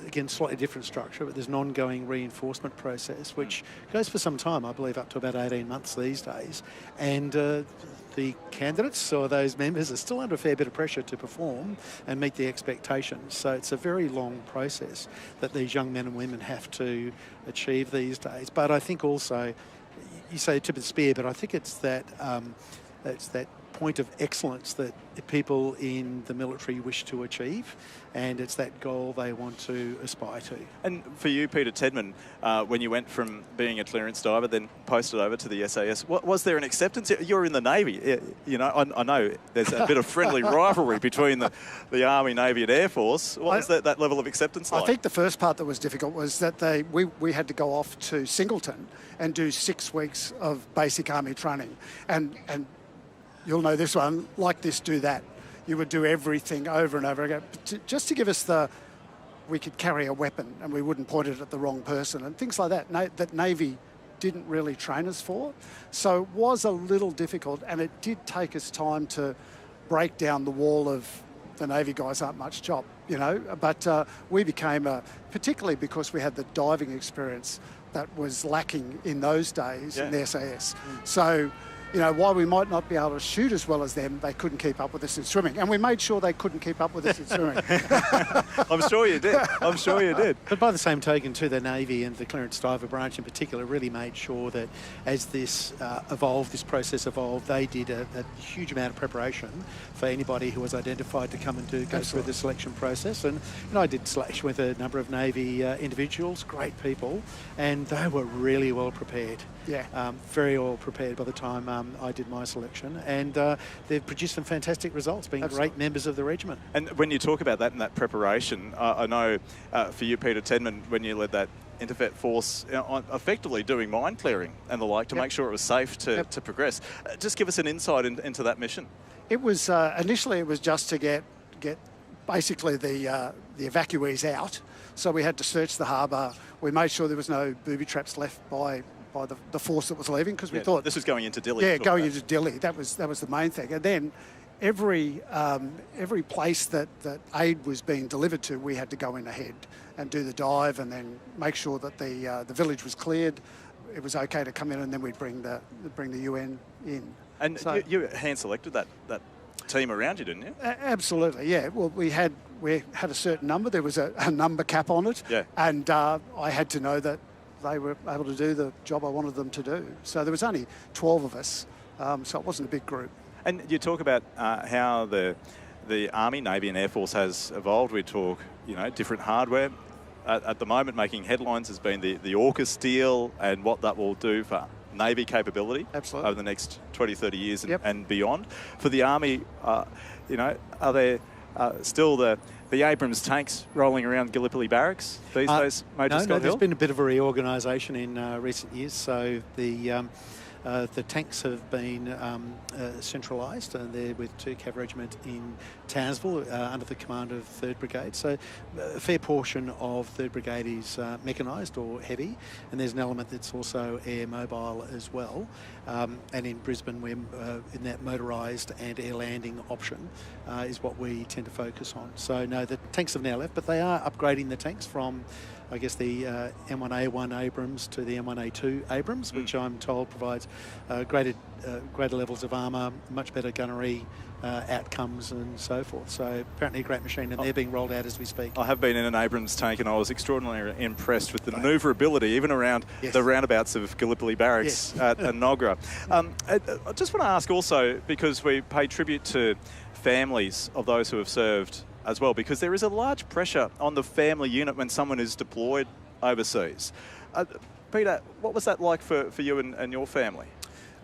Speaker 11: again, slightly different structure, but there's an ongoing reinforcement process, which goes for some time, I believe up to about 18 months these days. And the candidates or those members are still under a fair bit of pressure to perform and meet the expectations. So it's a very long process that these young men and women have to achieve these days. But I think also, you say tip of the spear, but I think it's that point of excellence that people in the military wish to achieve, and it's that goal they want to aspire to.
Speaker 14: And for you, Peter Tedman, when you went from being a clearance diver, then posted over to the SAS, was there an acceptance? You're in the Navy. You know, I know there's a bit of friendly rivalry between the Army, Navy and Air Force. What was that level of acceptance like?
Speaker 10: I think the first part that was difficult was that we had to go off to Singleton and do 6 weeks of basic Army training. And you'll know this one, like this, do that. You would do everything over and over again, just to give us we could carry a weapon and we wouldn't point it at the wrong person and things like that, that Navy didn't really train us for. So it was a little difficult, and it did take us time to break down the wall of the Navy guys aren't much chop, you know, but we became, particularly because we had the diving experience that was lacking in those days in the SAS. So, you know, while we might not be able to shoot as well as them, they couldn't keep up with us in swimming. And we made sure they couldn't keep up with us in swimming.
Speaker 14: I'm sure you did. I'm sure you did.
Speaker 11: But by the same token, too, the Navy and the clearance diver branch in particular really made sure that as this this process evolved, they did a huge amount of preparation for anybody who was identified to come and go through the selection process. And you know, I did selection with a number of Navy individuals, great people, and they were really well prepared. Very well prepared by the time I did my selection, and they've produced some fantastic results, being great members of the regiment.
Speaker 14: And when you talk about that and that preparation, I know for you, Peter Tedman, when you led that Interfet force, effectively doing mine clearing and the like to make sure it was safe to progress. Just give us an insight into that mission.
Speaker 10: It was initially it was just to get basically the evacuees out. So we had to search the harbour. We made sure there was no booby traps left by the force that was leaving, because we thought
Speaker 14: this was going into Dili.
Speaker 10: Yeah, going into Dili. That was the main thing. And then every place that aid was being delivered to, we had to go in ahead and do the dive, and then make sure that the village was cleared. It was okay to come in, and then we'd bring the UN in.
Speaker 14: And so, you hand selected that team around you, didn't you?
Speaker 10: Absolutely, yeah. Well, we had a certain number. There was a number cap on it, and I had to know that they were able to do the job I wanted them to do. So there was only 12 of us, so it wasn't a big group.
Speaker 14: And you talk about how the Army, Navy and Air Force has evolved. We talk, you know, different hardware. At the moment, making headlines has been the AUKUS deal and what that will do for Navy capability
Speaker 10: Absolutely.
Speaker 14: over the next 20, 30 years and,
Speaker 10: Yep.
Speaker 14: and beyond. For the Army, you know, are there still the Abrams tanks rolling around Gallipoli Barracks these days, Major Scott
Speaker 11: No,
Speaker 14: Hill?
Speaker 11: there's been a bit of a reorganisation in recent years. So the tanks have been centralised, and they're with TOK H Regiment in Townsville under the command of 3rd Brigade. So a fair portion of 3rd Brigade is mechanised or heavy, and there's an element that's also air mobile as well. And in Brisbane, we're in that motorised and air landing option is what we tend to focus on. So no, the tanks have now left, but they are upgrading the tanks from, I guess, the M1A1 Abrams to the M1A2 Abrams, which I'm told provides greater levels of armour, much better gunnery outcomes and so forth. So apparently a great machine, and they're being rolled out as we speak.
Speaker 14: I have been in an Abrams tank, and I was extraordinarily impressed with the manoeuvrability, even around the roundabouts of Gallipoli Barracks at Nogra. I just want to ask also, because we pay tribute to families of those who have served as well, because there is a large pressure on the family unit when someone is deployed overseas. Peter, what was that like for you and your family?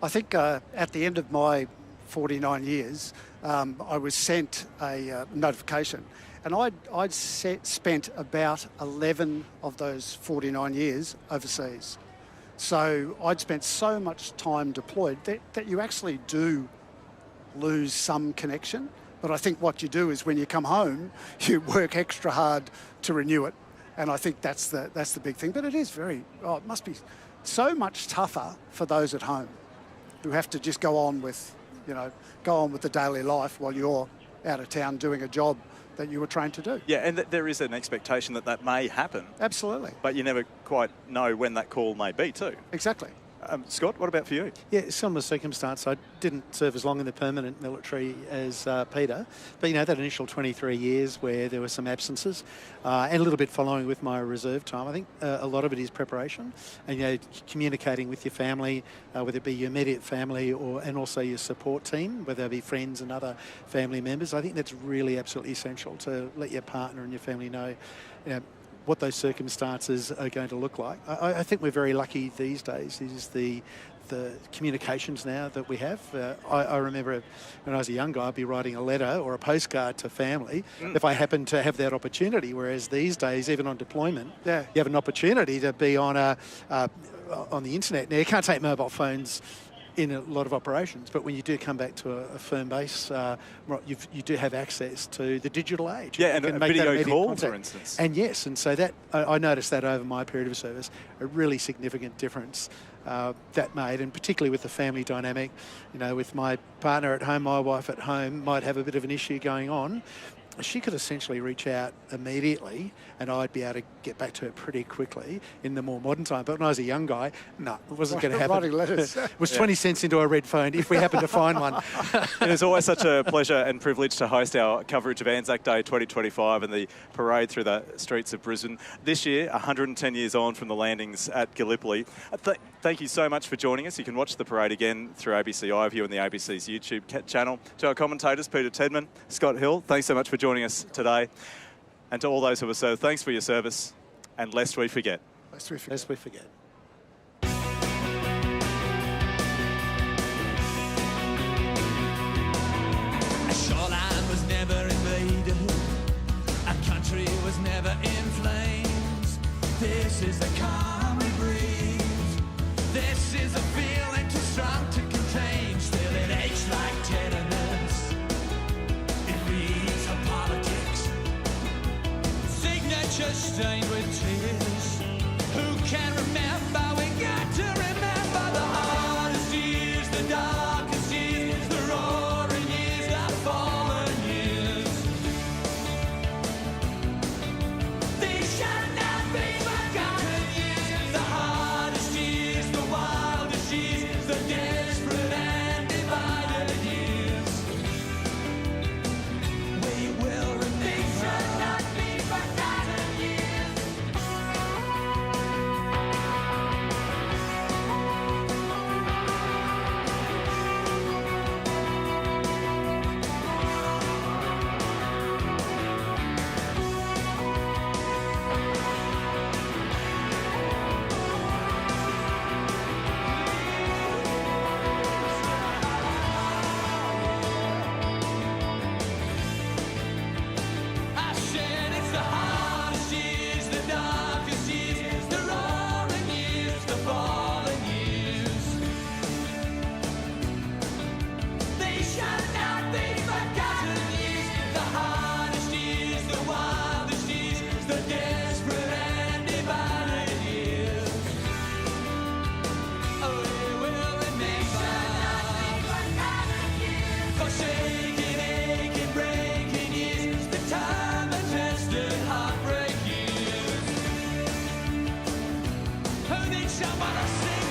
Speaker 10: I think at the end of my 49 years, I was sent a notification, and I'd spent about 11 of those 49 years overseas. So I'd spent so much time deployed that you actually do lose some connection. But I think what you do is when you come home, you work extra hard to renew it. And I think that's the big thing. But it is it must be so much tougher for those at home who have to just go on with the daily life while you're out of town doing a job that you were trained to do.
Speaker 14: Yeah, and there is an expectation that may happen.
Speaker 10: Absolutely.
Speaker 14: But you never quite know when that call may be too.
Speaker 10: Exactly.
Speaker 14: Scott, what about for you?
Speaker 11: Yeah, similar circumstance. I didn't serve as long in the permanent military as Peter, but that initial 23 years where there were some absences and a little bit following with my reserve time. I think a lot of it is preparation and communicating with your family, whether it be your immediate family and also your support team, whether it be friends and other family members. I think that's really absolutely essential to let your partner and your family know what those circumstances are going to look like. I think we're very lucky these days is the communications now that we have. I remember when I was a young guy, I'd be writing a letter or a postcard to family if I happened to have that opportunity, whereas these days, even on deployment, you have an opportunity to be on the internet. Now, you can't take mobile phones in a lot of operations, but when you do come back to a firm base, you do have access to the digital age.
Speaker 14: Yeah, and a video call, for instance.
Speaker 11: And yes, and so that I noticed that over my period of service, a really significant difference that made, and particularly with the family dynamic, with my partner at home, my wife at home might have a bit of an issue going on. She could essentially reach out immediately and I'd be able to get back to her pretty quickly in the more modern time. But when I was a young guy, no, it wasn't going to happen.
Speaker 10: Writing letters.
Speaker 11: It was 20 cents into a red phone if we happened to find one.
Speaker 14: It is always such a pleasure and privilege to host our coverage of Anzac Day 2025 and the parade through the streets of Brisbane. This year, 110 years on from the landings at Gallipoli. Thank you so much for joining us. You can watch the parade again through ABC iView and the ABC's YouTube channel. To our commentators, Peter Tedman, Scott Hill, thanks so much for joining us today. And to all those who have served, thanks for your service. And lest we forget.
Speaker 10: Lest we forget.
Speaker 15: A shoreline was never invaded. A country was never in flames. This is the calm we breathe. This is a feeling too strong to contain. Still it aches like tenderness. It reads of politics. Signature stained with tears. Who can remember? We got to remember the hardest years, the darkest years, the roaring years, the fallen years. These shall not be forgotten years. shall but a single